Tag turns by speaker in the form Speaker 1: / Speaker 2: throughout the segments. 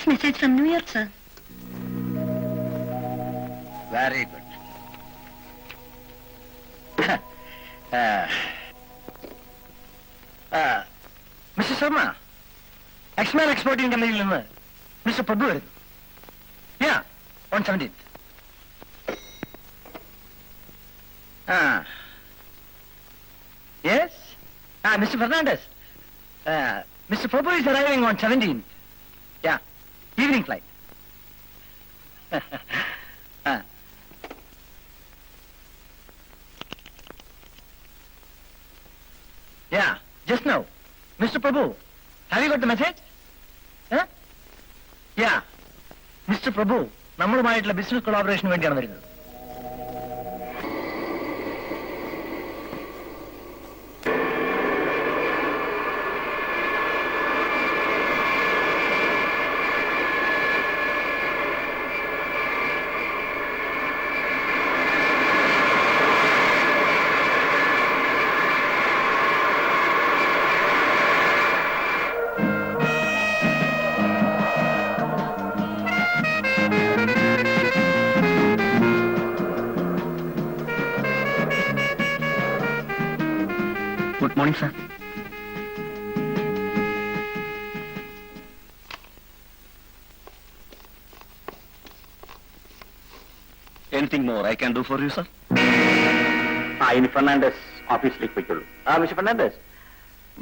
Speaker 1: Message from New York, sir.
Speaker 2: Very good. Mr. Sharma, X-Man Exporting Company, Mr. Prabhu. Yeah, on 17th. Yes? Mr. Fernandez. Mr. Prabhu is arriving on 17th. Yeah, evening flight. Yeah, just now. Mr. Prabhu, have you got the message? Huh? Yeah. Mr. Prabhu, നമ്മളുമായിട്ടുള്ള business കൊളാബറേഷന് വേണ്ടിയാണ് വരുന്നത്. Good morning, sir. Anything more I can do for you, sir?
Speaker 3: ഇനി Fernandes ഓഫീസിലേക്ക് പോയിക്കോളൂ. Mister Fernandes,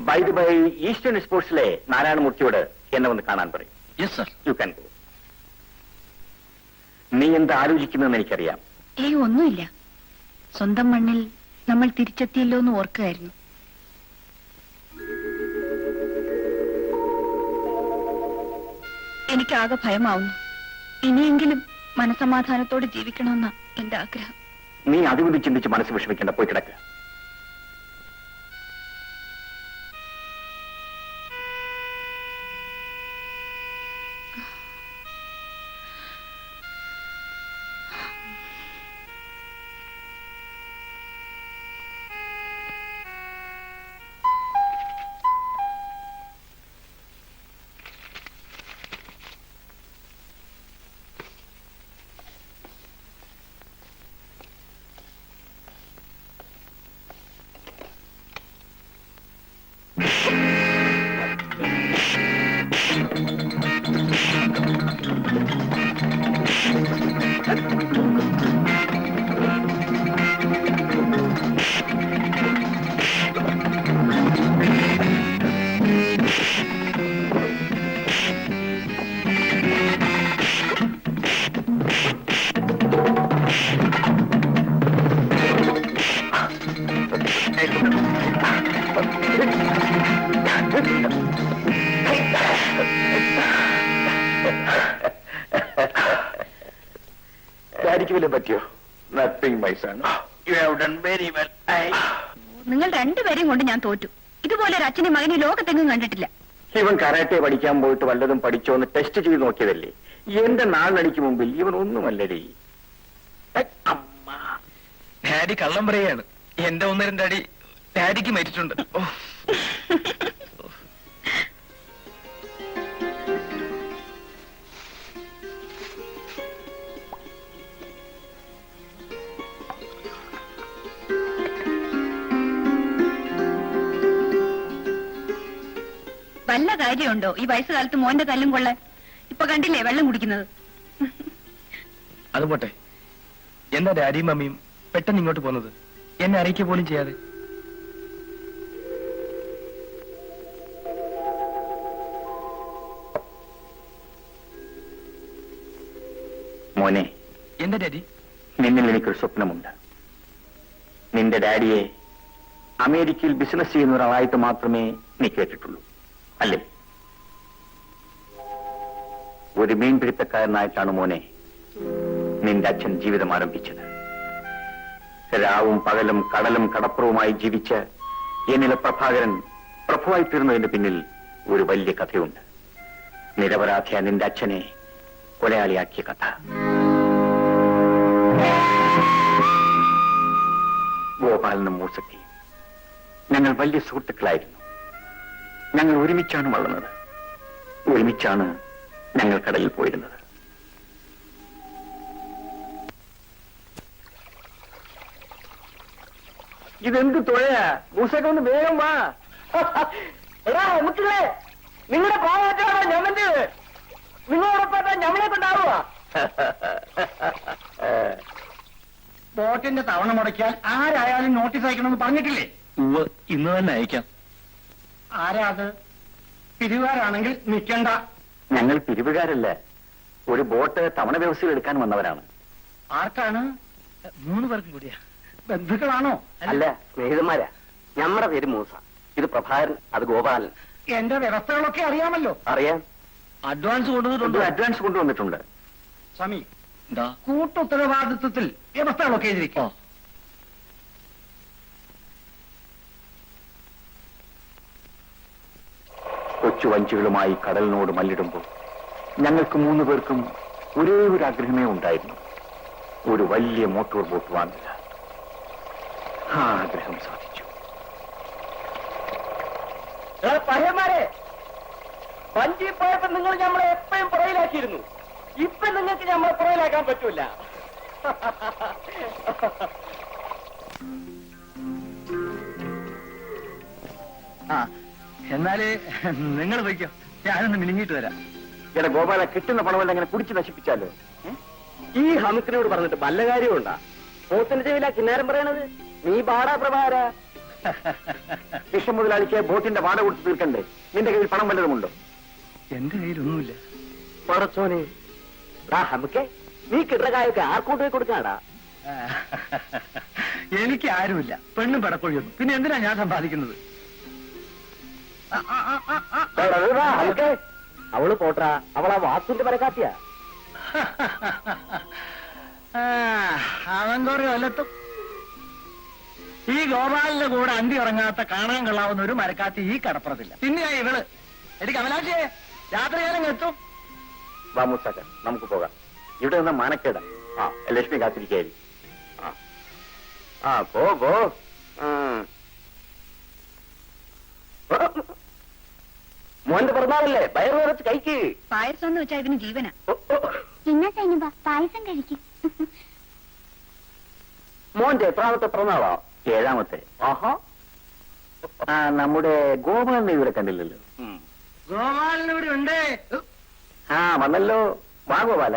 Speaker 3: by the by eastern സ്പോർട്സിലെ നാരായണമൂർത്തിയോട് എന്നെ ഒന്ന് കാണാൻ പറയും.
Speaker 2: Yes, sir.
Speaker 3: You can go. നീ എന്താ ആലോചിക്കുന്നതെന്ന് എനിക്കറിയാം.
Speaker 1: ഒന്നുമില്ല. സ്വന്തം മണ്ണിൽ നമ്മൾ തിരിച്ചെത്തിയല്ലോ എന്ന് ഓർക്കുകയായിരുന്നു. എനിക്കാകെ ഭയമാവുന്നു. ഇനിയെങ്കിലും മനസമാധാനത്തോടെ ജീവിക്കണമെന്ന എന്റെ ആഗ്രഹം.
Speaker 3: നീ അതുകൊണ്ട് ചിന്തിച്ച് മനസ്സ് വിഷമിക്കേണ്ട, പോയി കിടക്കുക. പറ്റിയോ? Nothing my son. You have done very well. നിങ്ങൾ രണ്ടുപേരെയും കൊണ്ട് ഞാൻ തോറ്റു. ഇതുപോലെ ഒരു അച്ഛനും മകനും ലോകത്തെങ്ങും കണ്ടിട്ടില്ല. ഇവൻ കരാട്ടെ പഠിക്കാൻ പോയിട്ട് വല്ലതും പഠിച്ചോ എന്ന് ടെസ്റ്റ് ചെയ്ത് നോക്കിയതല്ലേ. എന്റെ നാളിനടിക്ക് മുമ്പിൽ ഇവൻ ഒന്നുമല്ലടേ. അമ്മ,
Speaker 2: ഡാഡി കള്ളം പറയാണ്. എന്റെ ഒന്ന് രണ്ടടി ഡാഡിക്ക് മരിച്ചിട്ടുണ്ട്. ഓ.
Speaker 1: വല്ല കാര്യമുണ്ടോ ഈ വയസ്സുകാലത്ത് മോന്റെ തല്ലും കൊള്ളാൻ? ഇപ്പൊ കണ്ടില്ലേ വെള്ളം കുടിക്കുന്നത്?
Speaker 2: അത് പോട്ടെ, എന്താ ഡാഡിയും മമ്മിയും പെട്ടെന്ന് ഇങ്ങോട്ട് പോകുന്നത്, എന്നെ അറിയിക്കുക പോലും ചെയ്യാതെ?
Speaker 3: മോനെ,
Speaker 2: എന്താ ഡാഡി?
Speaker 3: നിന്നിൽ എനിക്കൊരു സ്വപ്നമുണ്ട്. നിന്റെ ഡാഡിയെ അമേരിക്കയിൽ ബിസിനസ് ചെയ്യുന്ന ഒരാളായിട്ട് മാത്രമേ നീ കേട്ടിട്ടുള്ളൂ, അല്ലേ? ഒരു മീൻപിടുത്തക്കാരനായിട്ടാണ് മോനെ നിന്റെ അച്ഛൻ ജീവിതം ആരംഭിച്ചത്. രാവും പകലും കടലും കടപ്പുറവുമായി ജീവിച്ച് എന്നിലെ പ്രഭാകരൻ പ്രഭുവായി തീർന്നതിന് പിന്നിൽ ഒരു വലിയ കഥയുണ്ട്. നിരപരാധിയായ നിന്റെ അച്ഛനെ കൊലയാളിയാക്കിയ കഥ. ഗോപാലനും മൂസത്തിയും ഞങ്ങൾ വലിയ സുഹൃത്തുക്കളായിരുന്നു. ഞങ്ങൾ ഒരുമിച്ചാണ് വളർന്നത്, ഒരുമിച്ചാണ് ഞങ്ങൾ കടലിൽ പോയിരുന്നത്. ഇതെന്ത് തുഴയാ? മൂസൊക്കെ ഒന്ന് വേഗം വാ. എടാ മുത്തില്ലേ, നിങ്ങളുടെ പാവറ്റാണോ ഞമ്മന്റെ? നിങ്ങളോടൊപ്പം ഞമ്മളെ കൊണ്ടാവുക.
Speaker 2: ബോട്ടിന്റെ തവണ മുടക്കിയാൽ ആരായാലും നോട്ടീസ് അയക്കണമെന്ന് പറഞ്ഞിട്ടില്ലേ? ഇന്ന് തന്നെ അയക്കാം.
Speaker 4: ആരാ അത്? പിരിവാരാണെങ്കിൽ നിൽക്കണ്ട.
Speaker 3: ഞങ്ങൾ പിരിവുകാരല്ല, ഒരു ബോട്ട് തവണ വ്യവസ്ഥയിൽ എടുക്കാൻ വന്നവരാണ്.
Speaker 4: ആർക്കാണ്?
Speaker 2: 3 പേർക്കും കൂടിയാ.
Speaker 4: ബന്ധുക്കളാണോ?
Speaker 3: അല്ല, സ്നേഹിതന്മാരാ. ഞമ്മടെ പേര് മൂസ, ഇത് പ്രഭാകരൻ, അത് ഗോപാലൻ.
Speaker 4: എന്റെ വ്യവസ്ഥകളൊക്കെ അറിയാമല്ലോ.
Speaker 3: അറിയാം.
Speaker 2: അഡ്വാൻസ് കൊണ്ടുവന്നിട്ടുണ്ട്.
Speaker 3: അഡ്വാൻസ് കൊണ്ടുവന്നിട്ടുണ്ട്.
Speaker 4: സ്വാമി,
Speaker 2: എന്താ?
Speaker 4: കൂട്ടുത്തരവാദിത്വത്തിൽ വ്യവസ്ഥകളൊക്കെ എഴുതിയിരിക്കും.
Speaker 3: കൊച്ചു വഞ്ചികളുമായി കടലിനോട് മല്ലിടുമ്പോൾ ഞങ്ങൾക്ക് 3 പേർക്കും ഒരേ ഒരു ആഗ്രഹമേ ഉണ്ടായിരുന്നു, ഒരു വലിയ മോട്ടോർ ബോട്ട് വാങ്ങുക. ആ ആഗ്രഹം സാധിച്ചു.
Speaker 4: പയ്യന്മാരെ, വഞ്ചി പോയപ്പോ നിങ്ങൾ നമ്മളെ എപ്പോഴും പുറയിലാക്കിയിരുന്നു. ഇപ്പൊ നിങ്ങൾക്ക് നമ്മളെ പുറയിലാക്കാൻ പറ്റൂല.
Speaker 2: ആ, എന്നാല് നിങ്ങൾ പോയിക്കോ, ഞാനൊന്ന് മിനിങ്ങിട്ട് വരാം.
Speaker 3: എടാ ഗോപാല, കിട്ടുന്ന പണമെല്ലാം അങ്ങനെ കുടിച്ച് നശിപ്പിച്ചാലോ?
Speaker 4: ഈ ഹമുക്കിനോട് പറഞ്ഞിട്ട് വല്ല കാര്യമുണ്ടാ? പോത്തിന്റെ ചെവിലാ കിന്നാരം പറയണത്. നീ ബാടാ പ്രഭാര.
Speaker 3: കൃഷ്ണ മുതലാളിക്ക് ബോട്ടിന്റെ വാടക കൊടുത്ത് തീർക്കണ്ടേ? നിന്റെ കയ്യിൽ പണം വല്ലതുമുണ്ടോ?
Speaker 2: എന്റെ കയ്യിലൊന്നുമില്ല.
Speaker 4: പടച്ചോനെ, ഹമുക്കെ, നീ കിട്ടകായൊക്കെ ആർക്കോട്ട് പോയി കൊടുക്കാടാ?
Speaker 2: എനിക്ക് ആരുമില്ല, പെണ്ണും പടക്കൊഴിയൊന്നും. പിന്നെ എന്തിനാ ഞാൻ സമ്പാദിക്കുന്നത്?
Speaker 4: ഹമുക്കെ, അവള് പോട്ടാ, അവളാ വാസുന്റെ പരക്കാത്തിയാ.
Speaker 2: അവൻ കുറെ കൊല്ലത്തും. ഈ ഗോപാലിന്റെ കൂടെ അന്തി ഇറങ്ങാത്ത കാണാൻ കൊള്ളാവുന്ന ഒരു മരക്കാത്തി ഈ കടപ്പുറത്തില്ല. പിന്നെയാ ഇവള്. എടി കമലാക്ഷിയെ, രാത്രി നേരം എത്തും.
Speaker 3: വാ മൂസാക്ക, നമുക്ക് പോകാം. ഇവിടെ നിന്ന് മാനക്കേട. ആ, ലക്ഷ്മി കാത്തിരിക്കായിരിക്കും. ആ, പോ പോ. മോന്റെ പിറന്നാളല്ലേ, വയറ് നിറച്ച് കഴിക്ക്.
Speaker 1: പായസം എന്ന് വെച്ചാൽ ഇതിന് ജീവനാ.
Speaker 5: ഇന്ന സൈനുബ പായസം കഴിക്കും.
Speaker 3: മോന്റെ എത്രാമത്തെ പിറന്നാളോ? 7ാമത്തെ. ആഹാ. ആ, നമ്മുടെ ഗോപാലിനെ ഇവിടെ കണ്ടില്ലല്ലോ.
Speaker 4: ഗോപാലിനിവിടെ ഉണ്ട്.
Speaker 3: ആ, വന്നല്ലോ. വാ ഗോപാല.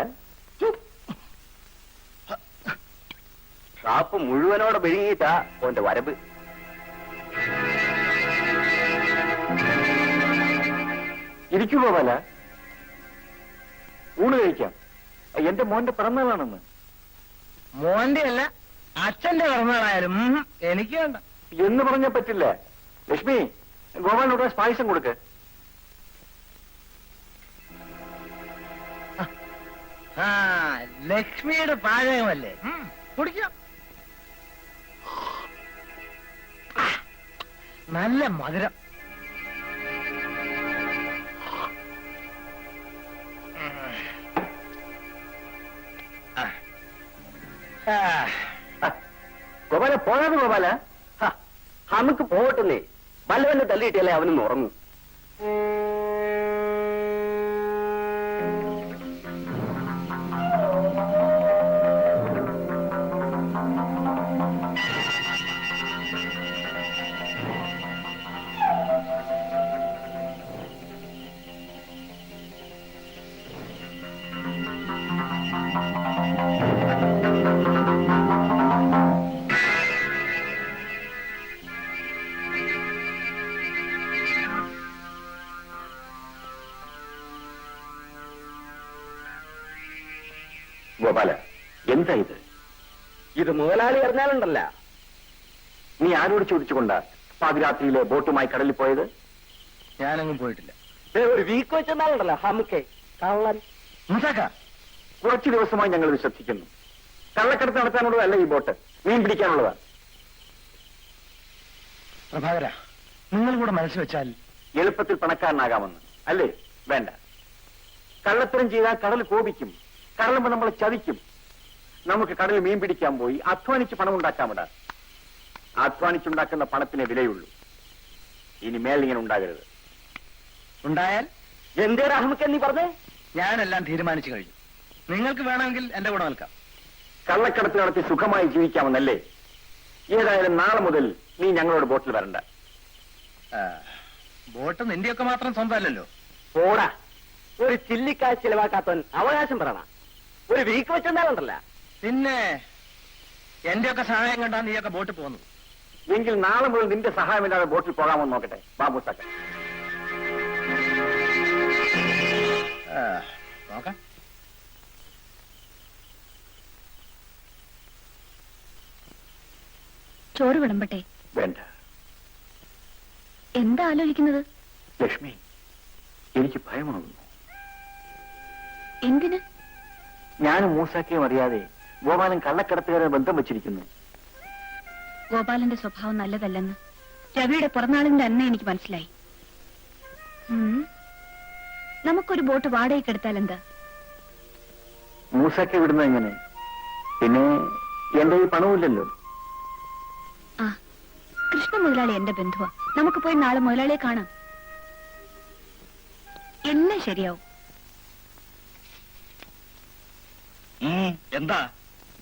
Speaker 3: ഷാപ്പ് മുഴുവനോടെ വിഴുങ്ങിയിട്ടാ ഓന്റെ വരവ്. ഇരിക്കൂ ഗോപാല, ഊണ് കഴിക്കാം. എന്റെ മോന്റെ പിറന്നാളാണെന്ന്.
Speaker 2: മോന്റെ അല്ല, അച്ഛന്റെ പിറന്നാളായാലും എനിക്ക് വേണ്ട.
Speaker 3: എന്ന് പറഞ്ഞാൽ പറ്റില്ല. ലക്ഷ്മി, ഗോപാലിനോട് പായസം കൊടുക്ക്.
Speaker 2: ആ, ലക്ഷ്മിയുടെ പാചകമല്ലേ, കുടിക്കാം. നല്ല മധുരം.
Speaker 3: ഗോപാല പോകാതെ ഗോപാല.
Speaker 4: നമുക്ക് പോകട്ടെന്നേ, വല്ലവന്നെ തള്ളിയിട്ടല്ലേ അവനൊന്ന് ഉറങ്ങും.
Speaker 3: ഗോപാല, എന്താ ഇത്?
Speaker 4: ഇത് മുതലാളി അറിഞ്ഞാലുണ്ടല്ല.
Speaker 3: നീ ആരോട് ചോദിച്ചുകൊണ്ടാ പാതിരാത്രിയിലെ ബോട്ടുമായി കടലിൽ പോയത്?
Speaker 2: ഞാനങ്ങും പോയിട്ടില്ല.
Speaker 4: ഒരു വീക്ക് വെച്ചെന്നാലുണ്ടല്ലോ നമുക്ക് കള്ളൻ.
Speaker 2: മുസാക്ക,
Speaker 3: കുറച്ചു ദിവസമായി ഞങ്ങൾ ഇത് ശ്രദ്ധിക്കുന്നു. കള്ളക്കടത്ത് നടത്താനുള്ളതല്ല ഈ ബോട്ട്, മീൻ പിടിക്കാനുള്ളതാണ്.
Speaker 2: പ്രഭാകര, നിങ്ങൾ കൂടെ മനസ്സ് വെച്ചാൽ
Speaker 3: എളുപ്പത്തിൽ പണക്കാരനാകാമെന്ന് അല്ലേ? വേണ്ട. കള്ളത്തരം ചെയ്താൽ കടൽ കോപിക്കും, കടലുമ്പോ നമ്മളെ ചതിക്കും. നമുക്ക് കടലിൽ മീൻ പിടിക്കാൻ പോയി അധ്വാനിച്ച് പണം ഉണ്ടാക്കാമിട. അധ്വാനിച്ചുണ്ടാക്കുന്ന പണത്തിനെ വിലയുള്ളൂ. ഇനി മേലിങ്ങനെ ഉണ്ടാകരുത്.
Speaker 2: ഉണ്ടായാൽ
Speaker 4: എന്തേ നമുക്ക് നീ പറഞ്ഞേ?
Speaker 2: ഞാനെല്ലാം തീരുമാനിച്ചു കഴിഞ്ഞു. നിങ്ങൾക്ക് വേണമെങ്കിൽ എന്റെ കൂടെ നിൽക്കാം.
Speaker 3: കള്ളക്കടത്ത് നടത്തി സുഖമായി ജീവിക്കാമെന്നല്ലേ? ഏതായാലും നാളെ മുതൽ നീ ഞങ്ങളോട് ബോട്ടിൽ വരണ്ട.
Speaker 2: ബോട്ട് നിന്റെയൊക്കെ മാത്രം സ്വന്തമല്ലല്ലോ.
Speaker 4: പോടാ, ഒരു ചില്ലിക്കാശ് ചെലവാക്കാത്തവൻ അവകാശം പറയണ. ഒരു വീക്ക് വെച്ചെന്നാലുണ്ടല്ല.
Speaker 2: പിന്നെ എന്റെയൊക്കെ സഹായം കണ്ടാ നീയൊക്കെ ബോട്ട് പോകുന്നു.
Speaker 3: എങ്കിൽ നാളെ മുതൽ നിന്റെ സഹായമില്ലാതെ ബോട്ടിൽ പോകാമെന്ന് നോക്കട്ടെ. ബാബുസാക്ക,
Speaker 2: നോക്കാം.
Speaker 1: ചോറ് വിളമ്പട്ടെ?
Speaker 3: വേണ്ട.
Speaker 1: എന്താ ആലോചിക്കുന്നത്?
Speaker 3: ലക്ഷ്മി, എനിക്ക് ഭയമാകുന്നു.
Speaker 1: എന്തിന്?
Speaker 3: ഞാനും മൂസാക്കയും അറിയാതെ ഗോപാലൻ കള്ളക്കടത്തുകാരെ ബന്ധം വച്ചിരിക്കുന്നു.
Speaker 1: ഗോപാലന്റെ സ്വഭാവം നല്ലതല്ലെന്ന് രവിയുടെ പിറന്നാളിന്റെ അന്ന് എനിക്ക് മനസ്സിലായി. നമുക്കൊരു ബോട്ട് വാടകയ്ക്ക് എടുത്താൽ എന്താ?
Speaker 3: മൂസാക്ക വിടുന്നത് എങ്ങനെ? പിന്നെ എന്റെ ഈ പണമില്ലല്ലോ.
Speaker 1: ആ, കൃഷ്ണ മുതലാളി എന്റെ ബന്ധുവാ. നമുക്ക് പോയി നാളെ മുതലാളിയെ കാണാം. എല്ലാം ശരിയാവും.
Speaker 2: എന്താ?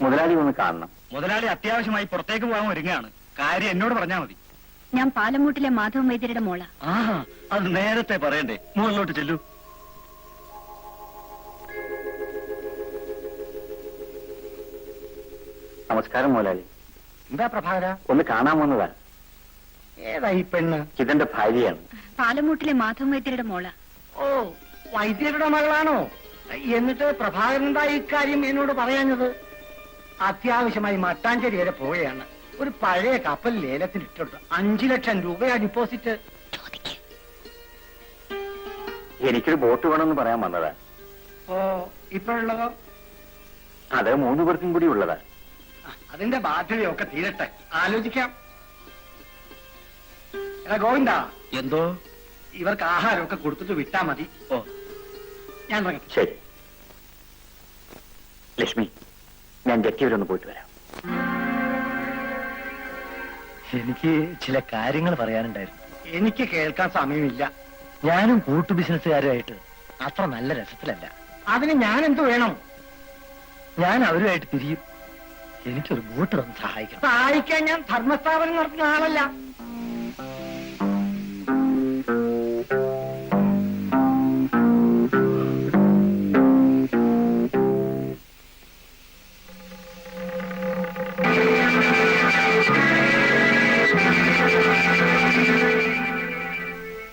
Speaker 3: മുതലാളി ഒന്ന് കാണണം.
Speaker 2: മുതലാളി അത്യാവശ്യമായി പുറത്തേക്ക് പോകാൻ ഒരുങ്ങാണ്. കാര്യം എന്നോട് പറഞ്ഞാ മതി.
Speaker 1: ഞാൻ പാലമൂട്ടിലെ മാധവൻ വൈദ്യരുടെ മോള.
Speaker 2: ആഹാ, അത് നേരത്തെ പറയണ്ടേ? മുകളിലോട്ട് ചെല്ലൂ.
Speaker 3: നമസ്കാരം മുതലാളി.
Speaker 2: എന്താ പ്രഭാകര?
Speaker 3: ഒന്ന് കാണാൻ വന്നതാ.
Speaker 2: ഏതാ ഈ പെണ്ണ്?
Speaker 3: ഇതെന്റെ ഭാര്യയാണ്.
Speaker 1: പാലമൂട്ടിലെ മാധവൻ വൈദ്യരുടെ മോള.
Speaker 2: ഓ, വൈദ്യരുടെ മകളാണോ? എന്നിട്ട് പ്രഭാകരൻ എന്താ ഇക്കാര്യം എന്നോട് പറയാഞ്ഞത്? അത്യാവശ്യമായി മട്ടാഞ്ചേരി വരെ പോവുകയാണ്. ഒരു പഴയ കപ്പൽ ലേലത്തിന് ഇട്ടിട്ട് 5 ലക്ഷം രൂപയാ ഡിപ്പോസിറ്റ്.
Speaker 3: എനിക്കൊരു ബോട്ട് വേണമെന്ന് പറയാൻ വന്നതാ.
Speaker 2: ഓ, ഇപ്പോഴുള്ളതോ?
Speaker 3: അത് 3 പേർക്കും കൂടി ഉള്ളതാ.
Speaker 2: അതിന്റെ ബാധ്യതയൊക്കെ തീരട്ടെ, ആലോചിക്കാം. എടാ ഗോവിന്ദ,
Speaker 6: എന്തോ?
Speaker 2: ഇവർക്ക് ആഹാരമൊക്കെ കൊടുത്തിട്ട് വിട്ടാ മതി.
Speaker 6: ഓ,
Speaker 2: ഞാൻ ഇറങ്ങി.
Speaker 3: ശരി ലക്ഷ്മി, ഞാൻ ജെട്ടി വരെ ഒന്ന് പോയിട്ട് വരാം.
Speaker 2: എനിക്ക് ചില കാര്യങ്ങൾ പറയാനുണ്ടായിരുന്നു. എനിക്ക് കേൾക്കാൻ സമയമില്ല. ഞാനും കൂട്ടു ബിസിനസ്സുകാരുമായിട്ട് അത്ര നല്ല രസത്തിലല്ല. അതിന് ഞാൻ എന്ത് വേണം? ഞാൻ അവരുമായിട്ട് തിരിയും. എനിക്കൊരു ബോട്ട് തന്ന് സഹായിക്കണം. സഹായിക്കാൻ ഞാൻ ധർമ്മസ്ഥാപനം നടത്തുന്ന ആളല്ല.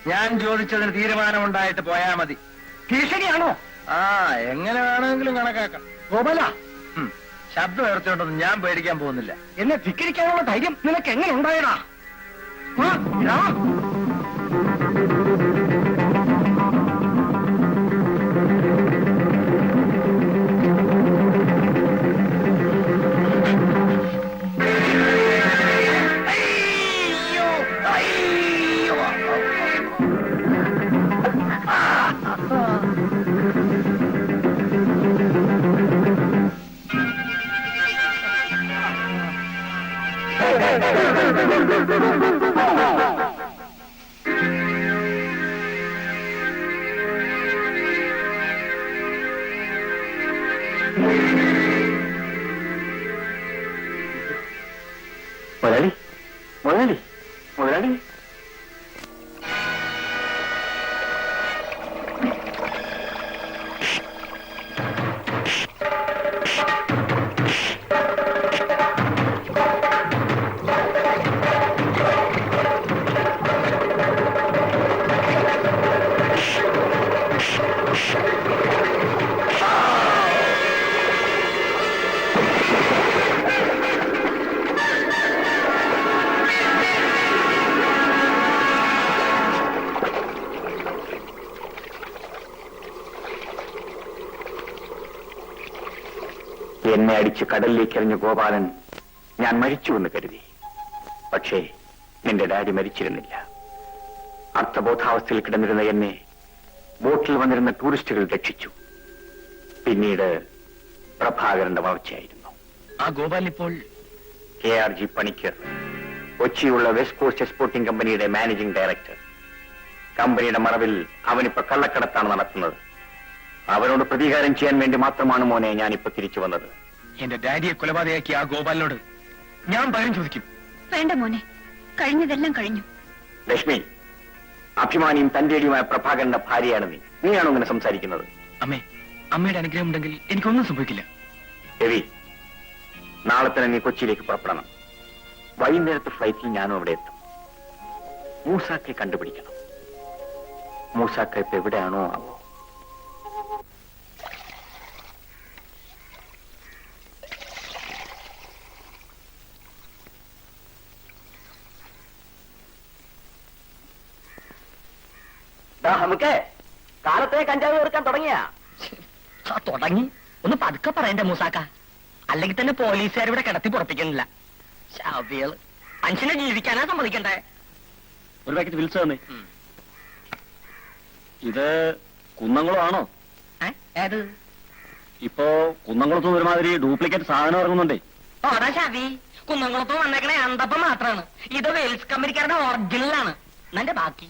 Speaker 2: ഞാൻ ചോദിച്ചതിന് തീരുമാനമുണ്ടായിട്ട് പോയാ മതി. ഭീഷണിയാണോ? ആ, എങ്ങനെ വേണമെങ്കിലും കണക്കാക്കാം. ഗോപാല, ശബ്ദം ഉയർത്തിയോണ്ടൊന്നും ഞാൻ പേടിക്കാൻ പോകുന്നില്ല. എന്നെ ധിക്കരിക്കാനുള്ള ധൈര്യം നിനക്ക് എങ്ങനെ ഉണ്ടായടാ?
Speaker 3: മുതലാളി മുതലാളി മുതലാളി എന്നെ അടിച്ച് കടലിലേക്ക് എറിഞ്ഞ ഗോപാലൻ ഞാൻ മരിച്ചുവെന്ന് കരുതി. പക്ഷേ നിന്റെ ഡാഡി മരിച്ചിരുന്നില്ല. അർത്ഥബോധാവസ്ഥയിൽ കിടന്നിരുന്ന എന്നെ ബോട്ടിൽ വന്നിരുന്ന ടൂറിസ്റ്റുകൾ രക്ഷിച്ചു. പിന്നീട് പ്രഭാകരന്റെ വളർച്ചയായിരുന്നു.
Speaker 2: ആ ഗോപാൽ ഇപ്പോൾ
Speaker 3: KRG പണിക്കർ, കൊച്ചിയുള്ള വെസ്റ്റ് കോസ്റ്റ് എക്സ്പോർട്ടിംഗ് കമ്പനിയുടെ മാനേജിംഗ് ഡയറക്ടർ. കമ്പനിയുടെ മറവിൽ അവനിപ്പോ കള്ളക്കടത്താണ് നടത്തുന്നത്. അവനോട് പ്രതികാരം ചെയ്യാൻ വേണ്ടി മാത്രമാണ് മോനെ ഞാനിപ്പോ തിരിച്ചു വന്നത്.
Speaker 2: എന്റെ ഡാഡിയെ കൊലപാതകയാക്കിയ ആ ഗോപാലിനോട് ഞാൻ പകരം ചോദിക്കും.
Speaker 1: വേണ്ട മോനെ, കഴിഞ്ഞതെല്ലാം കഴിഞ്ഞു.
Speaker 3: ലക്ഷ്മി, അഭിമാനിയും തന്റേടിയുമായ പ്രഭാകരന്റെ ഭാര്യയാണ് നീ. നീയാണോ ഇങ്ങനെ സംസാരിക്കുന്നത്?
Speaker 2: അമ്മേ, അമ്മയുടെ അനുഗ്രഹം ഉണ്ടെങ്കിൽ എനിക്കൊന്നും സംഭവിക്കില്ല.
Speaker 3: രവി, നാളെ തന്നെ നീ കൊച്ചിയിലേക്ക് പുറപ്പെടണം. വൈകുന്നേരത്തെ ഫ്ലൈറ്റിൽ ഞാനും അവിടെ എത്തും. മൂസാക്കെ കണ്ടുപിടിക്കണം. മൂസാക്ക ഇപ്പൊ എവിടെയാണോ ആവോ.
Speaker 4: നമുക്ക് കാലത്തെ കഞ്ചാവ് തീർക്കാൻ തുടങ്ങിയ
Speaker 6: തുടങ്ങി. ഒന്ന് പതുക്കെ പറയണ്ടേ മൂസാക്ക, അല്ലെങ്കിൽ തന്നെ പോലീസുകാരിവിടെ കിടത്തി പുറപ്പിക്കുന്നില്ല. ശാവികള് മനുഷ്യനെ ജീവിക്കാനാ സമ്മതിക്കണ്ടേ.
Speaker 4: ഒരു പാക്കറ്റ് വിൽസ് തന്നെ. ഇത് കുന്നംകുളം ആണോ?
Speaker 6: ഏത്?
Speaker 4: ഇപ്പോ കുന്നംകുളത്ത് ഒരുമാതിരി ഡ്യൂപ്ലിക്കേറ്റ് സാധനം ഇറങ്ങുന്നുണ്ടേ.
Speaker 6: ഓടാ ശാവി, കുന്നംകുളത്ത് വന്നേക്കണേ അന്തപ്പം മാത്രാണ്. ഇത് വെയിൽസ് കമ്പനിക്കാരുടെ ഒറിജിനലാണ്. എന്നെ ബാക്കി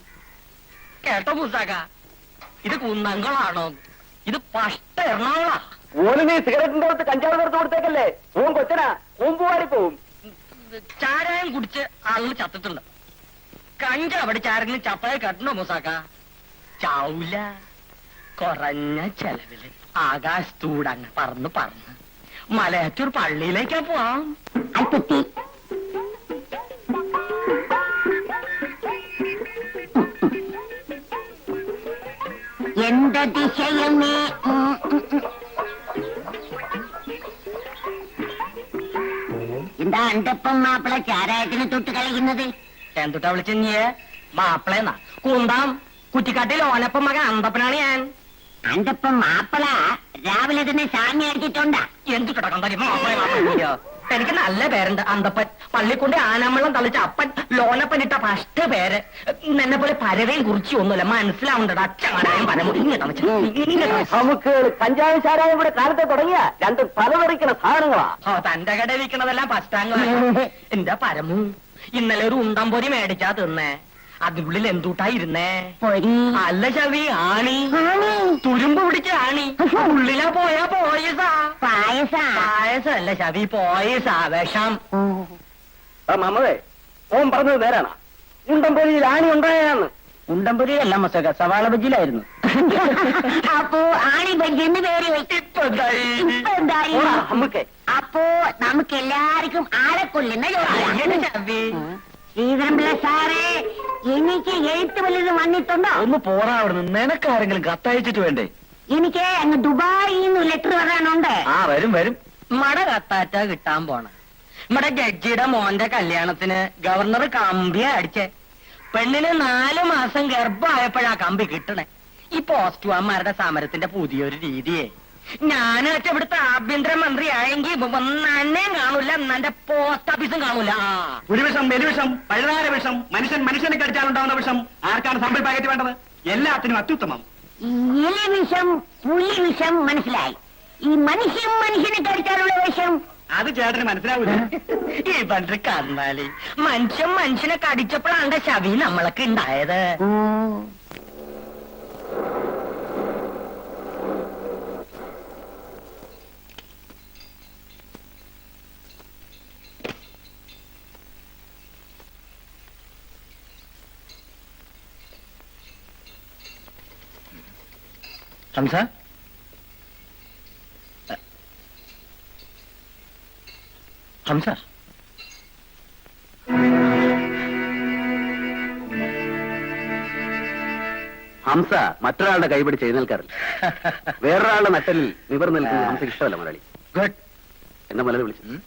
Speaker 6: കേട്ടോ മൂസാക്ക, ഇത് കുന്നംകുളാണോ? ഇത് പഷ്ട എറണാകുളാ.
Speaker 4: ഓന് നീ സിഗരറ്റിന്റെ അടുത്ത് കഞ്ചാവ് തീർത്ത് കൊടുത്തേക്കല്ലേ. ഓൻ കൊച്ചനാ, ഓമ്പുവാടി പോവും.
Speaker 6: ചാരായം കുടിച്ച് ആളുകൾ ചത്തിട്ടുണ്ട്. കഞ്ചാവടി ചാരെങ്കിലും ചപ്പായി കട്ടണോ മൂസാക്ക? ചാവൂല. കുറഞ്ഞ ചെലവില് ആകാശത്തൂടങ്ങ് പറന്ന് മലയാറ്റൂർ പള്ളിയിലേക്കാ പോവാം.
Speaker 5: എന്തതിശയമേ എന്താ അണ്ടപ്പം മാപ്പിള ചാരായത്തിന് തൊട്ട് കളിക്കുന്നത്?
Speaker 6: എന്തുട്ടാ വിളിച്ച നീയെ? മാപ്പിളേന്നാ? കുന്താം കുറ്റിക്കാട്ടിൽ ഓനപ്പം മകൻ അന്തപ്പനാണ് ഞാൻ.
Speaker 5: അണ്ടപ്പം മാപ്പിള രാവിലെ തന്നെ സാമി അടിച്ചിട്ടുണ്ടാ?
Speaker 6: എന്തു കിടക്കണ്ടോ മാപ്പിളയോ? എനിക്ക് നല്ല പേരുണ്ട്, അന്തപ്പൻ. പള്ളിക്കൊണ്ട് ആനമ്മളം തളിച്ച അപ്പൻ, ലോനപ്പൻ ഇട്ട ഫസ്റ്റ് പേര്. എന്നെ പോലെ പരവേയും കുറിച്ച് ഒന്നുമില്ല, മനസ്സിലാവുന്നുണ്ട്. അച്ഛനായും പരമുടി
Speaker 4: നമുക്ക് കഞ്ചാവ് ചാരായം ഇവിടെ കാലത്തെ തുടങ്ങിയ രണ്ട് പലവറിക്കണ സാധനങ്ങളാ.
Speaker 6: ഓ, തന്റെ കട വിൽക്കണതെല്ലാം ഫസ്റ്റാങ്കളാ. എന്റെ പരമു, ഇന്നലെ ഒരു ഉണ്ടംപൊരി മേടിച്ചാ തിന്നേ. അതിനുള്ളിൽ എന്തുട്ടായിരുന്നേ? അല്ല ചവി, ആണി. തുരുമ്പ് പിടിച്ച ആണി. ഉള്ളിലാ പോയാ പോയസാ. പായസല്ല ചവി, പോയസാ, വിഷം.
Speaker 4: മമ്മതേ, ഓൻ പറഞ്ഞത് നേരാണ്. ഉണ്ടംപൊരിയിൽ ആണി ഉണ്ടായാന്ന്.
Speaker 6: ഉണ്ടംപൊരി അല്ല മസക, സവാള ബജിയിലായിരുന്നു.
Speaker 5: അപ്പോ ആണി ബജ്ജിന്ന് പേര്
Speaker 6: ഇപ്പൊ എന്തായി?
Speaker 4: നമുക്ക്
Speaker 5: അപ്പോ നമുക്ക് എല്ലാവർക്കും ആളെ കൊല്ലുന്ന ജോലി.
Speaker 6: ചവി,
Speaker 5: ശ്രീധരൻപിള്ള സാറേ, എനിക്ക് എഴുത്ത് വല്ലതും വന്നിട്ടുണ്ടോ?
Speaker 2: ഒന്ന് പോറാ അവിടുന്ന്. നിനക്കാരെങ്കിലും കത്തയച്ചിട്ട് വേണ്ടേ?
Speaker 5: എനിക്ക് അങ്ങ് ദുബായിൽ നിന്ന് ലെറ്റർ വരാനുണ്ട്.
Speaker 2: ആ, വരും വരും.
Speaker 6: മട കത്താറ്റ കിട്ടാൻ പോണ. നമ്മുടെ ജഡ്ജിയുടെ മോന്റെ കല്യാണത്തിന് ഗവർണർ കമ്പിയാ അടിച്ചേ. പെണ്ണിന് 4 മാസം ഗർഭമായപ്പോഴാ കമ്പി കിട്ടണേ. ഈ പോസ്റ്റ്മാന്മാരുടെ സമരത്തിന്റെ പുതിയൊരു രീതിയെ. ഞാനൊക്കെ ഇവിടുത്തെ ആഭ്യന്തരമന്ത്രി ആയെങ്കിൽ നന്നേം കാണൂല, എന്നെ പോസ്റ്റ് ഓഫീസും കാണൂല.
Speaker 4: ഒരു വിഷം, എലിവിഷം, പഴുതാര വിഷം, മനുഷ്യനെ കടിച്ചാലുണ്ടാവുന്ന വിഷം ആർക്കാണ് സാമ്പിൾ പാക്കറ്റ് വേണ്ടത്? എല്ലാത്തിനും അത്യുത്തമം.
Speaker 5: എലി വിഷം, പുലി വിഷം മനസ്സിലായി. ഈ മനുഷ്യനെ കടിച്ചാലുള്ള വിഷം
Speaker 4: അത് ചേട്ടന് മനസ്സിലാവൂല.
Speaker 6: ഈ പണ്ട് കന്നാലി മനുഷ്യനെ കടിച്ചപ്പോഴാണ് ശവി നമ്മളൊക്കെ ഉണ്ടായത്.
Speaker 2: ഹംസ ഹംസ
Speaker 4: ഹംസ മറ്റൊരാളുടെ കൈപിടിച്ച് എഴുന്നേൽക്കാറില്ല. വേറൊരാളുടെ നട്ടലിൽ നിവർന്നു നിൽക്കുന്നത് ഹംസയ്ക്ക് ഇഷ്ടമല്ല മുരളി.
Speaker 2: ഗുഡ്.
Speaker 4: എന്നെ മുരളി വിളിച്ചു.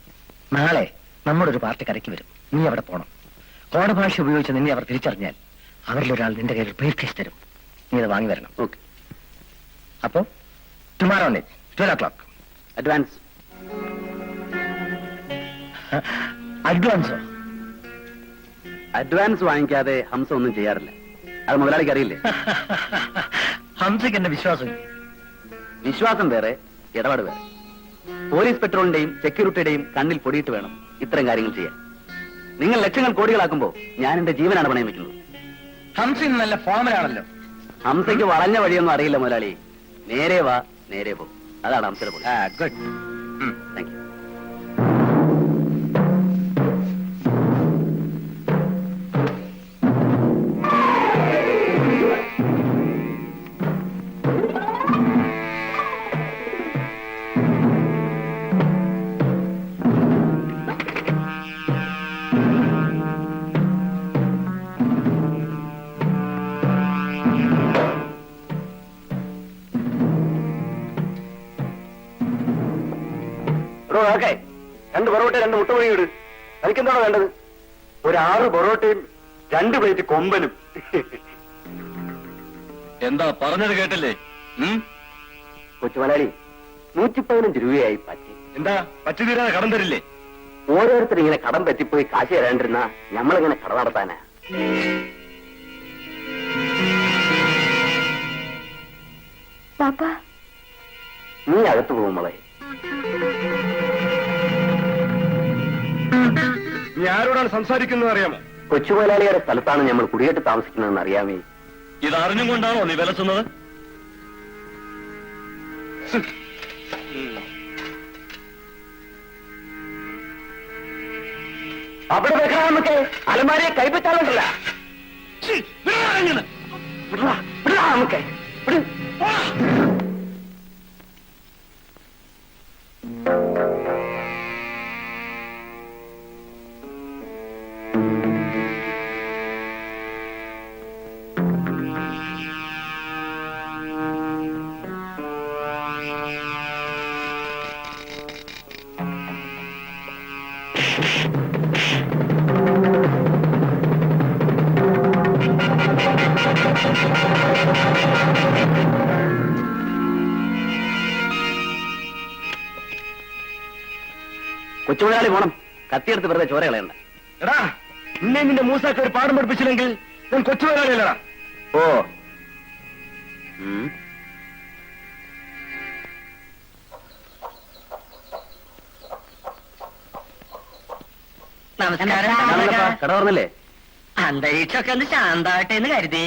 Speaker 2: നാളെ നമ്മുടെ ഒരു പാർട്ടി കരയ്ക്ക് വരും. നീ അവിടെ പോണം. കോടഭാഷ ഉപയോഗിച്ച് നിന്നെ അവർ തിരിച്ചറിഞ്ഞാൽ അവരിലൊരാൾ നിന്റെ കയ്യിൽ ബ്രീഫ് കേസ് തരും. നീ അത് വാങ്ങി വരണം.
Speaker 4: ഓക്കെ.
Speaker 2: അപ്പോ ടുമാറോ നൈറ്റ് 12 o'clock.
Speaker 4: അഡ്വാൻസ്.
Speaker 2: അഡ്വാൻസോ?
Speaker 4: അഡ്വാൻസ് വാങ്ങിക്കാതെ ഹംസ ഒന്നും ചെയ്യാറില്ല. അത് മുതലാളിക്ക് അറിയില്ലേ?
Speaker 2: ഹംസയ്ക്ക് എന്നെ വിശ്വാസം.
Speaker 4: വിശ്വാസം വേറെ, ഇടപാട് വേറെ. പോലീസ് പെട്രോളിന്റെയും സെക്യൂരിറ്റിയുടെയും കണ്ണിൽ പൊടിയിട്ട് വേണം ഇത്തരം കാര്യങ്ങൾ ചെയ്യാൻ. നിങ്ങൾ ലക്ഷങ്ങൾ കോടികളാക്കുമ്പോ ഞാൻ എന്റെ ജീവനാണ് പണയം വെക്കുന്നത്.
Speaker 2: ഹംസ ഇന്ന് നല്ല ഫോമിലാണല്ലോ.
Speaker 4: ഹംസയ്ക്ക് വളഞ്ഞ വഴിയൊന്നും അറിയില്ല മുതലാളി. നേരെ വാ നേരെ പോ, അതാണ് ഹംസയുടെ പൊളി.
Speaker 2: Good.
Speaker 4: Thank you. Okay, 2 parotta 2 മുട്ടമൊഴി ഇട്. എനിക്കെന്താണോ വേണ്ടത്? ഒരു 6 പൊറോട്ടയും 2 പ്ലേറ്റ് കൊമ്പനും.
Speaker 3: എന്താ പറഞ്ഞത് കേട്ടില്ലേ?
Speaker 4: കൊച്ചുമലയാളി 115 രൂപയായി പറ്റി.
Speaker 3: എന്താ പറ്റി തീരാതെ കടം തരില്ലേ?
Speaker 4: ഓരോരുത്തർ ഇങ്ങനെ കടം പറ്റിപ്പോയി കാശ് തരാണ്ടിരുന്ന നമ്മളിങ്ങനെ കട നടത്താനാ.
Speaker 1: പാപ്പാ,
Speaker 4: നീ അകത്ത് പോകുമ്പോളെ.
Speaker 3: നീ ആരോടാണ് സംസാരിക്കുന്നത് അറിയാമോ?
Speaker 4: കൊച്ചുമലയാളിയുടെ സ്ഥലത്താണ് നമ്മൾ കുടിയേറ്റ് താമസിക്കുന്നതെന്ന് അറിയാമേ.
Speaker 3: ഇത് അറിഞ്ഞും കൊണ്ടാണോ നീ വിലസുന്നത്?
Speaker 4: അവിടെ വെക്കാൻ നമുക്ക് അലമാരയെ കൈപ്പറ്റാളുണ്ടല്ല. നമുക്ക് കൊച്ചുമലയാളി പോണം. കത്തിയെടുത്ത് വെറുതെ ചോര കളയണ്ട.
Speaker 2: എടാ, നിന്നെ നിന്റെ മൂസാക്ക് ഒരു പാഠം പഠിപ്പിച്ചില്ലെങ്കിൽ ഞാൻ കൊച്ചുമലയാളിയല്ലടാ.
Speaker 4: ഓ.
Speaker 6: നമസ്കാരം.
Speaker 4: കട പറഞ്ഞല്ലേ?
Speaker 6: അന്തരീക്ഷമൊക്കെ ഒന്ന് ശാന്താവട്ടെ എന്ന് കരുതി.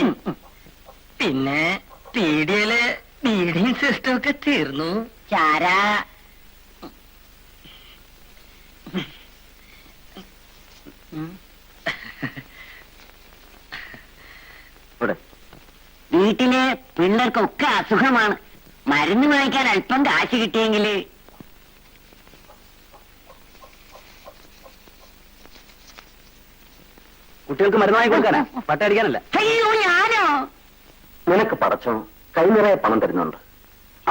Speaker 6: പിന്നെ പീഡിയയില് ബീഡിങ് സിസ്റ്റം ഒക്കെ തീർന്നു.
Speaker 5: ചാരാ വീട്ടിലെ പിള്ളേർക്കൊക്കെ അസുഖമാണ്. മരുന്ന് വാങ്ങിക്കാൻ അല്പം കാശ് കിട്ടിയെങ്കില്.
Speaker 4: കുട്ടികൾക്ക് മരുന്ന് വാങ്ങി കൊടുക്കാനാ, പട്ടടിക്കാനല്ല.
Speaker 5: അയ്യോ, ഞാനോ?
Speaker 4: നിനക്ക് പടച്ചോ കൈ നിറയെ പണം തരുന്നുണ്ട്.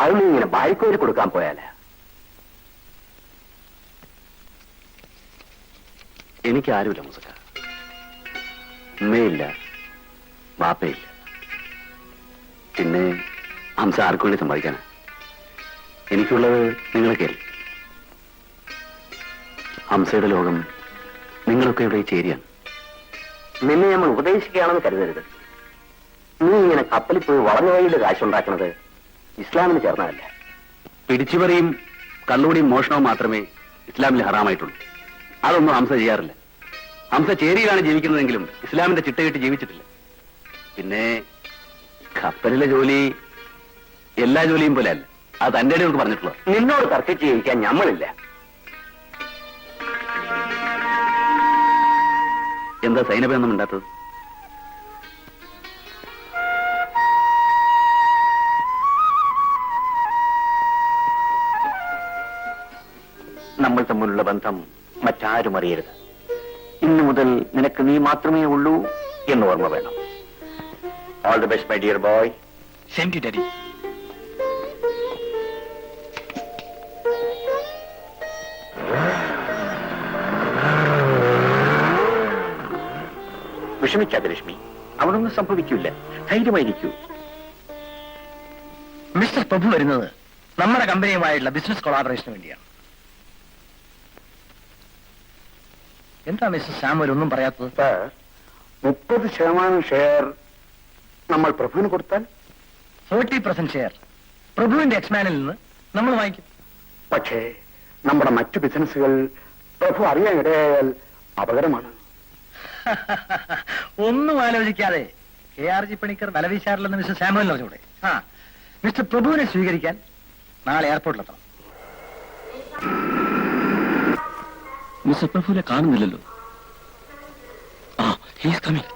Speaker 4: അത് നീ ഇങ്ങനെ ബാരിക്കോരി കൊടുക്കാൻ പോയാലേ. എനിക്ക് ആരുമില്ല മുസക്ക. ഉമ്മയില്ല, വാപ്പയില്ല. പിന്നെ ഹംസ ആർക്കു വേണ്ടി സമ്പാദിക്കാനാ? എനിക്കുള്ളത് നിങ്ങളൊക്കെ. ഹംസയുടെ ലോകം നിങ്ങളൊക്കെ ഇവിടെ ചേരിയാണ്. നിന്നെ നമ്മൾ ഉപദേശിക്കുകയാണെന്ന് കരുതരുത്. നീ ഇങ്ങനെ കപ്പലിൽ പോയി വളഞ്ഞ വഴിയിൽ കാശുണ്ടാക്കുന്നത് ഇസ്ലാമിന് ചേർന്നതല്ല. പിടിച്ചുപറിയും കള്ളുകൂടിയും മോഷണവും മാത്രമേ ഇസ്ലാമിൽ ഹറാമായിട്ടുള്ളൂ. അതൊന്നും ഹംസ ചെയ്യാറില്ല. ഹംസ ചേരിയിലാണ് ജീവിക്കുന്നതെങ്കിലും ഇസ്ലാമിന്റെ ചിട്ടകെട്ട് ജീവിച്ചിട്ടില്ല. പിന്നെ കപ്പലിലെ ജോലി എല്ലാ ജോലിയും പോലെ അല്ല. അത് തന്റെ ഇടയിൽ പറഞ്ഞിട്ടുള്ളൂ. നിന്നോട് തർക്കിച്ച് ജീവിക്കാൻ ഞമ്മളില്ല. എന്താ സൈനബൊന്നും ഉണ്ടാത്തത്?
Speaker 3: നമ്മൾ തമ്മിലുള്ള ബന്ധം മറ്റാരും അറിയരുത്. ഇന്നു മുതൽ നിനക്ക് നീ മാത്രമേ ഉള്ളൂ എന്ന് ഓർമ്മ വേണം. All the best my dear boy.
Speaker 2: Same to daddy.
Speaker 3: വിഷമിക്കാതെ ലക്ഷ്മി, അവനൊന്നും സംഭവിക്കില്ല. ധൈര്യമായിരിക്കൂ.
Speaker 2: മിസ്റ്റർ പ്രഭു വരുന്നത് നമ്മുടെ കമ്പനിയുമായുള്ള ബിസിനസ് കൊളാബറേഷന് വേണ്ടിയാണ്. എന്താ മിസ്റ്റർ സാമുവൽ ഒന്നും പറയാത്തത്?
Speaker 3: സാർ, 30% ഷെയർ നമ്മൾ പ്രഭുവിന് കൊടുത്താൽ
Speaker 2: 40% ഷെയർ പ്രഭുവിന്റെ എക്സ്മാനിൽ നിന്ന് നമ്മൾ വാങ്ങിക്കും.
Speaker 3: പക്ഷേ നമ്മുടെ മറ്റു ബിസിനസ്സുകൾ പ്രഭു അറിയാൻ ഇടയായാൽ അപകടമാണ്.
Speaker 2: ഒന്നും ആലോചിക്കാതെ KRG പണിക്കർ വലവീശാറില്ലെന്ന് മിസ്റ്റർ സാമുവൽ പറഞ്ഞൂടെ? ആ, മിസ്റ്റർ പ്രഭുവിനെ സ്വീകരിക്കാൻ നാളെ എയർപോർട്ടിലെത്തണം.
Speaker 4: മിസ്റ്റർ പ്രഭുവിനെ കാണുന്നില്ലല്ലോ. ആ, he's coming.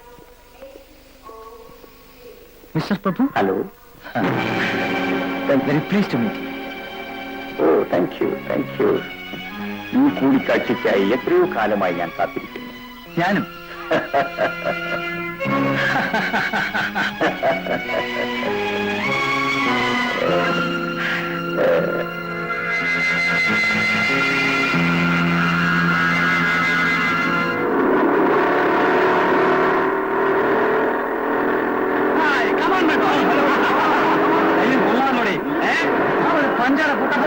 Speaker 2: Mister Prabhu,
Speaker 3: hello.
Speaker 2: Very please to meet.
Speaker 3: ഓ, താങ്ക് യു. ഈ കൂടിക്കാഴ്ചയ്ക്കായി എത്രയോ കാലമായി ഞാൻ കാത്തിരിക്കുന്നു.
Speaker 2: ഞാനും. പഞ്ചാര കൂട്ടം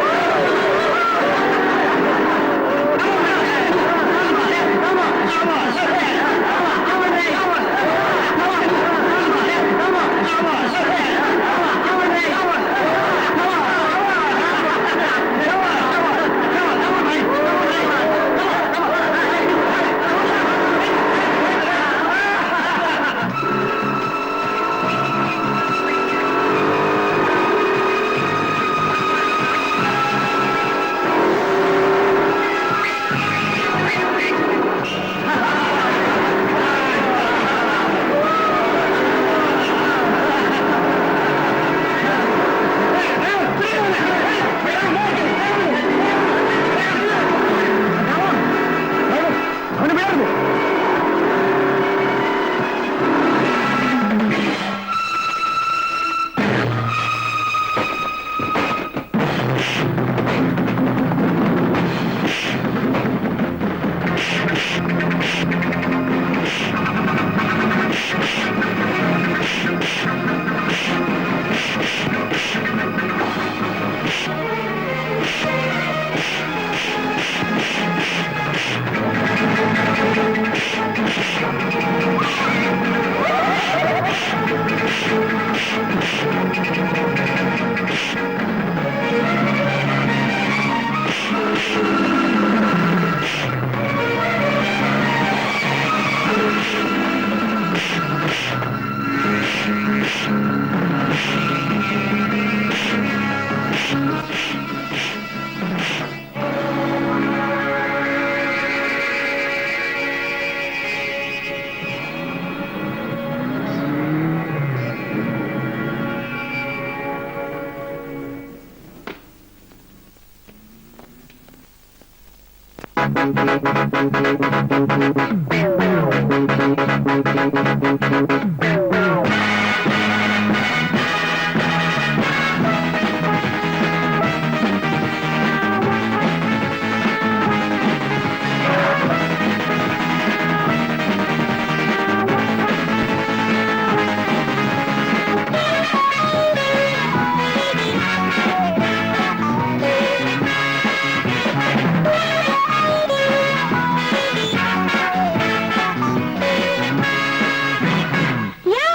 Speaker 5: യാ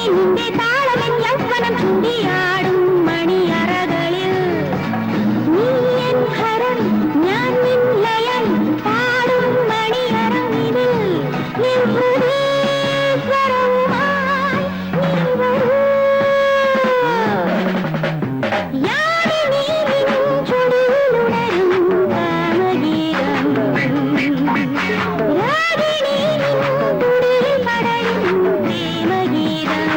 Speaker 5: നിന്റെ താളമൻ യൗവനം ചൂടിയാടും മണിയറകളിൽ നീ എൻ ഹരം ഞാൻ നിൻ ലയം പാടും മണിയറങ്ങിൽ നിൻ ഹൃദയസ്വരവുമായി നീ വരൂ യാമിനി നിൻ ചുടിയിലുണരും കാമഗീതം രാഗിണി നിൻ തുടിയിൽ പടരും പ്രേമഗീതം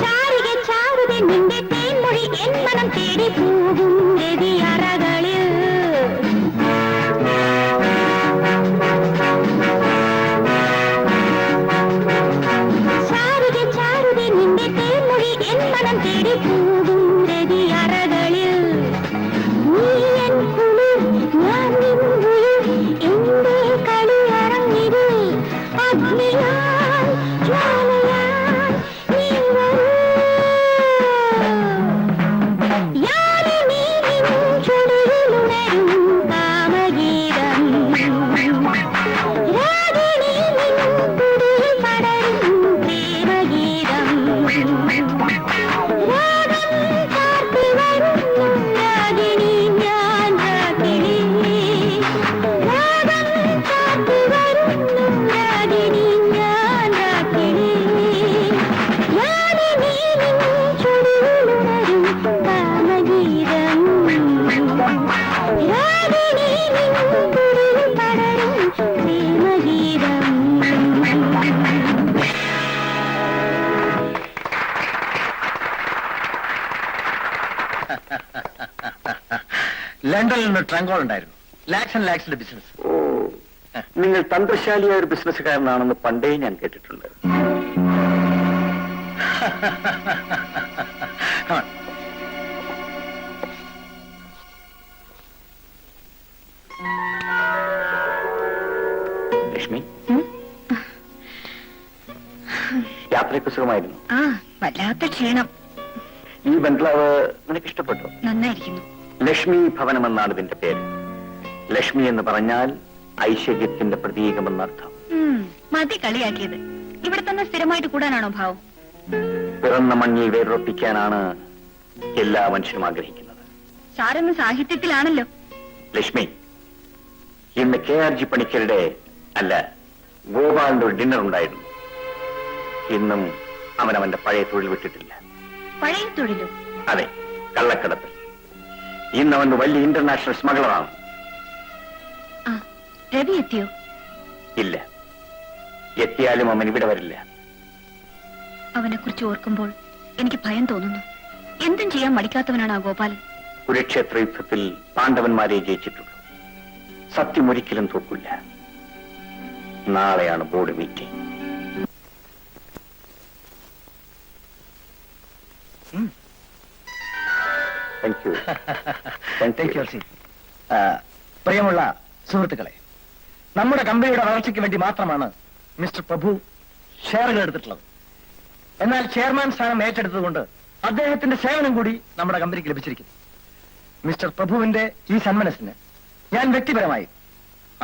Speaker 5: ചാരിക ചാരുതെ നിന്റെ തേൻമൊഴി എൻ മനം തേടി പോകും രതിയറകളിൽ ചാരിക ചാരുതെ നിന്റെ തേൻമൊഴി എൻ മനം തേടി പോകും രതിയറകളിൽ നീ എൻ കുളിർ ഞാൻ നിൻ ഉയിർ എന്റെ കളിയറങ്ങിൽ അഗ്നിയായി ജ്വാലയായി നീ വരൂ യാമിനി നിൻ ചുടിയിലുണരും കാമഗീതം രാഗിണി നിൻ തുടിയിൽ പടരും പ്രേമഗീതം രാഗം കാത്തു വരുന്നു രാഗിണി ഞാൻ രാഗിണി രാഗം കാത്തു വരുന്നു രാഗിണി ഞാൻ രാഗിണി യാമിനി നിൻ ചുടിയിലുണരും കാമഗീതം രാഗിണി നിൻ തുടിയിൽ പടരും പ്രേമഗീതം
Speaker 2: ലണ്ടനിൽ നിന്ന് ട്രങ്കോൾ ഉണ്ടായിരുന്നു. ലാക്സ് ആൻഡ് ലാക്സിന്റെ ബിസിനസ്.
Speaker 3: ഓ, നിങ്ങൾ തന്ത്രശാലിയായ ഒരു ബിസിനസ്സുകാരനാണെന്ന് പണ്ടേ ഞാൻ കേട്ടിട്ടുണ്ട്. ലക്ഷ്മി, യാത്രയ്ക്ക് സുഖമായിരുന്നു.
Speaker 1: ആ വല്ലാത്ത ക്ഷീണം.
Speaker 3: ഈ ബംഗ്ലാവ് നിനക്ക് ഇഷ്ടപ്പെട്ടു?
Speaker 1: നന്നായിരിക്കുന്നു.
Speaker 3: ലക്ഷ്മി ഭവനം എന്നാണ് ഇതിന്റെ പേര്. ലക്ഷ്മി എന്ന് പറഞ്ഞാൽ ഐശ്വര്യത്തിന്റെ പ്രതീകമെന്നർത്ഥം.
Speaker 1: മതി കളിയാക്കിയത്. ഇവിടെ തന്നെ സ്ഥിരമായിട്ട് കൂടാനാണോ ഭാവം?
Speaker 3: പിറന്ന മണ്ണിൽ വേരൊപ്പിക്കാനാണ് എല്ലാ മനുഷ്യരും ആഗ്രഹിക്കുന്നത്.
Speaker 1: സാറൊന്ന് സാഹിത്യത്തിലാണല്ലോ.
Speaker 3: ലക്ഷ്മി, ഇന്ന് KRG പണിക്കരുടെ അല്ല, ഗോപാലിന്റെ ഒരു ഡിന്നർ ഉണ്ടായിരുന്നു. ഇന്നും അവൻ അവന്റെ പഴയ തൊഴിൽ വിട്ടിട്ടില്ല.
Speaker 1: പഴയ തൊഴിലോ?
Speaker 3: അതെ, കള്ളക്കടത്ത്. ഇന്ന് അവൻ വലിയ ഇന്റർനാഷണൽ സ്മഗ്ലറാണ്.
Speaker 1: ആ, രവി എത്തിയോ?
Speaker 3: ഇല്ല, എത്തിയാലും അവൻ ഇവിടെ വരില്ല.
Speaker 1: അവനെ കുറിച്ച് ഓർക്കുമ്പോൾ എനിക്ക് ഭയം തോന്നുന്നു. എന്തും ചെയ്യാൻ മടിക്കാത്തവനാണ് ആ ഗോപാലൻ.
Speaker 3: കുരുക്ഷേത്ര യുദ്ധത്തിൽ പാണ്ഡവന്മാരെ ജയിച്ചിട്ടുള്ളൂ. സത്യം ഒരിക്കലും തോക്കില്ല. നാളെയാണ് board meeting. Thank you.
Speaker 2: Thank U. പ്രിയമുള്ള സുഹൃത്തുക്കളെ, നമ്മുടെ കമ്പനിയുടെ വളർച്ചയ്ക്ക് വേണ്ടി മാത്രമാണ് മിസ്റ്റർ പ്രഭു ഷെയറുകൾ എടുത്തിട്ടുള്ളത്. എന്നാൽ ചെയർമാൻ സ്ഥാനം ഏറ്റെടുത്തതുകൊണ്ട് അദ്ദേഹത്തിന്റെ സേവനം കൂടി നമ്മുടെ കമ്പനിക്ക് ലഭിച്ചിരിക്കുന്നു. മിസ്റ്റർ പ്രഭുവിന്റെ ഈ സന്മനസ്സിന് ഞാൻ വ്യക്തിപരമായി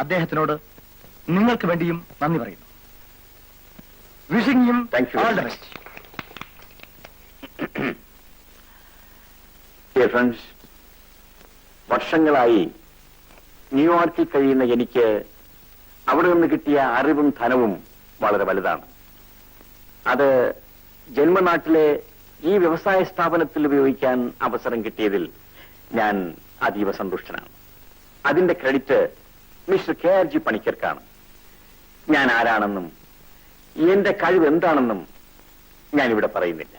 Speaker 2: അദ്ദേഹത്തിനോട് നിങ്ങൾക്ക് വേണ്ടിയും നന്ദി പറയുന്നു. Wishing him all the best.
Speaker 3: Dear friends, വർഷങ്ങളായി ന്യൂയോർക്കിൽ കഴിയുന്ന എനിക്ക് അവിടെ നിന്ന് കിട്ടിയ അറിവും ധനവും വളരെ വലുതാണ്. അത് ജന്മനാട്ടിലെ ഈ വ്യവസായ സ്ഥാപനത്തിൽ ഉപയോഗിക്കാൻ അവസരം കിട്ടിയതിൽ ഞാൻ അതീവ സന്തുഷ്ടനാണ്. അതിന്റെ ക്രെഡിറ്റ് മിസ്റ്റർ KRG പണിക്കർക്കാണ്. ഞാൻ ആരാണെന്നും എന്റെ കഴിവ് എന്താണെന്നും ഞാനിവിടെ പറയുന്നില്ല.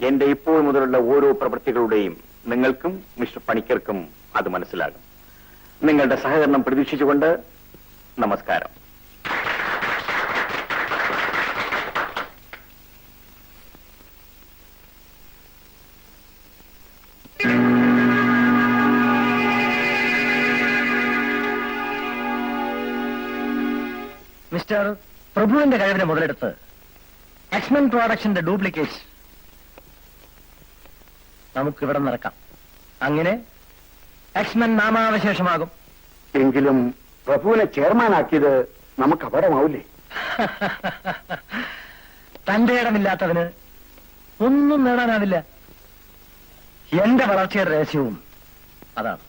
Speaker 3: എന്റെ ഇപ്പോൾ മുതലുള്ള ഓരോ പ്രവൃത്തികളുടെയും നിങ്ങൾക്കും മിസ്റ്റർ പണിക്കർക്കും അത് മനസ്സിലാകും. നിങ്ങളുടെ സഹകരണം പ്രതീക്ഷിച്ചുകൊണ്ട് നമസ്കാരം.
Speaker 2: മിസ്റ്റർ പ്രഭുവിന്റെ കഴിവിനെ മുതലെടുത്ത് എക്സ്മെൻ പ്രോഡക്ഷന്റെ ഡ്യൂപ്ലിക്കേറ്റ് നമുക്ക് ഇവിടെ നടക്കാം. അങ്ങനെ എക്സ്മെൻ നാമാവശേഷമാകും.
Speaker 3: എങ്കിലും പ്രഭുവിനെ ചെയർമാനാക്കിയത് നമുക്ക് അപകടമാവില്ലേ?
Speaker 2: തന്റെ ഇടമില്ലാത്തവന് ഒന്നും നേടാനാവില്ല. എന്റെ വളർച്ചയുടെ രഹസ്യവും അതാണ്.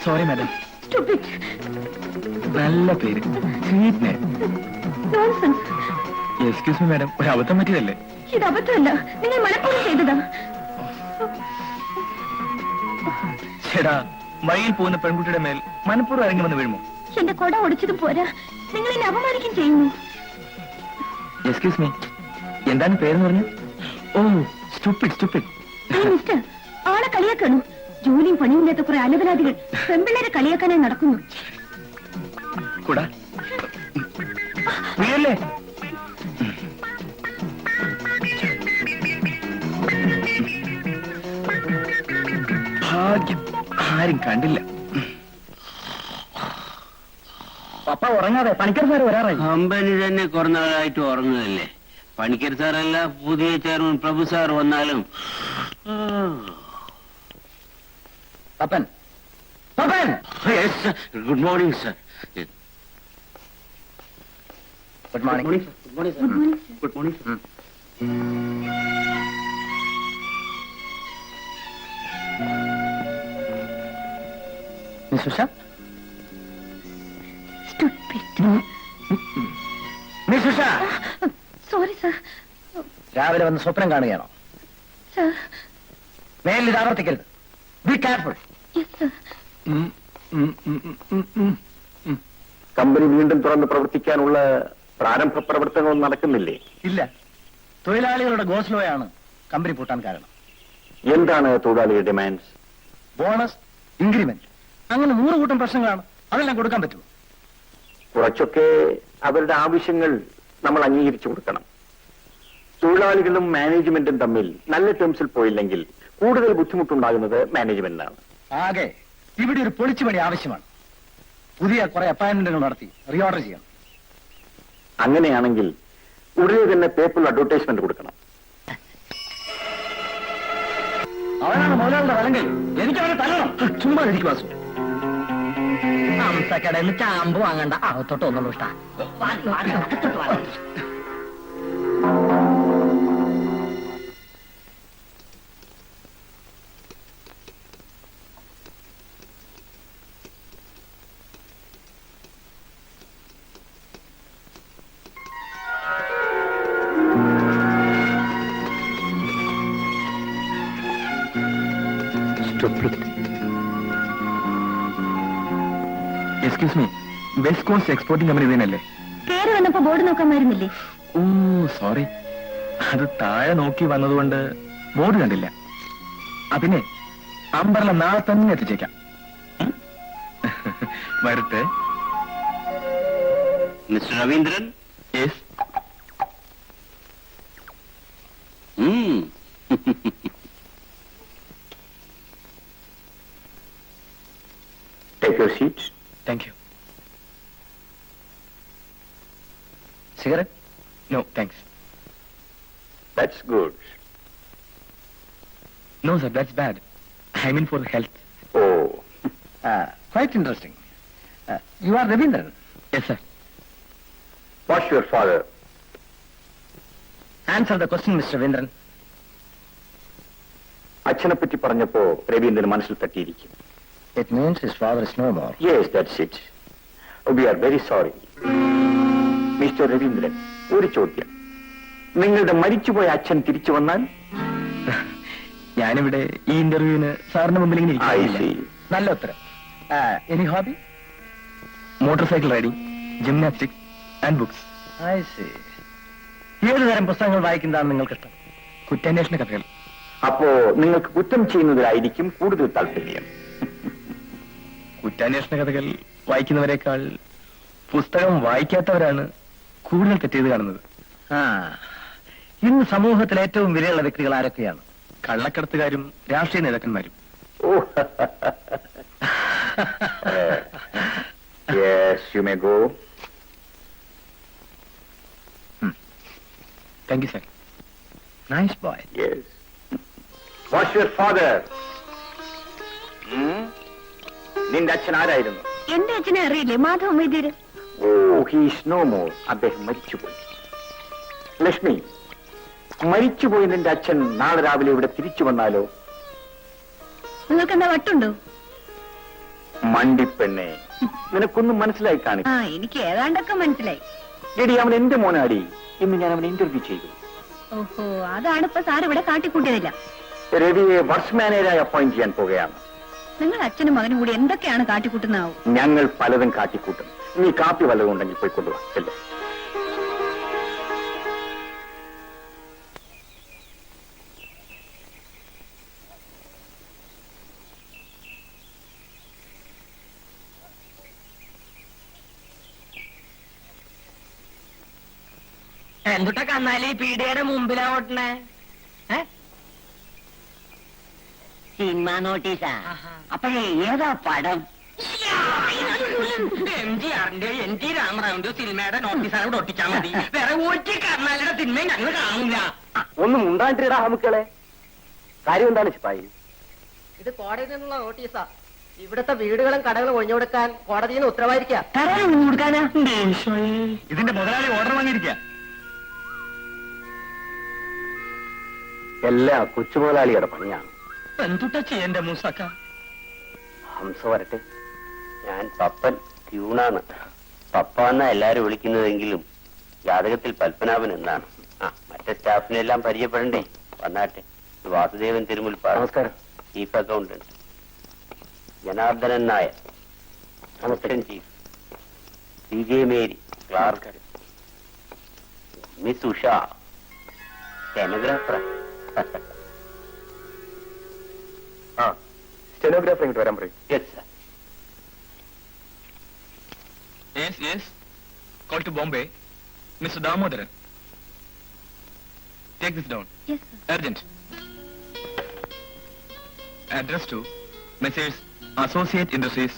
Speaker 2: Sorry madam. നല്ല പേര്, sweet name. Excuse me madam, ഒരു അബദ്ധം പറ്റിയതല്ലേ?
Speaker 1: ഇത് അബദ്ധമല്ല, നിങ്ങൾ മനഃപൂർവ്വം ചെയ്തതാ.
Speaker 2: ചേടാ, വഴിയിൽ പോകുന്ന പെൺകുട്ടിയുടെ മേൽ മനഃപൂർവ്വം ഇറങ്ങി വന്ന് വീഴുമോ?
Speaker 1: എന്റെ കൊട ഒടിച്ചതും പോരാ, നിങ്ങൾ എന്നെ അപമാനിക്കും ചെയ്യുന്നു.
Speaker 2: എക്സ്ക്യൂസ് മീ, എന്താണ് പേരെന്ന് പറഞ്ഞു? ഓ, സ്റ്റുപ്പിഡ് സ്റ്റുപ്പിഡ്.
Speaker 1: മിസ്റ്റർ, ആളെ കളിയാക്കണു. ജോലിയും പണിയില്ലാത്ത കുറെ അലവലാദികൾ പെൺപിള്ളേരെ കളിയാക്കാനായി നടക്കുന്നു.
Speaker 2: കൂടാ വീഴല്ലേ? ഭാഗ്യം, ആരും കണ്ടില്ല. പപ്പ ഉറങ്ങാതെ, പണിക്കർ സാർ വരാറായി.
Speaker 7: കമ്പനി തന്നെ കുറെ നാളായിട്ട് ഉറങ്ങുകയല്ലേ. പണിക്കർ സാറല്ല, പുതിയ ചെയർമാൻ പ്രഭു സാർ വന്നാലും
Speaker 2: Pappan, Pappan.
Speaker 7: Good morning sir.
Speaker 2: Good morning.
Speaker 7: Good morning sir.
Speaker 2: Miss Usha, miss Usha,
Speaker 1: sorry sir.
Speaker 2: രാവിലെ വന്ന് സ്വപ്നം കാണുകയാണോ?
Speaker 1: സർ,
Speaker 2: മേലിൽ ഇത് ആവർത്തിക്കരുത്. Be careful.
Speaker 1: Yes sir.
Speaker 3: Company വീണ്ടും തുറന്ന് പ്രവർത്തിക്കാനുള്ള പ്രാരംഭ പ്രവർത്തനങ്ങളും നടക്കുന്നില്ലേ?
Speaker 2: ഇല്ല, തൊഴിലാളികളുടെ ഗോസ്ലോയാണ് കമ്പനി പൂട്ടാൻ കാരണം.
Speaker 3: എന്താണ് തൊഴിലാളിയുടെ ഡിമാൻഡ്സ്?
Speaker 2: ബോണസ്, ഇൻക്രിമെന്റ്, അങ്ങനെ 100 കൂട്ടം പ്രശ്നങ്ങളാണ്. അതെല്ലാം കൊടുക്കാൻ പറ്റുമോ?
Speaker 3: കുറച്ചൊക്കെ അവരുടെ ആവശ്യങ്ങൾ നമ്മൾ അംഗീകരിച്ചു കൊടുക്കണം. തൊഴിലാളികളും മാനേജ്മെന്റും തമ്മിൽ നല്ല ടേംസിൽ പോയില്ലെങ്കിൽ കൂടുതൽ ബുദ്ധിമുട്ടുണ്ടാകുന്നത് മാനേജ്മെന്റിനാണ്.
Speaker 2: ആകെ ഇവിടെ ഒരു പൊളിച്ചുപണി ആവശ്യമാണ്. പുതിയ കുറെ അപ്പോയിന്റ്മെന്റുകൾ നടത്തി റീഓർഡർ ചെയ്യണം.
Speaker 3: അങ്ങനെയാണെങ്കിൽ ഉടനെ തന്നെ പേപ്പറിൽ അഡ്വർടൈസ്മെന്റ് കൊടുക്കണം.
Speaker 2: അവനാണ് മുതലാളിയുടെ വലങ്കൽ. എനിക്ക് അവനെ തല്ലണം. ചുമ്മാ ഇരിക്കും വാസു.
Speaker 6: ഹംസക്കടയിൽ ചാമ്പ് വാങ്ങണ്ട, അകത്തോട്ട് ഒന്നുള്ളൂ ഇഷ്ട.
Speaker 2: Excuse me, west coast exporting company തന്നെയല്ലേ?
Speaker 1: കയറി വന്നപ്പോ ബോർഡ് നോക്കാമായിരുന്നില്ലേ?
Speaker 2: ഓ സോറി, അത് താഴെ നോക്കി വന്നതുകൊണ്ട് ബോർഡ് കണ്ടില്ല. പിന്നെ അമ്പർല നാളെ തന്നെ എത്തിച്ചേക്കാം. വരട്ടെ.
Speaker 7: Mister Raveendran.
Speaker 2: Yes.
Speaker 3: Take your seats.
Speaker 2: Thank you. Cigarette? No, thanks.
Speaker 3: That's good.
Speaker 2: No, sir, that's bad. I mean for health.
Speaker 3: Oh,
Speaker 2: Quite interesting. You are Ravindran? Yes, sir.
Speaker 3: what's your father?
Speaker 2: Answer the question, Mr. Ravindran.
Speaker 3: അച്ഛനെ പറ്റി പറഞ്ഞപ്പോ രവീന്ദ്രൻ മനസ്സിൽ തട്ടിയിരിക്കും.
Speaker 2: It means his father is no more.
Speaker 3: Yes, that's it. We are very sorry. Mister Raveendran, ഒരു ചോദ്യം. നിങ്ങളുടെ മരിച്ചുപോയ അച്ഛൻ തിരിച്ചു വന്നാൽ?
Speaker 2: ഞാനിവിടെ ഈ ഇന്റർവ്യൂവിന് സാറിന് മുമ്പിൽ ഇങ്ങനെ
Speaker 3: I
Speaker 2: ഇരിക്കുകയില്ല.
Speaker 3: see.
Speaker 2: നല്ല ഉത്തരം. Any hobby? Motor cycle riding, gymnastics and books. I C. ഏത് തരം പുസ്തകങ്ങൾ വായിക്കുന്നതാണ് നിങ്ങൾക്കിഷ്ടം? കുറ്റാന്വേഷണ കഥകൾ.
Speaker 3: അപ്പോ നിങ്ങൾക്ക് കുറ്റം ചെയ്യുന്നതിലായിരിക്കും കൂടുതൽ താല്പര്യം.
Speaker 2: കുറ്റാന്വേഷണ കഥകൾ വായിക്കുന്നവരെക്കാൾ പുസ്തകം വായിക്കാത്തവരാണ് കൂടുതൽ തെറ്റെയ്ത് കാണുന്നത്. ഇന്ന് സമൂഹത്തിൽ ഏറ്റവും വിലയുള്ള വ്യക്തികൾ ആരൊക്കെയാണ്? കള്ളക്കടത്തുകാരും രാഷ്ട്രീയ നേതാക്കന്മാരും.
Speaker 3: Yes, you may go.
Speaker 2: Thank you, sir. Nice boy.
Speaker 3: Yes. What's your father? നിന്റെ അച്ഛൻ ആരായിരുന്നു?
Speaker 1: എന്റെ അച്ഛനെ അറിയില്ലേ, മാധവ വൈദ്യര്.
Speaker 3: ഓ, ഹീസ് നോ മോർ. അദ്ദേഹം മരിച്ചുപോയി. ലക്ഷ്മി, മരിച്ചുപോയി നിന്റെ അച്ഛൻ നാളെ രാവിലെ ഇവിടെ തിരിച്ചു വന്നാലോ?
Speaker 1: നിങ്ങൾക്ക് എന്താ വട്ടുണ്ടോ?
Speaker 3: മണ്ടിപ്പെണ്ണെ, നിനക്കൊന്നും മനസ്സിലായി
Speaker 1: ആ,
Speaker 3: കാണിക്കും.
Speaker 1: എനിക്ക് ഏതാണ്ടൊക്കെ മനസ്സിലായി.
Speaker 3: എടി, അവൻ എന്റെ മോനാടി. ഇന്ന് ഞാൻ അവനെ ഇന്റർവ്യൂ ചെയ്തു.
Speaker 1: ഓഹോ, അതാണ് ഇപ്പൊ സാർ ഇവിടെ കാട്ടിക്കൂട്ടിയതില്ല.
Speaker 3: രവിയെ വർക്സ് മാനേജരായി അപ്പോയിന്റ് ചെയ്യാൻ പോകുകയാണ്.
Speaker 1: നിങ്ങൾ അച്ഛനും മകനും കൂടി എന്തൊക്കെയാണ് കാട്ടിക്കൂട്ടുന്നാവും.
Speaker 3: ഞങ്ങൾ പലതും കാട്ടിക്കൂട്ടും. നീ കാപ്പി വല്ലതും ഉണ്ടെങ്കിൽ പോയി കൊണ്ടുപോകാം. ചെല്ലേ.
Speaker 6: എന്തുട്ടാ കന്നാലി പീഡിയയുടെ മുമ്പിലാ ഓട്ടണേ?
Speaker 5: സിനിമ നോട്ടീസാ? അപ്പോഴേ ഏതാ പടം?
Speaker 6: MGR-ന്റെ NT രാമറാവിന്റെ സിനിമയുടെ നോട്ടീസാണ് ഇവിടെ ഒട്ടിച്ചാൽ മതി. വേറെ ഒറ്റ കർണാലയുടെ സിനിമ ഞങ്ങൾ കാണില്ല.
Speaker 4: ഒന്നും ഉണ്ടാണ്ടിടാ നമുക്കളെ. കാര്യം എന്താണ് ചിപ്പായി?
Speaker 8: ഇത് കോടതിയിൽ നിന്നുള്ള നോട്ടീസാ. ഇവിടുത്തെ വീടുകളും കടകളും ഒഴിഞ്ഞു കൊടുക്കാൻ കോടതിയിൽ നിന്ന് ഉത്തരവായിരിക്കാം.
Speaker 6: കൊടുക്കാനാ
Speaker 2: ഇതിന്റെ മുതലാളി ഓർഡർ വാങ്ങിയിരിക്കുക.
Speaker 4: എല്ലാ കൊച്ചുമുതലാളിയുടെ പണിയാണ്.
Speaker 6: എന്തുട്ടാ ചെയ്യന്റെ മൂസക്ക?
Speaker 4: ഹംസ വരട്ടെ. ഞാൻ പപ്പൻ ട്യൂണാണ്. പപ്പ എന്നാ എല്ലാരും വിളിക്കുന്നതെങ്കിലും ജാതകത്തിൽ പത്മനാഭൻ എന്നാണ്. മറ്റേ സ്റ്റാഫിനെ എല്ലാം പരിചയപ്പെടണ്ടേ? വന്നാട്ടെ. വാസുദേവൻ തിരുമുൽപ്പാട്. നമസ്കാരം. Chief accountant Janardhanan Nair. നമസ്കാരം chief. CJ Mary clerk. Miss Usha stenographer.
Speaker 3: Stenographer ഇങ്ങോട്ട് വരാൻ പറയും.
Speaker 4: Yes sir.
Speaker 2: Yes. Call to Bombay. Mr. Damodaran. Take this down.
Speaker 1: Yes, sir.
Speaker 2: Urgent. Address to Messrs. Associate Industries,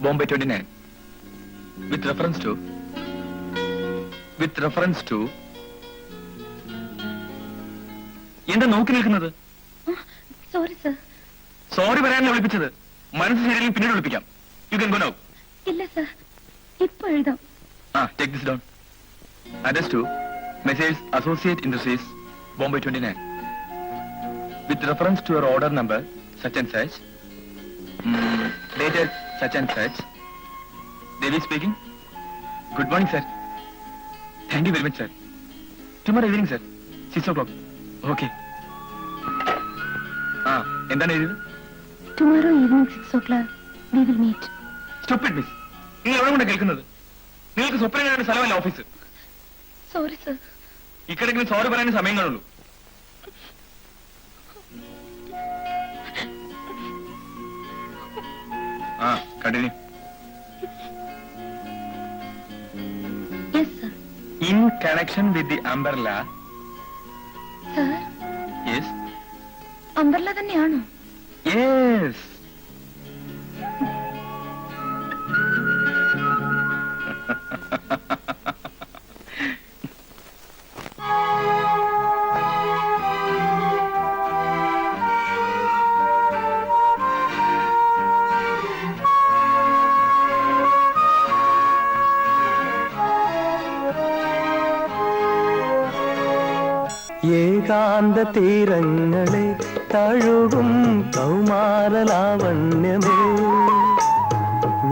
Speaker 2: Bombay 29. With reference to എന്താ നോക്കി നിൽക്കുന്നത്?
Speaker 1: Sorry sir.
Speaker 2: Sorry പറയാനല്ല വിളിപ്പിച്ചത്. മനസ്സ് ശരിയെങ്കിൽ പിന്നീട് വിളിപ്പിക്കാം. You can go now.
Speaker 1: ഇല്ല സർ, ഇപ്പൊ എഴുതാം.
Speaker 2: Take this down. Address to Messrs. Associate Industries, Bombay 29. With reference to your order number such and such, dated such and such. Devi speaking. Good morning, sir. Thank you very much, sir. Tomorrow evening, sir. 6 o'clock. Okay. എന്താണ് എഴുതിയത്?
Speaker 1: Tomorrow evening 6 o'clock we will meet.
Speaker 2: Stupid miss. നിങ്ങൾ എവിടെ കൊണ്ട് കേൾക്കുന്നത്? നിങ്ങൾക്ക് സ്വപ്നം കാണാൻ സ്ഥലമല്ല ഓഫീസ്.
Speaker 1: Sorry sir.
Speaker 2: ഇക്കടെങ്കിലും സോറി പറയാൻ സമയം കാണുള്ളൂ. Continue.
Speaker 1: Yes sir.
Speaker 2: In connection with the umbrella.
Speaker 1: Sir.
Speaker 2: Yes.
Speaker 1: Umbrella തന്നെയാണോ?
Speaker 2: Yes.
Speaker 9: ഏകാന്ത തീരങ്ങളെ തഴുകും കൗമാരലാവണ്യമേ,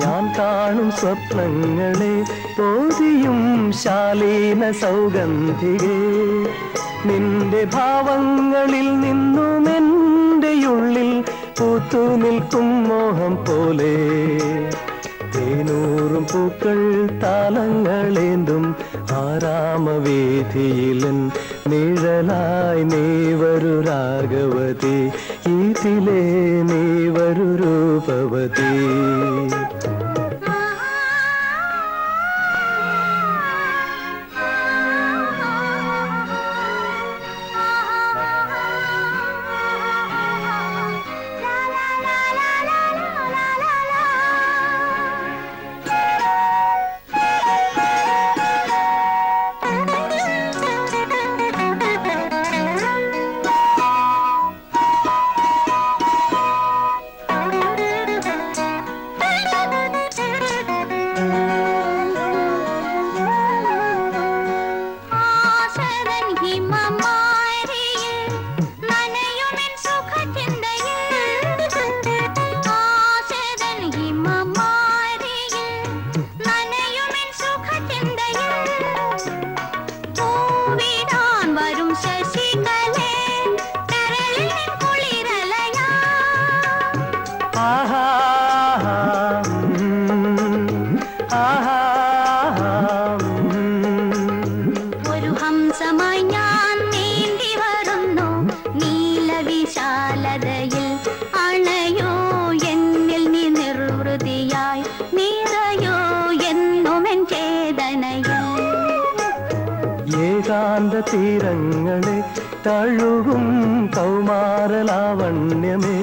Speaker 9: ഞാൻ കാണും സ്വപ്നങ്ങളെ പോതിയും ശാലീന സൗഗന്ധികേ, നിന്റെ ഭാവങ്ങളിൽ നിന്നും എൻ്റെ ഉള്ളിൽ പൂത്തു നിൽക്കും മോഹം പോലെ, തേനൂറും പൂക്കൾ താളങ്ങളേന്തും ആരാമവേദിയിലൻ നിഴലായി നീ വരു രാഗവതി ഇതിലേ നീ വരു രൂപവതി
Speaker 1: ഒരു ഹംസമായി ഞാൻ നീന്തി വരുന്നു നീലവിശാലതയിൽ അണയോ എന്നിൽ നീ നിർവൃതിയായി നിറയോ എന്നുമെൻ ചേതനയിൽ
Speaker 9: ഏകാന്ത തീരങ്ങളെ തഴുകും കൗമാരലാവണ്യമേ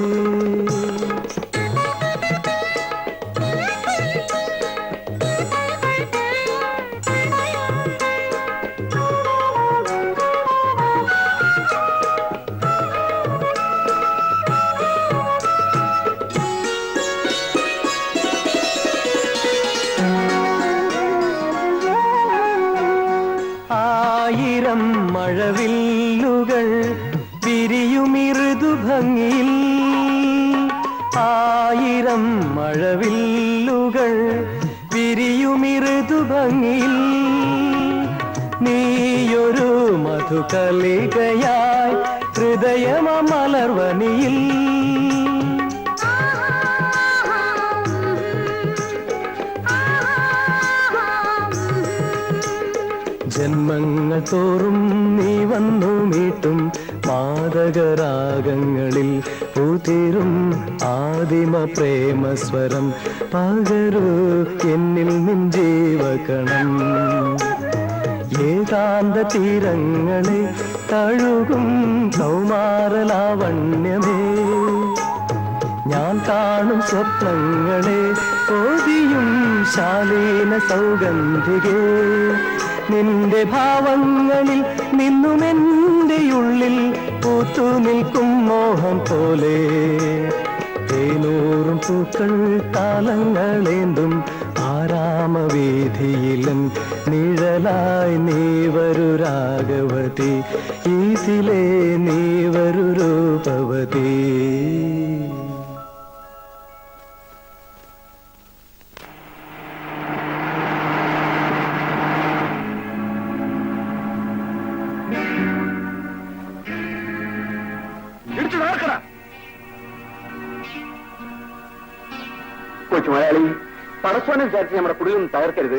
Speaker 9: ആയിരം മഴവില്ലുകൾ വിരിയുമിറുതു ഭംഗിയിൽ ആയിരം മഴവില്ലുകൾ വിരിയുമിറുതു ഭംഗിയിൽ നീയൊരു മധുകലികയായി ഹൃദയമലർവനിയിൽ ജന്മങ്ങൾ തോറും നീ വന്നു മീട്ടും മാദകരാഗങ്ങളിൽ പൂതീരും ആദിമ പ്രേമസ്വരം പകരൂ എന്നിൽ നിൻ ജീവകണം ഏകാന്ത തീരങ്ങളെ തഴുകും കൗമാരലാവണ്യമേ ഞാൻ കാണും സ്വപ്നങ്ങളെ ഓതിയും ശാലീന സൗഗന്ധികേ നിന്റെ ഭാവങ്ങളിൽ നിന്നുമെന്റെ ഉള്ളിൽ പൂത്തു നിൽക്കും മോഹം പോലെ തേനൂറും പൂക്കൾ താളങ്ങളേന്തും ആരാമവേദിയിലും നിഴലായി നീ വരു രാഗവതി ഇതിലേ നീ വരു രൂപവതി
Speaker 4: കൊച്ചു മലയാളി പടച്ചോനെ വിചാരിച്ച് നമ്മുടെ കുടിലൊന്നും തകർക്കരുത്.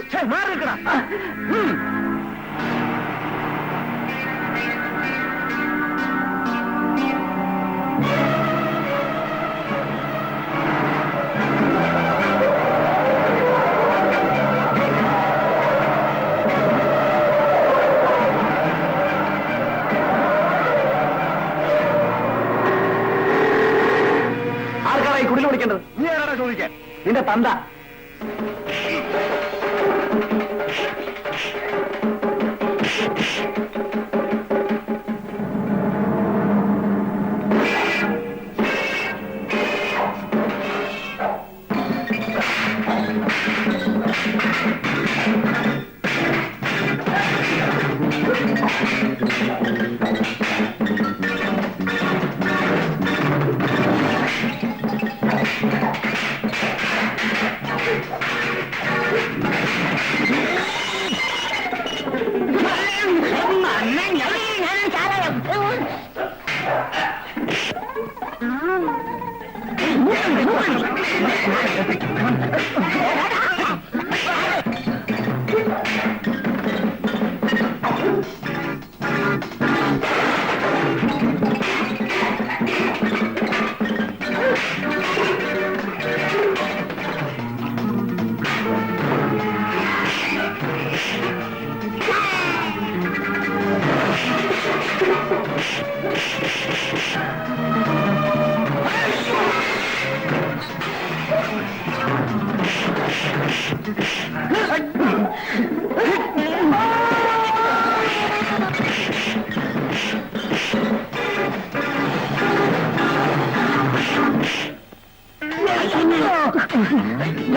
Speaker 4: ആർക്കാണ് ഈ കുടിൽ വിളിക്കേണ്ടത്? നീ ആരാടാ ചോദിക്കാൻ? നിന്റെ തന്ത.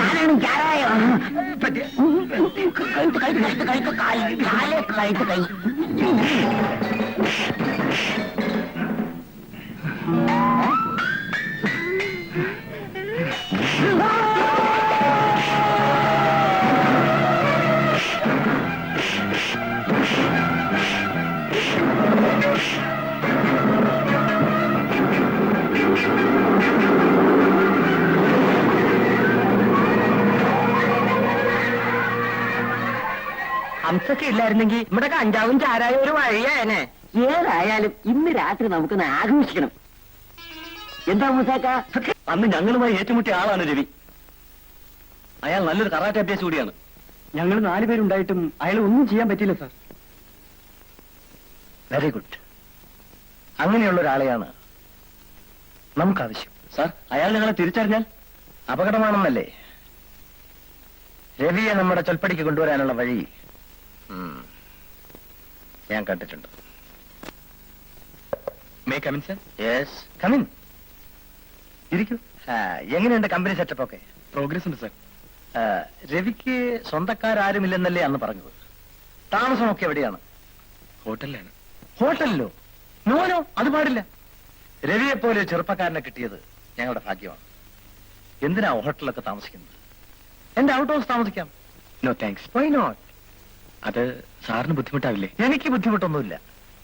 Speaker 5: ഞാനാണ് ചാരായം. കഴുത്ത് കൈ.
Speaker 6: ഹംസൊക്കെ ഇല്ലായിരുന്നെങ്കിൽ നമ്മുടെ കഞ്ചാവും ചാരായും ഒരു വഴിയായനെ.
Speaker 5: ഏതായാലും ഇന്ന് രാത്രി നമുക്കൊന്ന് ആഘോഷിക്കണം. എന്താ മൂസാക്ക?
Speaker 2: അന്ന് ഞങ്ങളുമായി ഏറ്റുമുട്ടിയ ആളാണ് രവി. അയാൾ നല്ലൊരു കറാട്ടെ അഭ്യാസം കൂടിയാണ്. ഞങ്ങൾ 4 പേരുണ്ടായിട്ടും അയാൾ ഒന്നും ചെയ്യാൻ പറ്റില്ല സാർ. Very good. അങ്ങനെയുള്ള ഒരാളെയാണ് നമുക്ക് ആവശ്യം. സാർ, അയാൾ ഞങ്ങളെ തിരിച്ചറിഞ്ഞാൽ അപകടമാണെന്നല്ലേ? രവിയെ നമ്മുടെ ചൊൽപ്പടിക്ക് കൊണ്ടുവരാനുള്ള വഴി ഞാൻ കണ്ടിട്ടുണ്ട്. May come in sir? Yes, come in. ഇരിക്കൂ. എങ്ങനെയുണ്ട് കമ്പനി സെറ്റപ്പ് ഒക്കെ? പ്രോഗ്രസ് ഉണ്ട് സർ. രവിക്ക് സ്വന്തക്കാരാരുമില്ലെന്നല്ലേ അന്ന് പറഞ്ഞത്? താമസമൊക്കെ എവിടെയാണ്? ഹോട്ടലിലാണ്. ഹോട്ടലിലോ? നോനോ, അത് പാടില്ല. രവിയെ പോലെ ചെറുപ്പക്കാരനെ കിട്ടിയത് ഞങ്ങളുടെ ഭാഗ്യമാണ്. എന്തിനാ ഹോട്ടലിലൊക്കെ താമസിക്കുന്നത്? എന്റെ ഔട്ട് ഹൗസ് താമസിക്കാം. No thanks. Why not? അത് സാറിന് ബുദ്ധിമുട്ടാവില്ലേ? എനിക്ക് ബുദ്ധിമുട്ടൊന്നുമില്ല.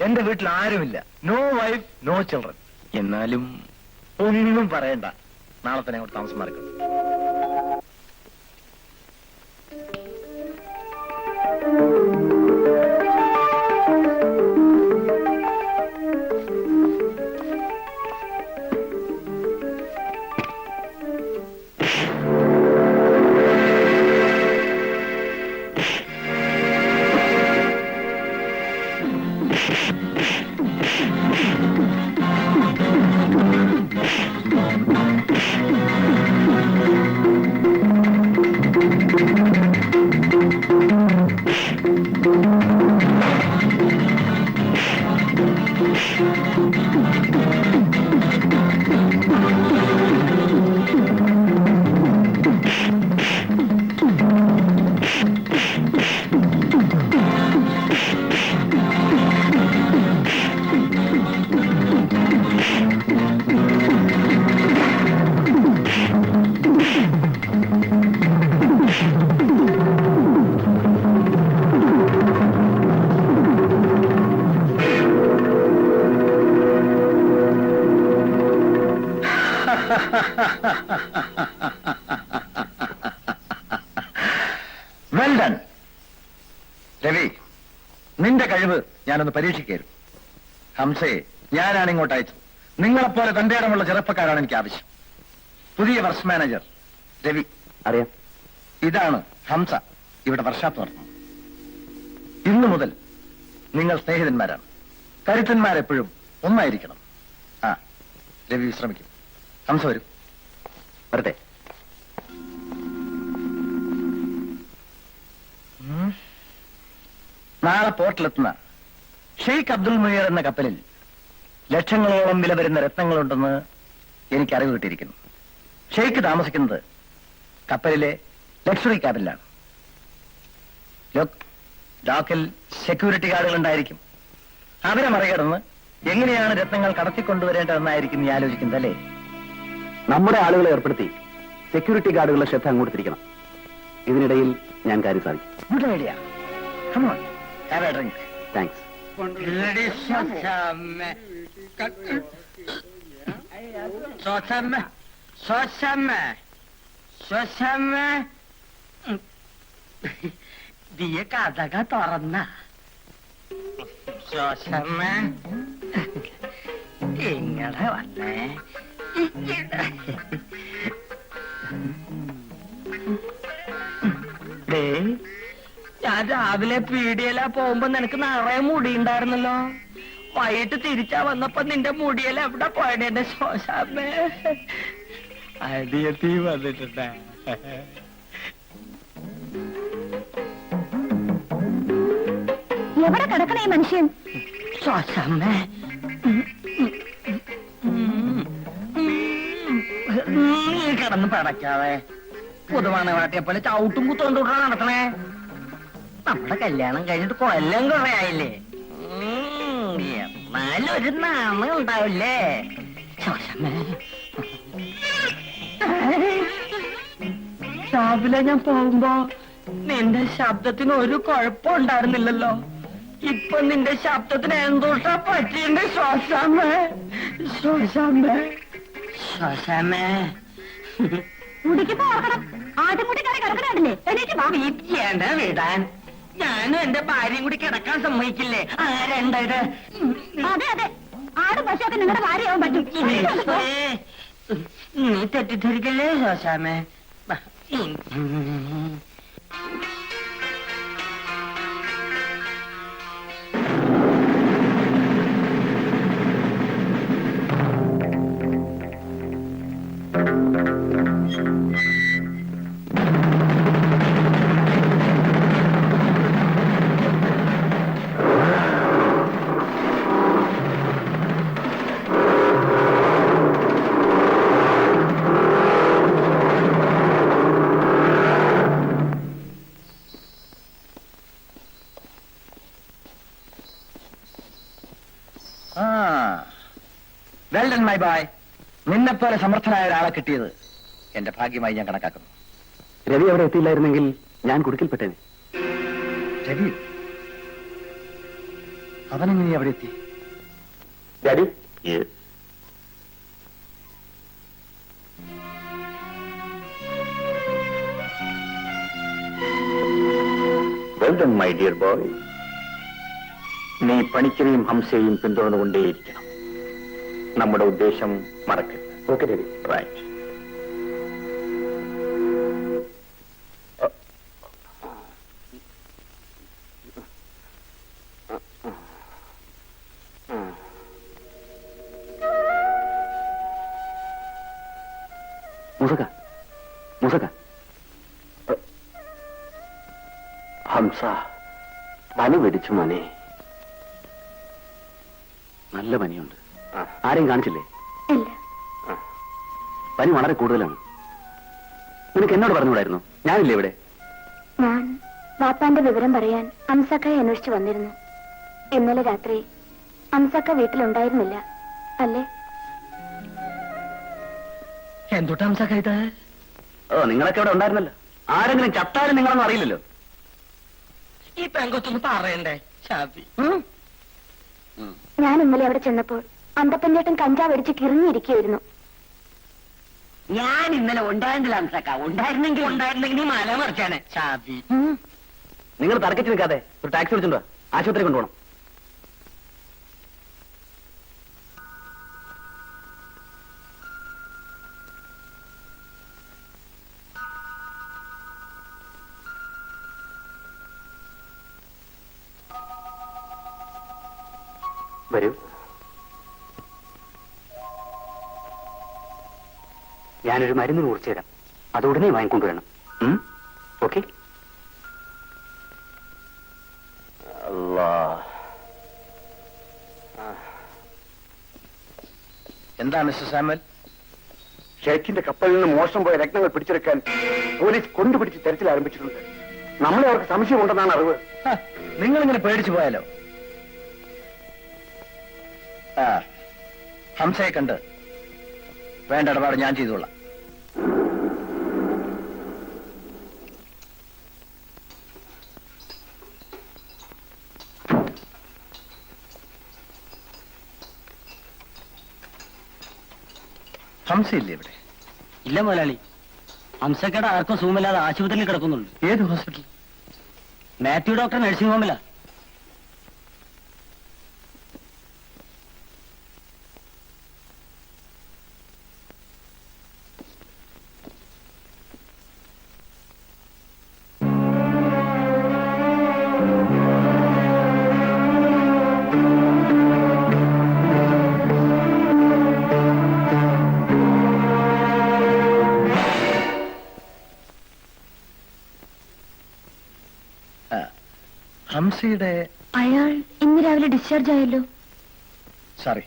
Speaker 2: എന്റെ വീട്ടിൽ ആരുമില്ല. No wife, no children. എന്നാലും ഒന്നും പറയണ്ട. നാളെ തന്നെ അങ്ങോട്ട് താമസം മാറിക്കും. Well done Ravi. നിന്റെ കഴിവ് ഞാനൊന്ന് പരീക്ഷിക്കായിരുന്നു. ഹംസയെ ഞാനാണ് ഇങ്ങോട്ട് അയച്ചത്. നിങ്ങളെപ്പോലെ തന്റെ ഇടമുള്ള ചെറുപ്പക്കാരാണ് എനിക്ക് ആവശ്യം. പുതിയ വർക്സ് മാനേജർ രവി.
Speaker 4: അറിയാം.
Speaker 2: ഇതാണ് ഹംസ, ഇവിടെ വർക്ക്ഷോപ്പ് നടത്തുന്നത്. ഇന്നു മുതൽ നിങ്ങൾ സ്നേഹിതന്മാരാണ്. കരുത്തന്മാരെപ്പോഴും ഒന്നായിരിക്കണം. രവി വിശ്രമിക്കും. ഹംസ വരും.
Speaker 4: വരട്ടെ.
Speaker 2: നാളെ പോർട്ടിലെത്തുന്ന ഷെയ്ഖ് അബ്ദുൽ മുനീർ എന്ന കപ്പലിൽ ലക്ഷങ്ങളോളം വില വരുന്ന രത്നങ്ങളുണ്ടെന്ന് എനിക്ക് അറിവ് കിട്ടിയിരിക്കുന്നു. ഷെയ്ഖ് താമസിക്കുന്നത് കപ്പലിലെ ലക്ഷറി ക്യാബിനിലാണ്. ഡോക്കിൽ സെക്യൂരിറ്റി ഗാർഡുകൾ ഉണ്ടായിരിക്കും. അവരെ മറികടന്ന് എങ്ങനെയാണ് രത്നങ്ങൾ കടത്തിക്കൊണ്ടുവരേണ്ടതെന്നായിരിക്കും നീ ആലോചിക്കുന്നത്, അല്ലേ?
Speaker 4: നമ്മുടെ ആളുകളെ ഏർപ്പെടുത്തി സെക്യൂരിറ്റി ഗാർഡുകളുടെ ശ്രദ്ധ അങ്ങോട്ട് തിരിക്കണം. ഇതിനിടയിൽ ഞാൻ കാര്യം സാധിക്കും.
Speaker 2: Good idea. Come on, have a drink.
Speaker 4: Thanks.
Speaker 6: ദിയ കഥക തുറന്ന ശോശമ്മ ഇങ്ങനെ വന്നേ. ഞാൻ രാവിലെ പീടിയല പോകുമ്പോ നിനക്ക് നിറയെ മുടി ഉണ്ടായിരുന്നല്ലോ. വൈകിട്ട് തിരിച്ചാ വന്നപ്പോ നിന്റെ മുടിയല എവിടെ പോയത് എന്റെ ശോശാമ്മേ? അടിയത്തി വന്നിട്ടുണ്ട.
Speaker 1: എവിടെ കിടക്കണ ഈ മനുഷ്യൻ?
Speaker 6: ശോശാമ്മേ, നീ കിടന്ന് പടക്കാതെ പൊതുവാണ് വാട്ടിയെ പോലെ ചവിട്ടും കുത്തോണ്ടൂട്ടാണ് നടത്തണേ. നമ്മുടെ കല്യാണം കഴിഞ്ഞിട്ട് കൊല്ലം കുറെ ആയില്ലേ. എന്നാലും ഒരു നാമം ഉണ്ടാവില്ലേ? രാവിലെ ഞാൻ പോകുമ്പോ നിന്റെ ശബ്ദത്തിന് ഒരു കുഴപ്പമുണ്ടായിരുന്നില്ലല്ലോ. ഇപ്പൊ നിന്റെ ശബ്ദത്തിന് എന്തോട്ടാ പറ്റിയുണ്ട്? ശ്വാസമേ ശ്വാസമേ ശ്വാസമേ. വീട്ടിലേണ്ട വിടാൻ ഞാനും എന്റെ ഭാര്യയും കൂടി കിടക്കാൻ സമ്മതിക്കില്ലേ? ആരണ്ടത്?
Speaker 5: അതെ അതെ, ആടും പശുവൊക്കെ നിങ്ങളുടെ ഭാര്യയാവാൻ പറ്റും.
Speaker 6: നീ തെറ്റിദ്ധരിക്കല്ലേ ശ്വാസമേ.
Speaker 2: Well done my boy. നിന്നെപ്പോലെ സമർത്ഥനായ ഒരാളെ കിട്ടിയത് എന്റെ ഭാഗ്യമായി ഞാൻ കണക്കാക്കുന്നു.
Speaker 4: രവി അവിടെ എത്തിയില്ലായിരുന്നെങ്കിൽ ഞാൻ കുടുക്കിൽപ്പെട്ടേനെ.
Speaker 2: രവി അവനെങ്ങനെ അവിടെ എത്തി?
Speaker 4: Daddy,
Speaker 3: well done my dear boy. നീ പണിക്കരെയും ഹംസയെയും പിന്തുടർന്നുകൊണ്ടേയിരിക്കണം. നമ്മുടെ ഉദ്ദേശം മറക്കരുത്.
Speaker 4: Okay daddy.
Speaker 3: റൈറ്റ്.
Speaker 4: മുസക്ക, മുസക്ക. ഹംസ, പനി പിടിച്ചു മോനെ. നല്ല പനിയുണ്ട്. ആരെയും കാണിച്ചില്ലേ?
Speaker 1: ഇല്ല.
Speaker 4: പനി വളരെ കൂടുതലാണ്. നിനക്ക് എന്നോട് പറഞ്ഞുകൂടായിരുന്നു? ഞാനില്ലേ ഇവിടെ?
Speaker 1: ഞാൻ വാപ്പാന്റെ വിവരം പറയാൻ അംസക്കയെ അന്വേഷിച്ചു വന്നിരുന്നു. ഇന്നലെ രാത്രി അംസക്ക വീട്ടിലുണ്ടായിരുന്നില്ല അല്ലേ?
Speaker 6: എന്തുട്ടാ ഹംസക്ക ഇത്?
Speaker 4: ഓ, നിങ്ങളൊക്കെ ഇവിടെ ഉണ്ടായിരുന്നല്ലോ. ആരെങ്കിലും ചത്താലും നിങ്ങളൊന്നും അറിയില്ലല്ലോ.
Speaker 6: ഈ പെങ്കൊത്തൊന്ന് പറയണ്ടേ ഷാഫി?
Speaker 1: ഞാൻ ഇന്നലെ അവിടെ ചെന്നപ്പോൾ അന്തപ്പഞ്ചേട്ടൻ കഞ്ചാവ് അടിച്ച് കിറങ്ങിയിരിക്കുകയായിരുന്നു.
Speaker 5: ഞാൻ ഇന്നലെ ഉണ്ടായിരുന്നില്ല ഹംസക്ക.
Speaker 6: ഉണ്ടായിരുന്നെങ്കിൽ നീ മല മറിച്ചാണ് ഷാഫി.
Speaker 4: നിങ്ങൾ തർക്കിച്ച് നിൽക്കാതെ ഒരു ടാക്സി വിളിച്ചിട്ടുണ്ടോ? ആശുപത്രി കൊണ്ടുപോകണം. വരൂ. ഞാനൊരു മരുന്ന് കുറിച്ച് തരാം. അത് ഉടനെ വാങ്ങിക്കൊണ്ടുവരണം. ഓക്കെ?
Speaker 2: എന്താ മിസ്റ്റർ സാമുവൽ?
Speaker 3: ഷെയ്ഖിന്റെ കപ്പലിൽ നിന്ന് മോശം പോയ രത്നങ്ങൾ പിടിച്ചെടുക്കാൻ പോലീസ് കൊണ്ടുപിടിച്ച് തെരച്ചിൽ ആരംഭിച്ചിട്ടുണ്ട്. നമ്മളെ അവർക്ക് സംശയമുണ്ടെന്നാണ് അറിവ്.
Speaker 2: നിങ്ങളിങ്ങനെ പേടിച്ചു പോയാലോ? ഹംസയെ കണ്ട് വേണ്ട ഇടപാട് ഞാൻ ചെയ്തോളാം. ഹംസയില്ലേ ഇവിടെ?
Speaker 6: ഇല്ല മുതലാളി, ഹംസക്കയുടെ ആർക്കും സുഖമില്ലാതെ ആശുപത്രിയിൽ കിടക്കുന്നുണ്ട്.
Speaker 2: ഏത് ഹോസ്പിറ്റൽ?
Speaker 6: മാത്യു ഡോക്ടർ നഴ്സിംഗ് ഹോമിലാ.
Speaker 2: ഹംസയുടെ
Speaker 1: അയാൾ ഇന്ന് രാവിലെ ഡിസ്ചാർജ് ആയല്ലോ.
Speaker 2: Sorry.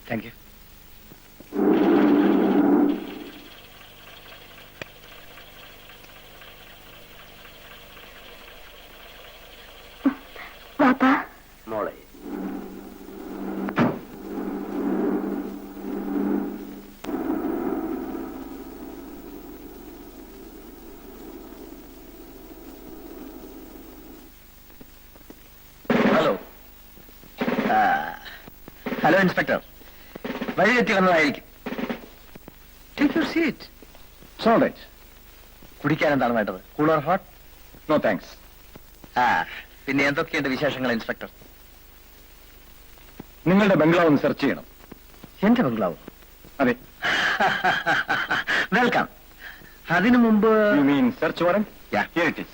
Speaker 2: Thank you. Hello inspector, വഴി തെറ്റി വന്നതായിരിക്കും. Take your seat. കുടിക്കാൻ എന്താണ് വേണ്ടത്? Cool or hot?
Speaker 3: No thanks.
Speaker 2: ആ, പിന്നെ എന്തൊക്കെയുണ്ട് വിശേഷങ്ങൾ ഇൻസ്പെക്ടർ?
Speaker 3: നിങ്ങളുടെ ബംഗ്ലാവ് ഒന്ന് സെർച്ച് ചെയ്യണം.
Speaker 2: എന്റെ ബംഗ്ലാവ്?
Speaker 3: അതെ.
Speaker 2: വെൽക്കം. അതിനു മുമ്പ്
Speaker 3: you mean search warrant?
Speaker 2: Yeah.
Speaker 3: Here it is.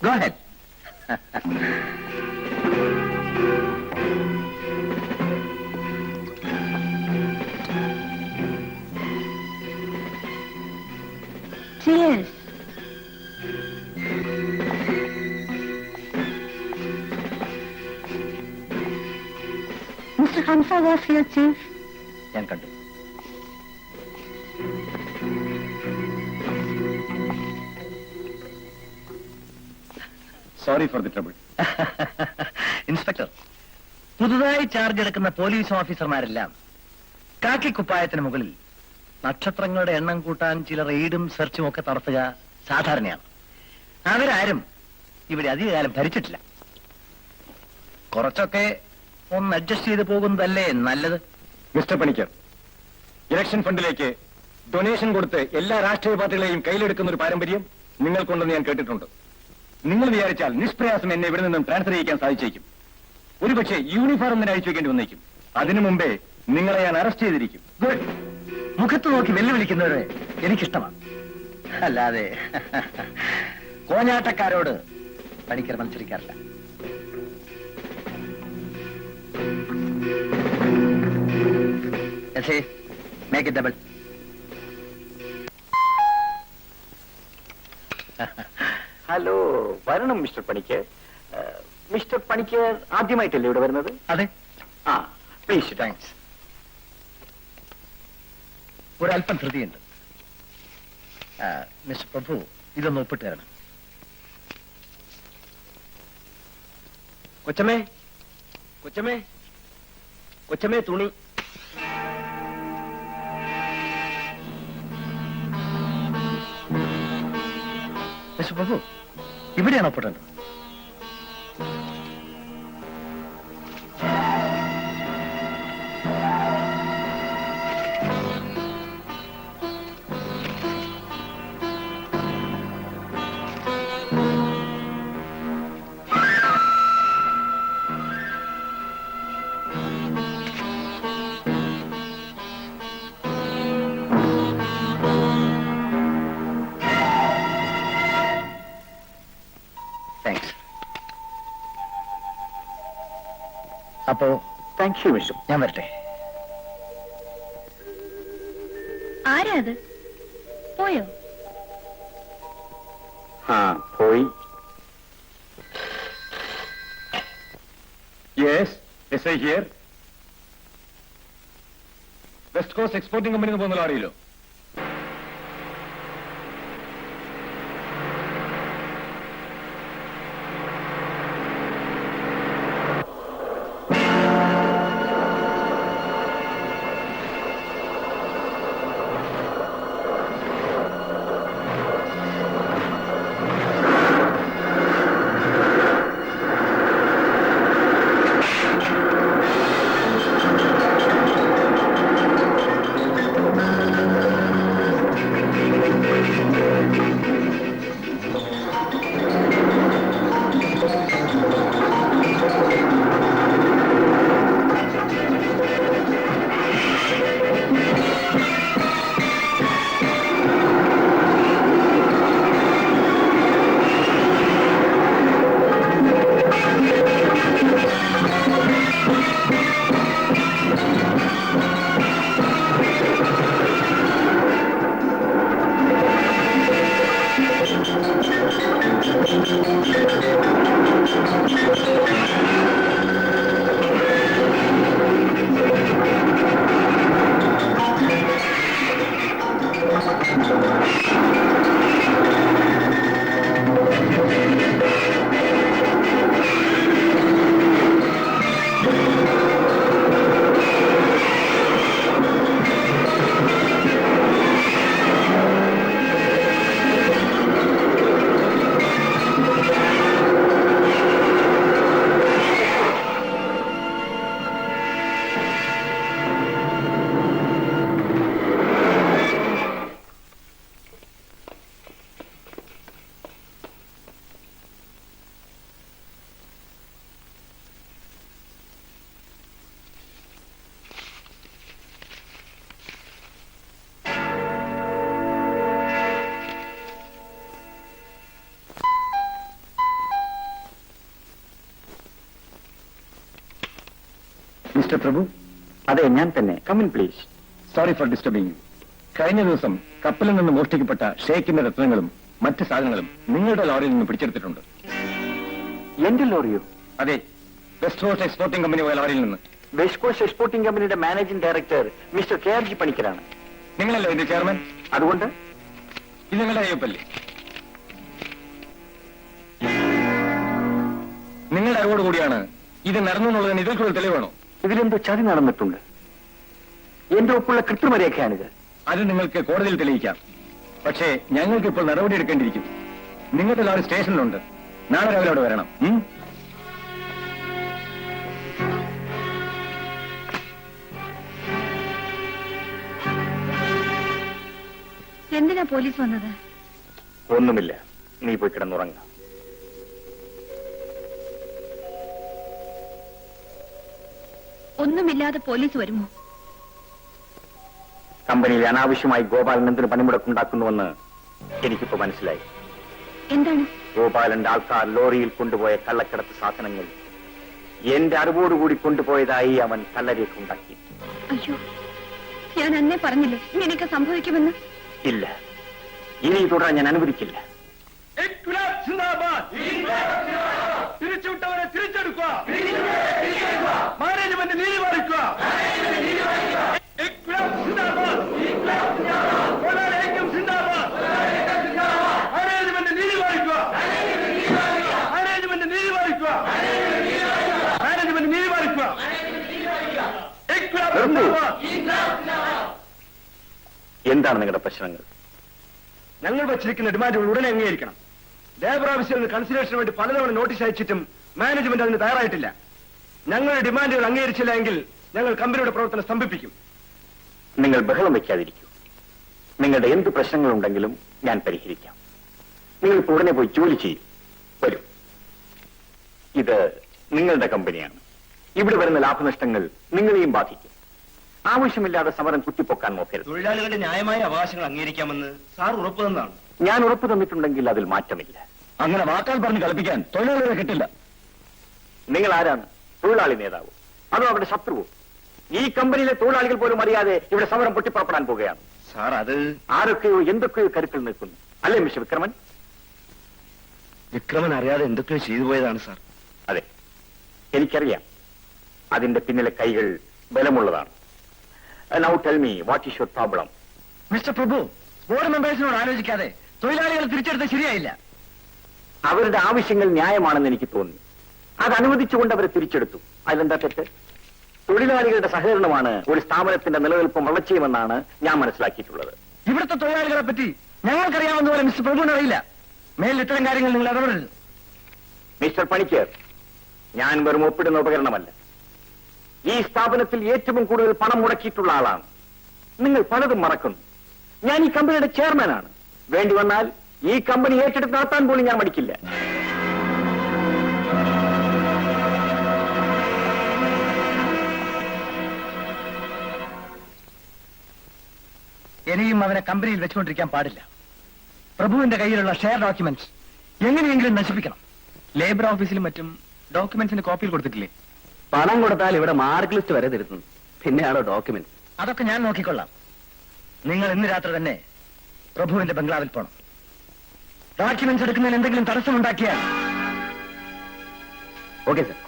Speaker 2: Go head.
Speaker 1: Cheers. Mr. Hamza was here, Chief.
Speaker 2: ഞാൻ കണ്ടു.
Speaker 3: Sorry for the trouble.
Speaker 2: Inspector, പുതുതായി ചാർജ് എടുക്കുന്ന പോലീസ് ഓഫീസർമാരെല്ലാം കാക്കി കുപ്പായത്തിന് മുകളിൽ നക്ഷത്രങ്ങളുടെ എണ്ണം കൂട്ടാൻ ചില റെയ്ഡും സെർച്ചും ഒക്കെ നടത്തുക സാധാരണയാണ്. അവരാരും ഇവിടെ അധികകാലം ഭരിച്ചിട്ടില്ല. കുറച്ചൊക്കെ ഒന്ന് അഡ്ജസ്റ്റ് ചെയ്ത് പോകുന്നതല്ലേ നല്ലത്?
Speaker 3: മിസ്റ്റർ പണിക്കർ, ഇലക്ഷൻ ഫണ്ടിലേക്ക് ഡൊണേഷൻ കൊടുത്ത് എല്ലാ രാഷ്ട്രീയ പാർട്ടികളെയും കയ്യിലെടുക്കുന്ന ഒരു പാരമ്പര്യം നിങ്ങൾക്കുണ്ടെന്ന് ഞാൻ കേട്ടിട്ടുണ്ട്. നിങ്ങൾ വിചാരിച്ചാൽ നിഷ്പ്രയാസം എന്നെ ഇവിടെ നിന്നും ട്രാൻസ്ഫർ ചെയ്യിക്കാൻ സാധിച്ചേക്കും. ഒരുപക്ഷെ യൂണിഫോം തന്നെ അയച്ചു വെക്കേണ്ടി വന്നേക്കും. അതിനു മുമ്പേ നിങ്ങളെ ഞാൻ അറസ്റ്റ് ചെയ്തിരിക്കും.
Speaker 2: ഗുഡ്. മുഖത്ത് നോക്കി വെല്ലുവിളിക്കുന്നവരെ എനിക്കിഷ്ടമാണ്. അല്ലാതെ കോഞ്ഞാട്ടക്കാരോട് പണിക്കർ മത്സരിക്കാറില്ല. Make it double.
Speaker 3: ഹലോ, വരണം മിസ്റ്റർ പണിക്കർ. മിസ്റ്റർ പണിക്കർ ആദ്യമായിട്ടല്ലേ ഇവിടെ വരുന്നത്?
Speaker 2: അതെ.
Speaker 3: ആ, പ്ലീസ്.
Speaker 2: താങ്ക്സ്. ഒരല്പം ധൃതിയുണ്ട്. മിസ്റ്റർ പ്രഭു, ഇതൊന്ന് ഒപ്പിട്ട് തരണം.
Speaker 3: കൊച്ചമ്മേ, കൊച്ചമ്മേ, കൊച്ചമ്മേ, തുണി.
Speaker 2: മിസ്റ്റർ പ്രഭു, ഇവിടെയാണ് ഒപ്പിട്ടേണ്ടത്. താങ്ക്സ്. അപ്പോ
Speaker 3: താങ്ക് യു മിസ്റ്റർ.
Speaker 2: ഞാൻ വരട്ടെ.
Speaker 1: ആരാ അത്? പോയോ?
Speaker 3: ആ, പോയി. Yes, yes I here. West coast exporting കമ്പനിക്ക് പോകുന്നല്ലോ, അറിയില്ലോ? മിസ്റ്റർ പ്രഭു, അതെ ഞാൻ തന്നെ. Come in please. Sorry for disturbing you. കഴിഞ്ഞ ദിവസം കപ്പലിൽ നിന്ന് മോഷ്ടിക്കപ്പെട്ട ഷേക്കിന്റെ രത്നങ്ങളും മറ്റ് സാധനങ്ങളും നിങ്ങളുടെ ലോറിയിൽ നിന്ന് പിടിച്ചെടുത്തിട്ടുണ്ട്. എന്റെ ലോറിയോ? അതെ, വെസ്റ്റ് കോസ്റ്റ് എക്സ്പോർട്ടിംഗ് കമ്പനി പോയ ലോറിയിൽ നിന്ന്. വെസ്റ്റ് കോസ്റ്റ് എക്സ്പോർട്ടിംഗ് കമ്പനിയുടെ മാനേജിംഗ് ഡയറക്ടർ മിസ്റ്റർ KRG പണിക്കരാണ്. നിങ്ങളല്ലേ ഇതിന്റെ ചെയർമാൻ? അതുകൊണ്ട് ഇത് നിങ്ങളുടെ കയ്യൊപ്പല്ലേ? നിങ്ങളുടെ അറിവോടുകൂടിയാണ് ഇത് നടന്നു എന്നുള്ളതിന് ഇതിൽ കൂടുതൽ തെളിവാണോ? ഇതിലെന്തോ ചതി നടന്നിട്ടുണ്ട്. എന്റെ ഒപ്പുള്ള കൃത്രിമരേഖയാണിത്. അത് നിങ്ങൾക്ക് കോടതിയിൽ തെളിയിക്കാം. പക്ഷേ ഞങ്ങൾക്ക് ഇപ്പോൾ നടപടി എടുക്കേണ്ടിയിരിക്കും. നിങ്ങളുടെ ലോറി സ്റ്റേഷനിലുണ്ട്. നാളെ രാവിലെ അവിടെ വരണം.
Speaker 1: എന്തിനാ പോലീസ് വന്നത്?
Speaker 3: ഒന്നുമില്ല, നീ പോയി കിടന്നുറങ്ങ.
Speaker 1: ഒന്നുമില്ലാതെ പോലീസ് വരുമോ?
Speaker 3: കമ്പനിയിൽ അനാവശ്യമായി ഗോപാലൻ എന്തിനു പണിമുടക്കുണ്ടാക്കുന്നുവെന്ന് എനിക്കിപ്പോ മനസ്സിലായി.
Speaker 1: എന്താണ്?
Speaker 3: ഗോപാലന്റെ ആൾക്കാർ ലോറിയിൽ കൊണ്ടുപോയ കള്ളക്കടത്ത് സാധനങ്ങൾ എന്റെ അറിവോടുകൂടി കൊണ്ടുപോയതായി അവൻ കള്ളരേഖ ഉണ്ടാക്കി.
Speaker 1: അയ്യോ, ഞാൻ അന്നേ പറഞ്ഞില്ലേ ഇങ്ങനെയൊക്കെ സംഭവിക്കുമെന്ന്.
Speaker 3: ഇല്ല, ഇനി തുടരാൻ ഞാൻ അനുവദിക്കില്ല.
Speaker 2: തിരിച്ചുവിട്ടവരെ തിരിച്ചെടുക്കുക. മാനേജ്മെന്റ് നീതി പാലിക്കുക. മാനേജ്മെന്റ് നീതി പാലിക്കുക. മാനേജ്മെന്റ് നീതി പാലിക്കുക. മാനേജ്മെന്റ് നീതി പാലിക്കുക.
Speaker 3: എന്താണ് നിങ്ങളുടെ പ്രശ്നങ്ങൾ?
Speaker 2: ഞങ്ങൾ വച്ചിരിക്കുന്ന ഡിമാൻഡുകൾ ഉടനെ അംഗീകരിക്കണം. ലേബർ ഓഫീസിൽ നിന്ന് കൺസിഡറേഷന് വേണ്ടി പലതവണ നോട്ടീസ് അയച്ചിട്ടും മാനേജ്മെന്റ് അതിന് തയ്യാറായിട്ടില്ല. ഞങ്ങളുടെ ഡിമാൻഡുകൾ അംഗീകരിച്ചില്ല എങ്കിൽ ഞങ്ങൾ കമ്പനിയുടെ പ്രവർത്തനം സ്തംഭിപ്പിക്കും.
Speaker 3: നിങ്ങൾ ബഹളം വയ്ക്കാതിരിക്കൂ. നിങ്ങളുടെ എന്ത് പ്രശ്നങ്ങളുണ്ടെങ്കിലും ഞാൻ പരിഹരിക്കാം. നിങ്ങൾ ഇപ്പോൾ ഉടനെ പോയി ജോലി ചെയ്യും. വരൂ. ഇത് നിങ്ങളുടെ കമ്പനിയാണ്. ഇവിടെ വരുന്ന ലാഭനഷ്ടങ്ങൾ നിങ്ങളെയും ബാധിക്കും. ആവശ്യമില്ലാതെ സമരം കുത്തിപ്പൊക്കാൻ നോക്കരുത്.
Speaker 2: തൊഴിലാളികളുടെ ന്യായമായ അവകാശങ്ങൾ അംഗീകരിക്കാമെന്ന് സാർ ഉറപ്പു തന്നാണ്.
Speaker 3: ഞാൻ ഉറപ്പു തന്നിട്ടുണ്ടെങ്കിൽ അതിൽ മാറ്റമില്ല.
Speaker 2: അങ്ങനെ വാക്കാൽ പറഞ്ഞ് കളിപ്പിക്കാൻ തൊഴിലാളികളെ കിട്ടില്ല.
Speaker 3: നിങ്ങൾ ആരാണ്? തൊഴിലാളി നേതാവ് അതോ അവരുടെ ശത്രുവോ? ഈ കമ്പനിയിലെ തൊഴിലാളികൾ പോലും അറിയാതെ ഇവിടെ സമരം പൊട്ടിപ്പുറപ്പെടാൻ പോവുകയാണ്.
Speaker 2: സാർ, അത്
Speaker 3: ആരൊക്കെയോ എന്തൊക്കെയോ കരുക്കൾ നിൽക്കുന്നു. അല്ലേ മിസ്റ്റർ വിക്രമൻ?
Speaker 2: വിക്രമൻ അറിയാതെ എന്തൊക്കെയോ ചെയ്തു പോയതാണ് സാർ.
Speaker 3: അതെ, എനിക്കറിയാം. അതിന്റെ പിന്നിലെ കൈകൾ ബലമുള്ളതാണ്. Now tell me, what is your problem?
Speaker 2: Mister Prabhu, board മെമ്പേഴ്സിനോട് ആലോചിക്കാതെ തൊഴിലാളികൾ തിരിച്ചെടുത്ത് ശരിയായില്ല.
Speaker 3: അവരുടെ ആവശ്യങ്ങൾ ന്യായമാണെന്ന് എനിക്ക് തോന്നി. അത് അനുവദിച്ചുകൊണ്ട് അവരെ തിരിച്ചെടുത്തു. അതിലെന്താ തെറ്റ്? തൊഴിലാളികളുടെ സഹകരണമാണ് ഒരു സ്ഥാപനത്തിന്റെ നിലനിൽപ്പും വളർച്ചയുമെന്നാണ് ഞാൻ മനസ്സിലാക്കിയിട്ടുള്ളത്.
Speaker 2: ഇവിടുത്തെ തൊഴിലാളികളെ പറ്റി ഞങ്ങൾക്കറിയാവുന്ന പോലെ മിസ്റ്റർ പ്രഭുവിന് അറിയില്ല. മേലിൽ ഇത്തരം കാര്യങ്ങൾ നിങ്ങൾ ഇടപെടരുത്.
Speaker 3: മിസ്റ്റർ പണിക്കർ, ഞാൻ വെറും ഒപ്പിടുന്ന ഉപകരണമല്ല. ഈ സ്ഥാപനത്തിൽ ഏറ്റവും കൂടുതൽ പണം മുടക്കിയിട്ടുള്ള ആളാണ്. നിങ്ങൾ പലതും മറക്കുന്നു. ഞാൻ ഈ കമ്പനിയുടെ ചെയർമാനാണ്. വേണ്ടി വന്നാൽ ഈ കമ്പനി ഏറ്റെടുത്ത് നടത്താൻ പോലും ഞാൻ മടിക്കില്ല.
Speaker 2: ഇനിയും അവനെ കമ്പനിയിൽ വെച്ചുകൊണ്ടിരിക്കാൻ പാടില്ല. പ്രഭുവിന്റെ കയ്യിലുള്ള ഷെയർ ഡോക്യുമെന്റ്സ് എങ്ങനെയെങ്കിലും നശിപ്പിക്കണം. ലേബർ ഓഫീസിലും മറ്റും ഡോക്യുമെന്റ്സിന് കോപ്പിയിൽ കൊടുത്തിട്ടില്ലേ?
Speaker 4: പണം കൊടുത്താൽ ഇവിടെ മാർക്ക് ലിസ്റ്റ് വരെ തരുന്നു. പിന്നെയാണോ ഡോക്യുമെന്റ്?
Speaker 2: അതൊക്കെ ഞാൻ നോക്കിക്കൊള്ളാം. നിങ്ങൾ ഇന്ന് രാത്രി തന്നെ പ്രഭുവിന്റെ ബംഗ്ലാവിൽ പോണം. ഡോക്യുമെന്റ്സ് എടുക്കുന്നതിന് എന്തെങ്കിലും തടസ്സമുണ്ടാക്കിയാൽ
Speaker 4: ഓക്കെ സർ.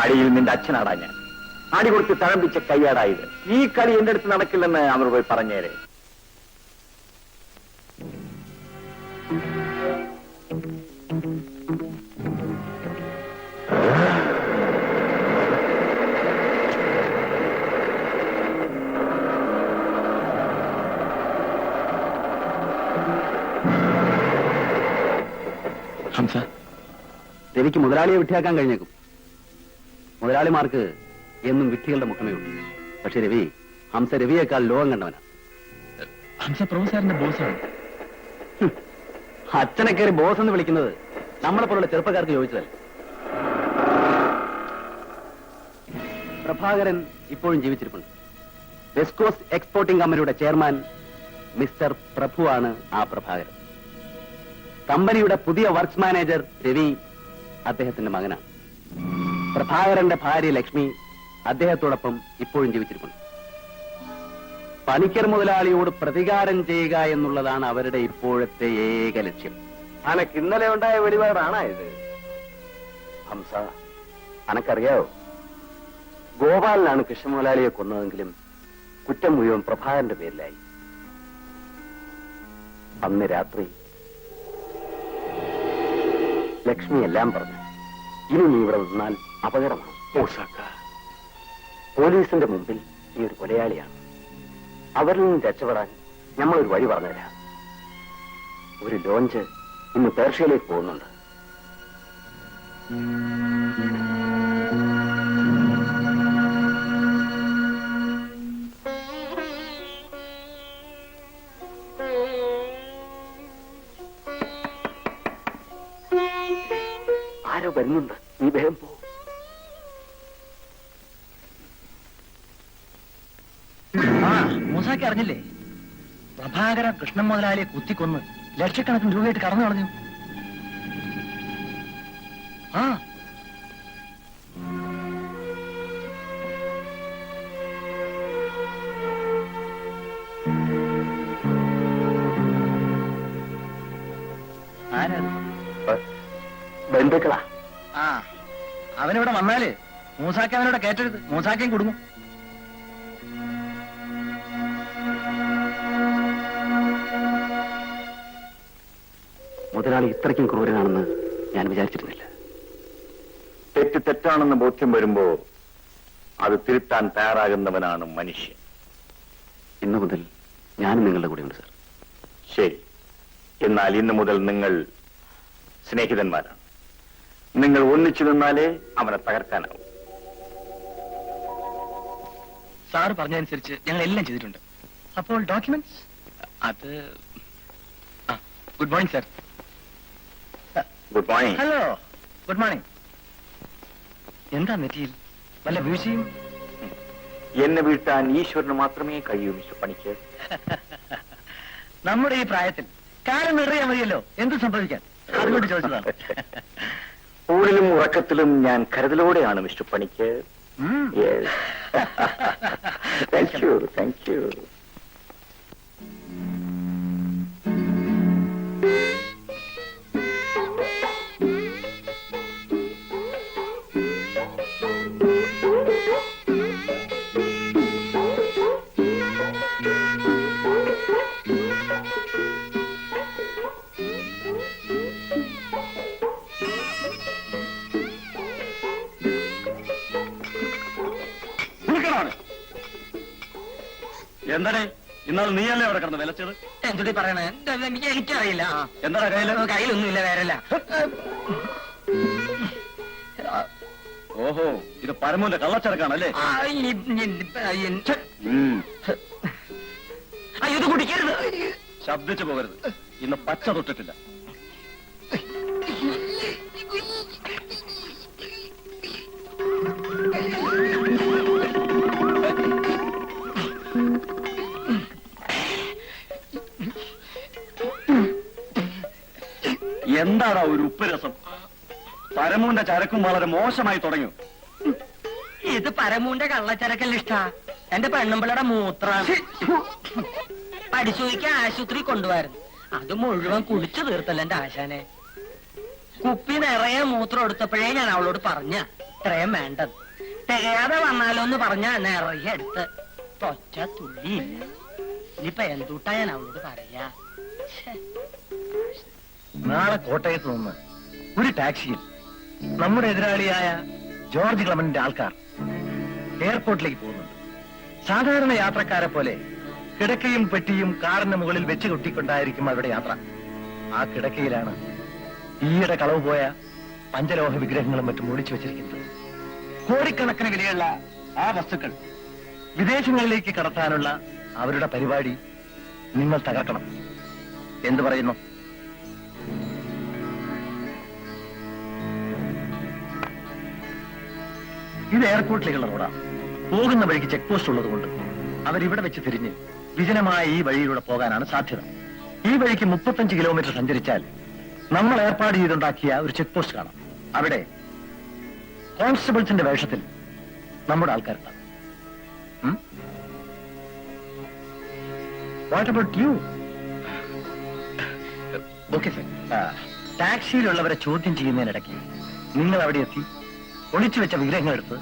Speaker 3: കളിയിൽ നിന്റെ അച്ഛനാടാ ഞാൻ. അടി കൊടുത്ത് തഴമ്പിച്ച കൈയാടായത്. ഈ കളി എന്റെ അടുത്ത് നടക്കില്ലെന്ന് അവർ പോയി പറഞ്ഞേരെ.
Speaker 4: ഹംസ, രവിക്ക് മുതലാളിയെ വിട്ടിയാക്കാൻ കഴിഞ്ഞേക്കും. മുതലാളിമാർക്ക് എന്നും വിട്ടികളുടെ മുഖമേ ഉള്ളൂ. പക്ഷെ രവി, ഹംസ രവിയേക്കാൾ ലോകം കണ്ടവനാ.
Speaker 2: ഹംസ പ്രൊഫസറിന്റെ ബോസാണ്.
Speaker 4: അച്ഛനെ കയറി ബോസ് എന്ന് വിളിക്കുന്നത് നമ്മളെ പോലുള്ള ചെറുപ്പക്കാർക്ക് ചോദിച്ചതല്ല. പ്രഭാകരൻ ഇപ്പോഴും ജീവിച്ചിരിപ്പുണ്ട്. വെസ്റ്റ് കോസ്റ്റ് എക്സ്പോർട്ടിംഗ് കമ്പനിയുടെ ചെയർമാൻ മിസ്റ്റർ പ്രഭു ആണ് ആ പ്രഭാകരൻ. കമ്പനിയുടെ പുതിയ വർക്ക്സ് മാനേജർ രവി അദ്ദേഹത്തിന്റെ മകനാണ്. പ്രഭാകരന്റെ ഭാര്യ ലക്ഷ്മി അദ്ദേഹത്തോടൊപ്പം ഇപ്പോഴും ജീവിച്ചിരിപ്പുണ്ട്. പണിക്കർ മുതലാളിയോട് പ്രതികാരം ചെയ്യുക എന്നുള്ളതാണ് അവരുടെ ഇപ്പോഴത്തെ ഏക ലക്ഷ്യം.
Speaker 3: അനക്ക് ഇന്നലെ ഉണ്ടായ വെടിപാടാണ് ഇത്.
Speaker 4: ഹംസ, അനക്കറിയാവോ, ഗോപാലനാണ് കൃഷ്ണമുതലാളിയെ കൊന്നതെങ്കിലും കുറ്റം മുഴുവൻ പ്രഭാകരന്റെ പേരിലായി. അന്ന് രാത്രി ലക്ഷ്മി എല്ലാം പറഞ്ഞു. ഇനി നീ ഇവിടെ നിന്നാൽ അപകടമാണ്. പോലീസിന്റെ മുമ്പിൽ നീ ഒരു കൊലയാളിയാണ്. അവരിൽ നിന്ന് രക്ഷപ്പെടാൻ നമ്മളൊരു വഴി പറഞ്ഞുതരാം. ഒരു ലോഞ്ച് ഇന്ന് പേർഷ്യയിലേക്ക് പോകുന്നുണ്ട്. ആരോ വരുന്നുണ്ട്, നീ വേഗം പോ.
Speaker 2: മൂസാക്കി അറിഞ്ഞില്ലേ? പ്രഭാകരൻ കൃഷ്ണൻ മുതലാളിയെ കുത്തിക്കൊന്ന് ലക്ഷക്കണക്കിന് രൂപയായിട്ട് കടന്നു കളഞ്ഞു. ആ ആരാ?
Speaker 4: ബന്ധുക്കളാ.
Speaker 2: ആ, അവനിവിടെ വന്നാല് മൂസാക്കി അവനോട് കേറ്റരുത്. മൂസാക്കിയും കുടുങ്ങും.
Speaker 4: മുതലാളി ഇത്രയ്ക്കും ക്രൂരനാണെന്ന് ഞാൻ വിചാരിച്ചിരുന്നില്ല.
Speaker 3: തെറ്റ് തെറ്റാണെന്ന് ബോധ്യം വരുമ്പോ അത് തിരുത്താൻ തയ്യാറാകുന്നവനാണ് മനുഷ്യൻ.
Speaker 4: ഇന്നു മുതൽ ഞാനും നിങ്ങളുടെ കൂടെയുണ്ട് സാർ.
Speaker 3: ശരി, എന്നാൽ ഇന്നു മുതൽ നിങ്ങൾ സ്നേഹിതന്മാരാണ്. നിങ്ങൾ ഒന്നിച്ചു നിന്നാലേ അവനെ തകർക്കാനാവും.
Speaker 2: സാറ് പറഞ്ഞതനുസരിച്ച് ഞങ്ങൾ എല്ലാം ചെയ്തിട്ടുണ്ട്. അപ്പോൾ ഡോക്യുമെന്റ്സ് അത് good morning sir.
Speaker 3: Good morning.
Speaker 2: Hello, good morning. എന്താ നെറ്റിയിൽ വല്ല വീഴ്ചയും?
Speaker 3: എന്നെ വീഴ്ത്താൻ ഈശ്വരന് മാത്രമേ കഴിയൂ മിസ്റ്റർ പണിക്കർ.
Speaker 2: നമ്മുടെ ഈ പ്രായത്തിൽ കാലം നിറയാൻ മതിയല്ലോ, എന്ത് സംഭവിക്കാൻ? അതുകൊണ്ട് ചോദിച്ചതാണ്.
Speaker 3: ഊണിലും ഉറക്കത്തിലും ഞാൻ കരുതലോടെയാണ് mister Panicker. Thank you, thank you.
Speaker 2: എന്താണ് ഇന്നാൾ നീയല്ലേ അവിടെ കിടന്ന് വിലച്ചത്?
Speaker 6: എന്തുട്ടി പറയണേ? എനിക്കറിയില്ല.
Speaker 2: എന്താ
Speaker 6: കയ്യിലൊന്നുമില്ല, വേറല്ല.
Speaker 2: ഓഹോ, ഇത് പരമോന്റെ കള്ളച്ചടക്കാണല്ലേ?
Speaker 6: ഇത് കുടിക്കരുത്.
Speaker 2: ശബ്ദിച്ചു പോകരുത്. ഇന്ന് പച്ച തൊട്ടിട്ടില്ല. എന്താടാ ഒരു ഉപ്പ് രസം? പരമൂന്റെ ചരക്കും വളരെ മോശമായി തുടങ്ങി.
Speaker 6: ഇത് പരമൂന്റെ കള്ളച്ചരക്കല്ല ഇഷ്ടാ, എന്റെ പെണ്ണുമ്പിള്ളയുടെ മൂത്രാണ്. പരിശോധിക്കാൻ ആശുപത്രി കൊണ്ടുപോയിരുന്നു. അത് മുഴുവൻ കുടിച്ചു തീർത്തല്ല എന്റെ ആശാനെ. കുപ്പി നിറയെ മൂത്രം എടുത്തപ്പോഴേ ഞാൻ അവളോട് പറഞ്ഞ ഇത്രയും വേണ്ടത്. തികയാതെ വന്നാലോന്ന് പറഞ്ഞാ നിറയെ എടുത്ത് തൊച്ച തുള്ളിയില്ല. ഇനിയിപ്പൊ എന്തുട്ടാ ഞാൻ അവളോട് പറയാ? ഛെ.
Speaker 2: നാളെ കോട്ടയത്ത് നിന്ന് ഒരു ടാക്സിയിൽ നമ്മുടെ എതിരാളിയായ ജോർജ് ക്ലമന്റിന്റെ ആൾക്കാർ എയർപോർട്ടിലേക്ക് പോകുന്നുണ്ട്. സാധാരണ യാത്രക്കാരെ പോലെ കിടക്കയും പെട്ടിയും കാറിന് മുകളിൽ വെച്ച് കൊട്ടിക്കൊണ്ടായിരിക്കും അവരുടെ യാത്ര. ആ കിടക്കയിലാണ് ഈയിടെ കളവ് പോയ പഞ്ചലോഹ വിഗ്രഹങ്ങളും മറ്റും ഒളിച്ചു വെച്ചിരിക്കുന്നത്. കോടിക്കണക്കിന് വിലയുള്ള ആ വസ്തുക്കൾ വിദേശങ്ങളിലേക്ക് കടത്താനുള്ള അവരുടെ പരിപാടി നിങ്ങൾ തകർക്കണം. എന്തു പറയുന്നു? ഇത് എയർപോർട്ടിലേക്കുള്ള റോഡാണ്. പോകുന്ന വഴിക്ക് ചെക്ക് പോസ്റ്റ് ഉള്ളതുകൊണ്ട് അവരിവിടെ വെച്ച് തിരിഞ്ഞ് വിജനമായ ഈ വഴിയിലൂടെ പോകാനാണ് സാധ്യത. ഈ വഴിക്ക് 35 കിലോമീറ്റർ സഞ്ചരിച്ചാൽ നമ്മൾ ഏർപ്പാട് ചെയ്തുണ്ടാക്കിയ ഒരു ചെക്ക് പോസ്റ്റ് കാണാം. അവിടെ കോൺസ്റ്റബിൾസിന്റെ വേഷത്തിൽ നമ്മുടെ ആൾക്കാരുണ്ടാവും. What about you? Okay sir. ടാക്സിയിലുള്ളവരെ ചോദ്യം ചെയ്യുന്നതിനിടയ്ക്ക് നിങ്ങൾ അവിടെ എത്തി ഒളിച്ചു വെച്ച വിഗ്രഹങ്ങൾ എടുത്ത്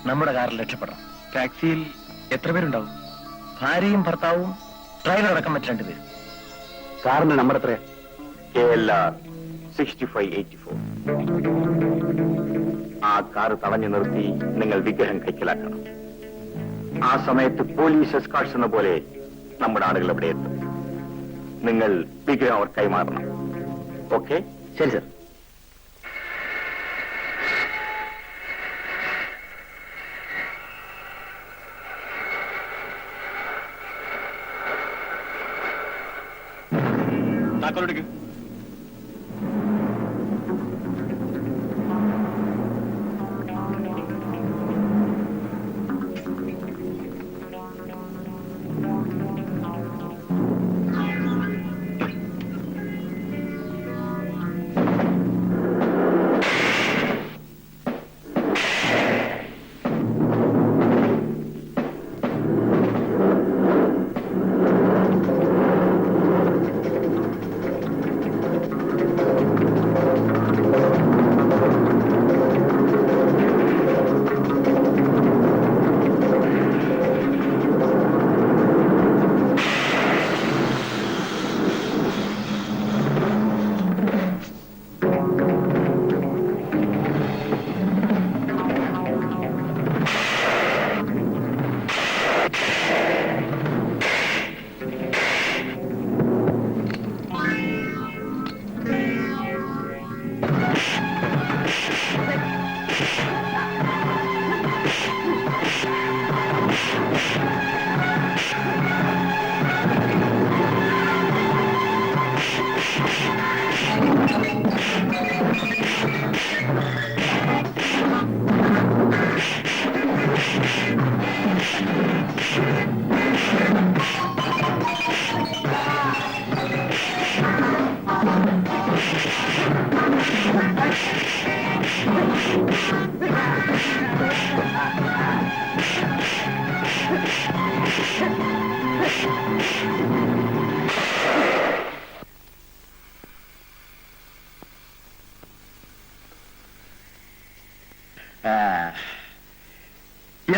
Speaker 2: നമ്മുടെ കാറിൽ രക്ഷപ്പെടണം. ടാക്സിയിൽ എത്ര പേരുണ്ടാവും? ഭാര്യയും ഭർത്താവും ഡ്രൈവർ അടക്കം മറ്റ് 2 പേരും.
Speaker 4: കാറിന്റെ നമ്പർ എത്ര?
Speaker 3: KLR 6584. ആ കാറ് തടഞ്ഞു നിർത്തി നിങ്ങൾ വിഗ്രഹം കൈക്കലാക്കണം. ആ സമയത്ത് പോലീസ് എസ്കാർട്സ് എന്ന പോലെ നമ്മുടെ ആളുകൾ അവിടെ എത്തും. നിങ്ങൾ വിഗ്രഹം അവർ കൈമാറണം. ഓക്കെ?
Speaker 4: ശരി സർ.
Speaker 3: താക്കോലെടുക്ക്.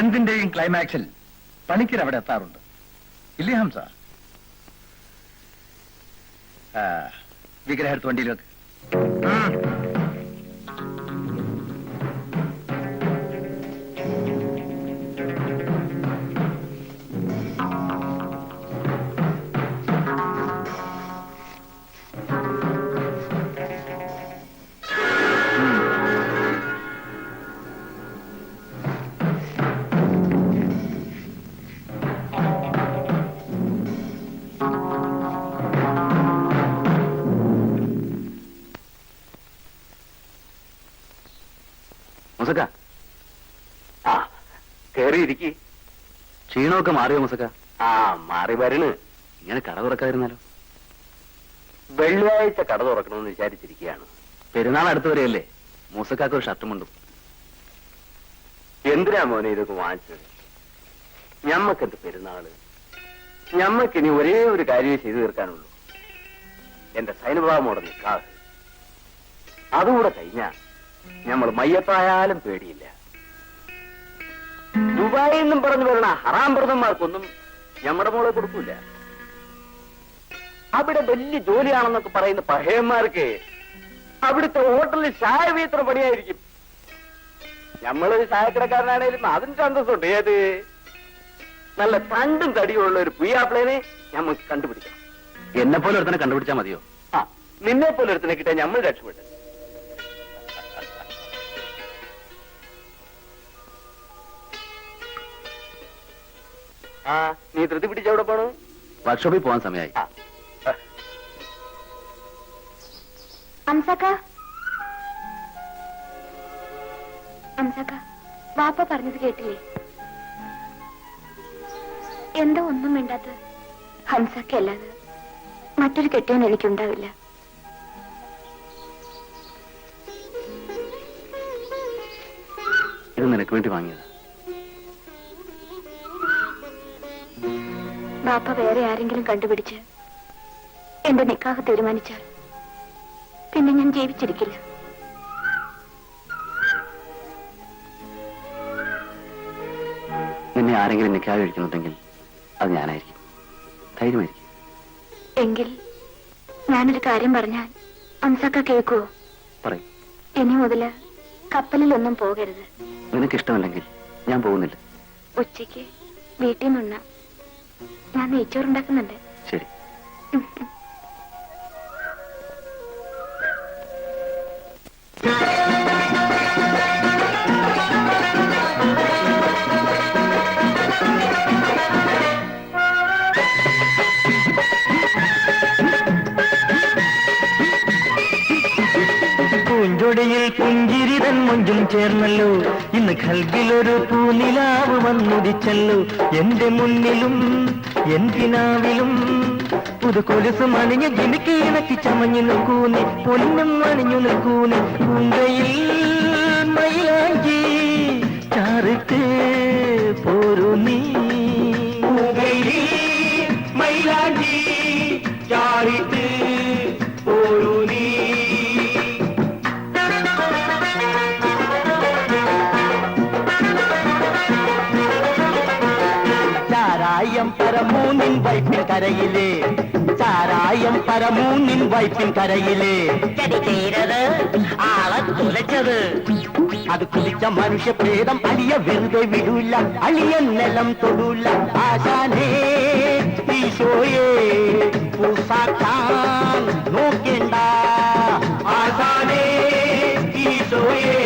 Speaker 2: എന്തിന്റെയും ക്ലൈമാക്സിൽ പണിക്കർ അവിടെ എത്താറുണ്ട്, ഇല്ലേ ഹംസ? വിഗ്രഹം എടുത്ത് വണ്ടിയിലേക്ക്.
Speaker 4: മുസക്ക, ആ കേറിയിരിക്കി. ക്ഷീണമൊക്കെ മാറിയോ മുസക്ക? ആ മാറി വരണ്. ഇങ്ങനെ കട തുറക്കാതിരുന്നാലോ? വെള്ളിയാഴ്ച കട തുറക്കണമെന്ന് വിചാരിച്ചിരിക്കുകയാണ്. പെരുന്നാൾ അടുത്ത് വരെയല്ലേ. മൂസക്കാക്ക് ഒരു ഷർട്ടും മുണ്ടും. എന്തിനാ മോനെ ഇതൊക്കെ വാങ്ങിച്ചത്? ഞമ്മക്കെന്ത് പെരുന്നാള്? ഞമ്മക്കിനി ഒരേ ഒരു കാര്യം ചെയ്തു തീർക്കാനുള്ളൂ. എന്റെ സൈനഭാവമോടെ നിൽക്കാതെ അതുകൂടെ കഴിഞ്ഞാ നമ്മൾ മയ്യത്തായാലും പേടിയില്ല. ദുബായിൽ നിന്നും പറഞ്ഞു വരണ ഹറാം വ്രതന്മാർക്കൊന്നും നമ്മുടെ മോളെ കൊടുക്കൂല. അവിടെ വലിയ ജോലിയാണെന്നൊക്കെ പറയുന്ന പഹയന്മാർക്ക് അവിടുത്തെ ഹോട്ടലിൽ ചായ വീത്രം പണിയായിരിക്കും. നമ്മളൊരു ചായക്കടക്കാരനാണേലും അതിന് സന്തോഷമുണ്ട്. ഏത് നല്ല തണ്ടും തടിയുള്ള ഒരു പുയ്യാപ്പിളേനെ നമുക്ക് കണ്ടുപിടിക്കണം.
Speaker 3: എന്നെ പോലെ ഒരുത്തനെ കണ്ടുപിടിച്ചാൽ മതിയോ?
Speaker 4: ആ, നിന്നെ പോലെ ഒരുത്തനെ കിട്ടാൻ നമ്മൾ രക്ഷപ്പെട്ടു. ആ, നീ ധൃതി പിടിച്ച് എവിടെ പോണു?
Speaker 3: വർക്ക്ഷോപ്പിൽ പോകാൻ സമയമായി.
Speaker 1: അംസക്ക, അംസക്ക, വാപ്പ പറഞ്ഞത് കേട്ടില്ലേ? എന്താ ഒന്നും വേണ്ടാത്ത? ഹംസക്ക അല്ലാതെ മറ്റൊരു കെട്ടിയവൻ എനിക്കുണ്ടാവില്ല.
Speaker 3: ഇത് നിനക്ക് വേണ്ടി വാങ്ങിയത്.
Speaker 1: ബാപ്പ വേറെ ആരെങ്കിലും കണ്ടുപിടിച്ച് എന്റെ നിക്കാഹ് തീരുമാനിച്ചാൽ പിന്നെ ഞാൻ ജീവിച്ചിരിക്കില്ല.
Speaker 3: നിന്നെ ആരെങ്കിലും നിക്കാഹ് കഴിക്കുന്നുണ്ടെങ്കിൽ അത് ഞാനായിരിക്കും. ധൈര്യമായിരിക്കും.
Speaker 1: എങ്കിൽ ഞാനൊരു കാര്യം പറഞ്ഞാൽ അംസക്ക കേൾക്കുവോ?
Speaker 3: പറയും.
Speaker 1: ഇനി മുതല് കപ്പലിലൊന്നും പോകരുത്.
Speaker 3: നിനക്കിഷ്ടമല്ലെങ്കിൽ ഞാൻ പോകുന്നില്ല.
Speaker 1: ഉച്ചയ്ക്ക് വീട്ടിൽ നിന്നുണ്ണ. ഞാൻ നെയ്ച്ചോറുണ്ടാക്കുന്നുണ്ട്.
Speaker 3: ശരി.
Speaker 9: പൂഞ്ചൊടിയിൽ പുഞ്ചിരിതൻ മൊഞ്ചും ചേർന്നല്ലോ, ഇന്ന് ഖൽബിലൊരു പൂനിലാവ് വന്നുദിച്ചല്ലോ. എന്റെ മുന്നിലും എൻ കിനാവിലും പുതുകൊലുസും അണിഞ്ഞ് ജിമിക്ക് ഇണക്കി ചമഞ്ഞു നിൽക്കൂനി, പൊന്നും അണിഞ്ഞു നിൽക്കൂനി. പൂങ്കയിൽ മൈലാഞ്ചി ചാറിട്ട് പോരു നീ. പൂങ്കയിൽ മൈലാഞ്ചി ചാറിട്ട് പോരു നീ. ചാരായം പരമൂന്നിൻ വൈപ്പിൻ കരയിലേ, ചാരായം പരമൂന്നിൻ വൈപ്പിൻ കരയിലേ.
Speaker 5: ചതി ചെയ്തത് ആളെ തുലച്ചത്.
Speaker 9: അത് കുതിച്ച മനുഷ്യ പ്രേതം അലിയ വെറുതെ വിടൂല, അലിയ നിലം തൊടൂല. ആശാനേ ഈശോയെ പൂസാക്കാൻ നോക്കേണ്ട. ആശാനേ ഈശോയെ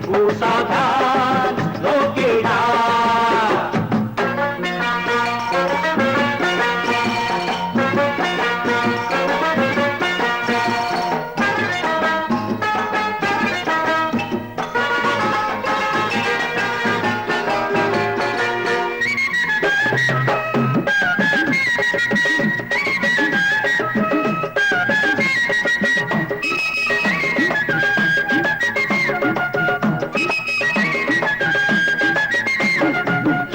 Speaker 9: പൂസാക്കാൻ നോക്കേണ്ട.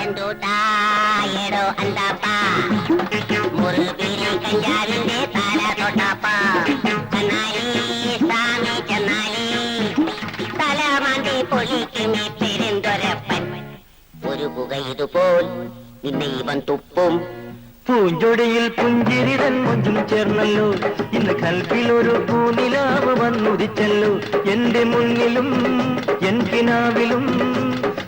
Speaker 5: എന്തൂട്ടായടോ അന്താപ്പ, മുറുകിരി കഞ്ചാവിന്റെ തല തൊട്ടാപ്പ. ചെന്നാലി സ്വാമി ചെന്നാലി, തലമാന്തി പൊലിക്കുമേ പെരുന്തൊരപ്പൻ. ഒരു പുക ഇതുപോൽ നിന്നെ ഇവൻ തുപ്പും.
Speaker 9: പൂഞ്ചൊടിയിൽ പുഞ്ചിരിതൻ മൊഞ്ചും ചേർന്നല്ലോ, ഇന്ന് കൽപ്പിലൊരു പൂനിലാവ് വന്നുദിച്ചല്ലോ. എന്റെ മുന്നിലും എൻ കിനാവിലും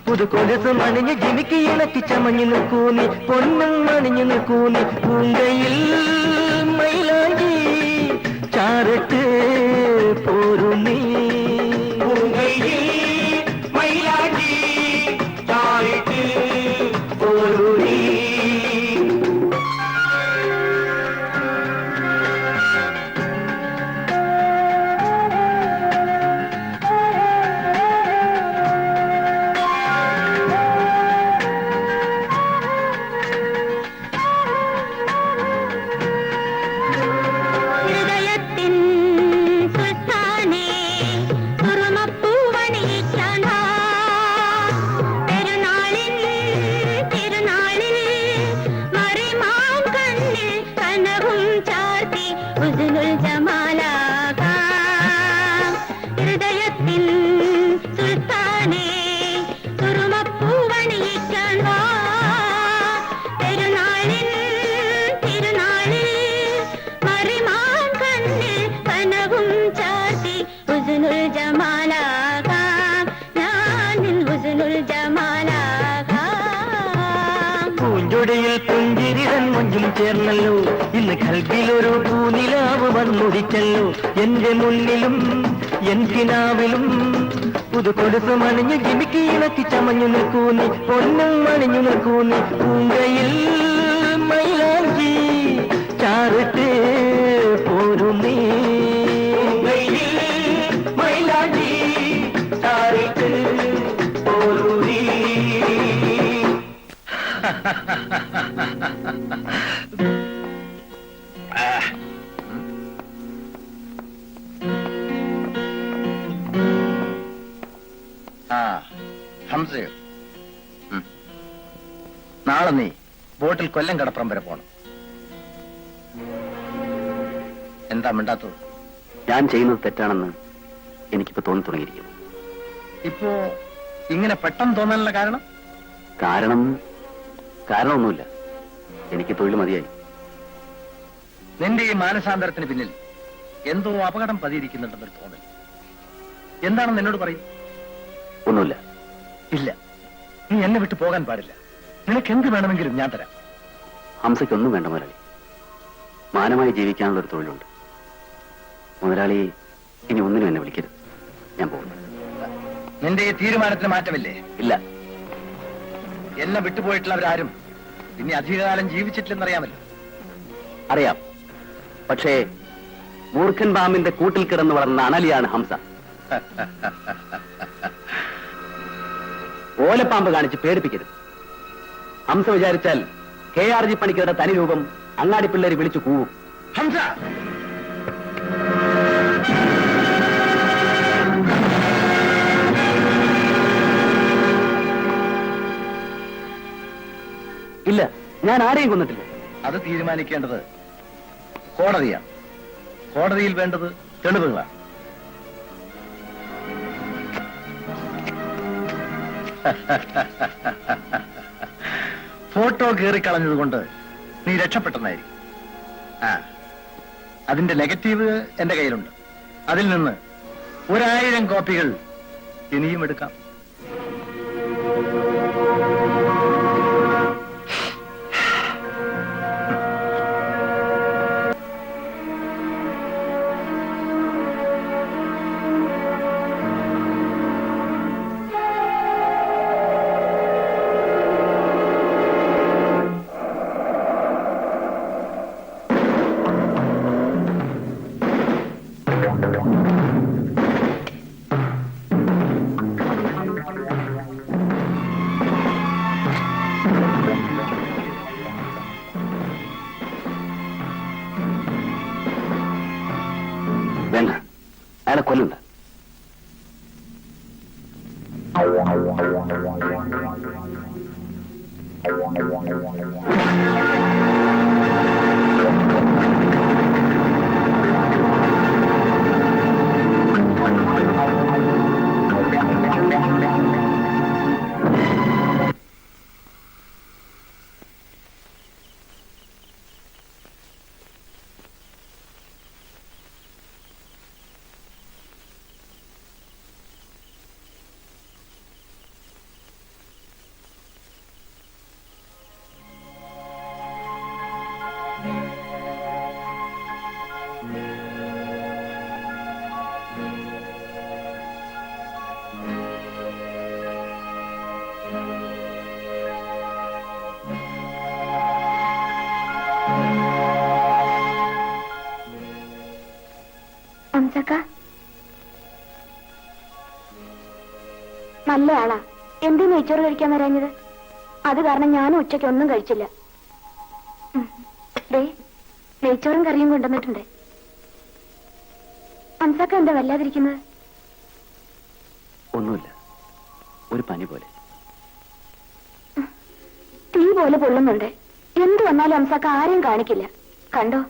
Speaker 9: പുതുകൊലുസും അണിഞ്ഞ് ജിമിക്ക് ഇണക്കി ചമഞ്ഞു നിൽക്കൂനി, പൊന്നും അണിഞ്ഞു നിൽക്കൂനി. പൂങ്കയിൽ മൈലാഞ്ചി ചാറിട്ട് പോരു നീ. പൂങ്കയിൽ മൈലാഞ്ചി ചാറിട്ട് പോരു നീ.
Speaker 1: ഹൃദയത്തിൻ സുൽത്താനേ, സുറുമപ്പൂവണിയിക്കാൻ വാ. പെരുന്നാളിൽ തിരുനാളിൽ മറിമാം കണ്ണിൽ കനവും ചാർത്തി ഉസ്നുൽ ജമാലാകാം. ഹൃദയത്തിൻ സുൽത്താനേ, സുറുമപ്പൂവണിയിക്കാൻ
Speaker 9: ചേർന്നല്ലോ ഇന്ന് കൽബിലൊരു പൂനിലാവ് വന്നുദിച്ചല്ലോ എന്റെ മുന്നിലും എൻ കിനാവിലും പുതുകൊടുത്ത് മണിഞ്ഞു ജിമിക്കി ഇണക്കി ചമഞ്ഞു നിൽക്കൂന്നി പൊന്നും മണിഞ്ഞു നിൽക്കൂന്നി പൂങ്കയിൽ മൈലാഞ്ചി ചാറിട്ട് പോരുന്നേ മൈലാഞ്ചി ചാറിട്ട് പോരുന്നേ.
Speaker 2: ആ ഹംസയോ നാളെ നീ ബോട്ടിൽ കൊല്ലം കടപ്പുറം വരെ പോണം. എന്താ മിണ്ടാത്തത്?
Speaker 4: ഞാൻ ചെയ്യുന്നത് തെറ്റാണെന്ന് എനിക്കിപ്പോ തോന്നി തുടങ്ങിയിരിക്കുന്നു.
Speaker 2: ഇപ്പോ ഇങ്ങനെ പെട്ടെന്ന് തോന്നാനുള്ള കാരണം?
Speaker 4: കാരണമൊന്നുമില്ല. എനിക്ക് തൊഴിൽ മതിയായി.
Speaker 2: നിന്റെ ഈ മാനസാന്തരത്തിന് പിന്നിൽ എന്തോ അപകടം പതിയിരിക്കുന്നുണ്ടെന്നൊരു തോന്നൽ. എന്താണെന്ന് എന്നോട് പറയും.
Speaker 4: ഒന്നുമില്ല.
Speaker 2: ഇല്ല, നീ എന്നെ വിട്ടു പോകാൻ പാടില്ല. നിനക്ക് എന്ത് വേണമെങ്കിലും ഞാൻ തരാം.
Speaker 4: ഹംസയ്ക്കൊന്നും വേണ്ട മുതലാളി. മാനമായി ജീവിക്കാനുള്ള ഒരു തൊഴിലുണ്ട്. മുതലാളി ഇനി ഒന്നിനും എന്നെ വിളിക്കരുത്. ഞാൻ പോകുന്നു.
Speaker 2: നിന്റെ ഈ തീരുമാനത്തിന് മാറ്റമില്ലേ?
Speaker 4: ഇല്ല.
Speaker 2: എന്നെ വിട്ടുപോയിട്ടുള്ളവരാരും ഇനി അധികകാലം ജീവിച്ചിട്ടില്ലെന്നറിയാമല്ലോ.
Speaker 4: അറിയാം. പക്ഷേ മൂർഖൻ പാമ്പിന്റെ കൂട്ടിൽ കിടന്ന് വളർന്ന അണലിയാണ് ഹംസ. ഓലപ്പാമ്പ് കാണിച്ച് പേടിപ്പിക്കരുത്. ഹംസ വിചാരിച്ചാൽ KRG പണിക്കരുടെ തനി രൂപം അങ്ങാടി പിള്ളേര് വിളിച്ചു കൂവും.
Speaker 2: ഹംസ,
Speaker 4: ഇല്ല, ഞാൻ ആരെയും കൊന്നിട്ടില്ല.
Speaker 2: അത് തീരുമാനിക്കേണ്ടത് കോടതിയാണ്. കോടതിയിൽ വേണ്ടത് തെളിവുകളാണ്. ഫോട്ടോ കീറിക്കളഞ്ഞതുകൊണ്ട് നീ രക്ഷപ്പെട്ടെന്നായിരിക്കും. അതിന്റെ നെഗറ്റീവ് എന്റെ കയ്യിലുണ്ട്. അതിൽ നിന്ന് 1000 കോപ്പികൾ ഇനിയും എടുക്കാം.
Speaker 4: വേണ്ട, അയാളെ കൊല്ലണ്ട.
Speaker 1: ഹംസക്ക നല്ല ആളാ. എന്തേ നെയ്ച്ചോറ് കഴിക്കാൻ വരാഞ്ഞത്? അത് കാരണം ഞാനും ഉച്ചയ്ക്ക് ഒന്നും കഴിച്ചില്ല. നെയ്ച്ചോറും കറിയും കൊണ്ടുവന്നിട്ടുണ്ട്. ഹംസക്ക എന്താ വല്ലാതിരിക്കുന്നത്?
Speaker 4: ഒന്നുമില്ല, ഒരു പനി പോലെ.
Speaker 1: തീ പോലെ പൊള്ളുന്നുണ്ട്. എന്തു വന്നാലും ഹംസക്ക ആരെയും കാണിക്കില്ല. കണ്ടോ,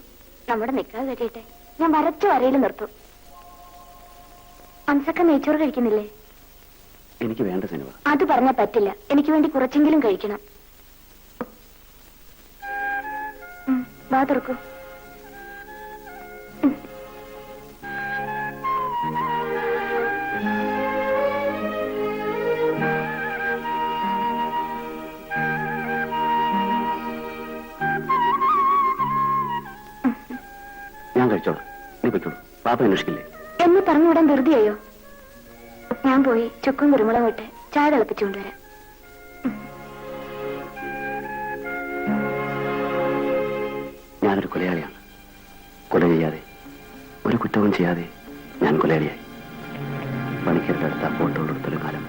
Speaker 1: നമ്മുടെ നിക്കാതെ കഴിയട്ടെ, ഞാൻ വരച്ചു വരയിൽ നിർത്തും. ഹംസക്ക നെയ്ച്ചോറ് കഴിക്കുന്നില്ലേ?
Speaker 4: എനിക്ക് വേണ്ട സിനിമ.
Speaker 1: അത് പറഞ്ഞാൽ പറ്റില്ല. എനിക്ക് വേണ്ടി കുറച്ചെങ്കിലും കഴിക്കണം. വാ തുറക്കൂ.
Speaker 4: കഴിച്ചോളാം. നീ പൊയ്ക്കോളൂ. പാപ്പ അന്വേഷിക്കില്ലേ?
Speaker 1: എന്നെ പറഞ്ഞുവിടാൻ ധൃതിയായോ? ഞാൻ പോയി ചുക്കും കുരുമുളകും ഇട്ട് ചായ തിളപ്പിച്ചുകൊണ്ടുവരാം.
Speaker 4: ഞാനൊരു കൊലയാളിയാണ്. കൊല ചെയ്യാതെ, ഒരു കുറ്റവും ചെയ്യാതെ ഞാൻ കൊലയാളിയായി. പണിക്കരുടെ അടുത്ത ഫോട്ടോ എടുത്തൊരു കാലം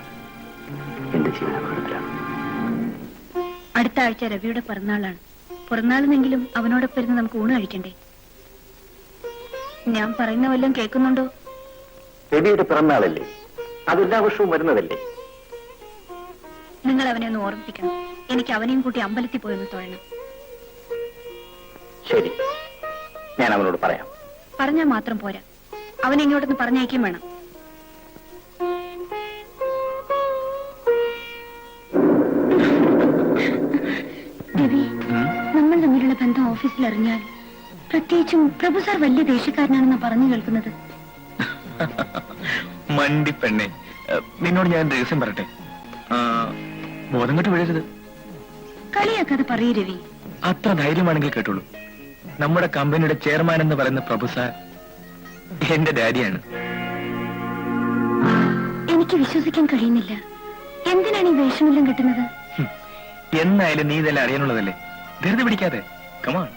Speaker 4: എന്റെ ജീവൻ അപകടത്തിലാണ്.
Speaker 1: അടുത്ത ആഴ്ച രവിയുടെ പിറന്നാളാണ്. പിറന്നാളിനെങ്കിലും അവനോടൊപ്പം ഇരുന്ന് നമുക്ക് ഊണ് കഴിക്കണ്ടേ? ഞാൻ പറയുന്ന വല്ലതും കേൾക്കുന്നുണ്ടോ?
Speaker 3: രവിയുടെ പിറന്നാളല്ലേ? അതെല്ലാ വർഷവും വരുന്നതല്ലേ?
Speaker 1: നിങ്ങൾ അവനെ ഒന്ന് ഓർമ്മിപ്പിക്കണം. എനിക്ക് അവനെയും കൂട്ടി അമ്പലത്തിൽ പോയെന്ന് തൊഴണം.
Speaker 3: ശരി, ഞാൻ അവനോട് പറയാം.
Speaker 1: പറഞ്ഞാൽ മാത്രം പോരാ, അവനെ ഇങ്ങോട്ടൊന്ന് പറഞ്ഞയക്കും വേണം. രവി, നമ്മൾ തമ്മിലുള്ള ബന്ധം ഓഫീസിൽ അറിഞ്ഞാൽ, പ്രത്യേകിച്ചും പ്രഭു സാർ വലിയ ദേഷ്യക്കാരനാണെന്ന് പറഞ്ഞു കേൾക്കുന്നത്.
Speaker 2: മണ്ടി പെണ്ണെ, നിന്നോട് ഞാൻ രഹസ്യം പറയട്ടെ. ബോധം കെട്ട് വീഴരുത്.
Speaker 1: കളിയാക്കാതെ പറയൂ രവി.
Speaker 2: അത്ര ധൈര്യമാണെങ്കിൽ കേട്ടോളൂ. നമ്മുടെ കമ്പനിയുടെ ചെയർമാൻ എന്ന് പറയുന്ന പ്രഭു സാർ എന്റെ ഡാഡിയാണ്.
Speaker 1: എനിക്ക് വിശ്വസിക്കാൻ കഴിയുന്നില്ല. എന്തിനാണ് ഈ വേഷമെല്ലാം കിട്ടുന്നത്?
Speaker 2: എന്നായാലും നീ ഇതെല്ലാം അറിയാനുള്ളതല്ലേ. ധൃതി പിടിക്കാതെ കമാൺ.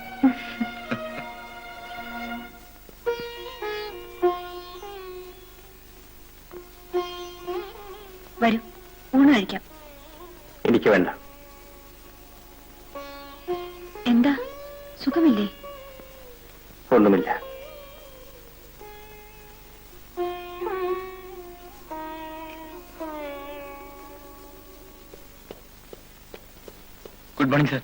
Speaker 1: വരൂ, ഊണ് കഴിക്കാം.
Speaker 3: എനിക്ക് വേണ്ട.
Speaker 1: എന്താ, സുഖമില്ലേ?
Speaker 3: ഒന്നുമില്ല.
Speaker 2: Good morning sir.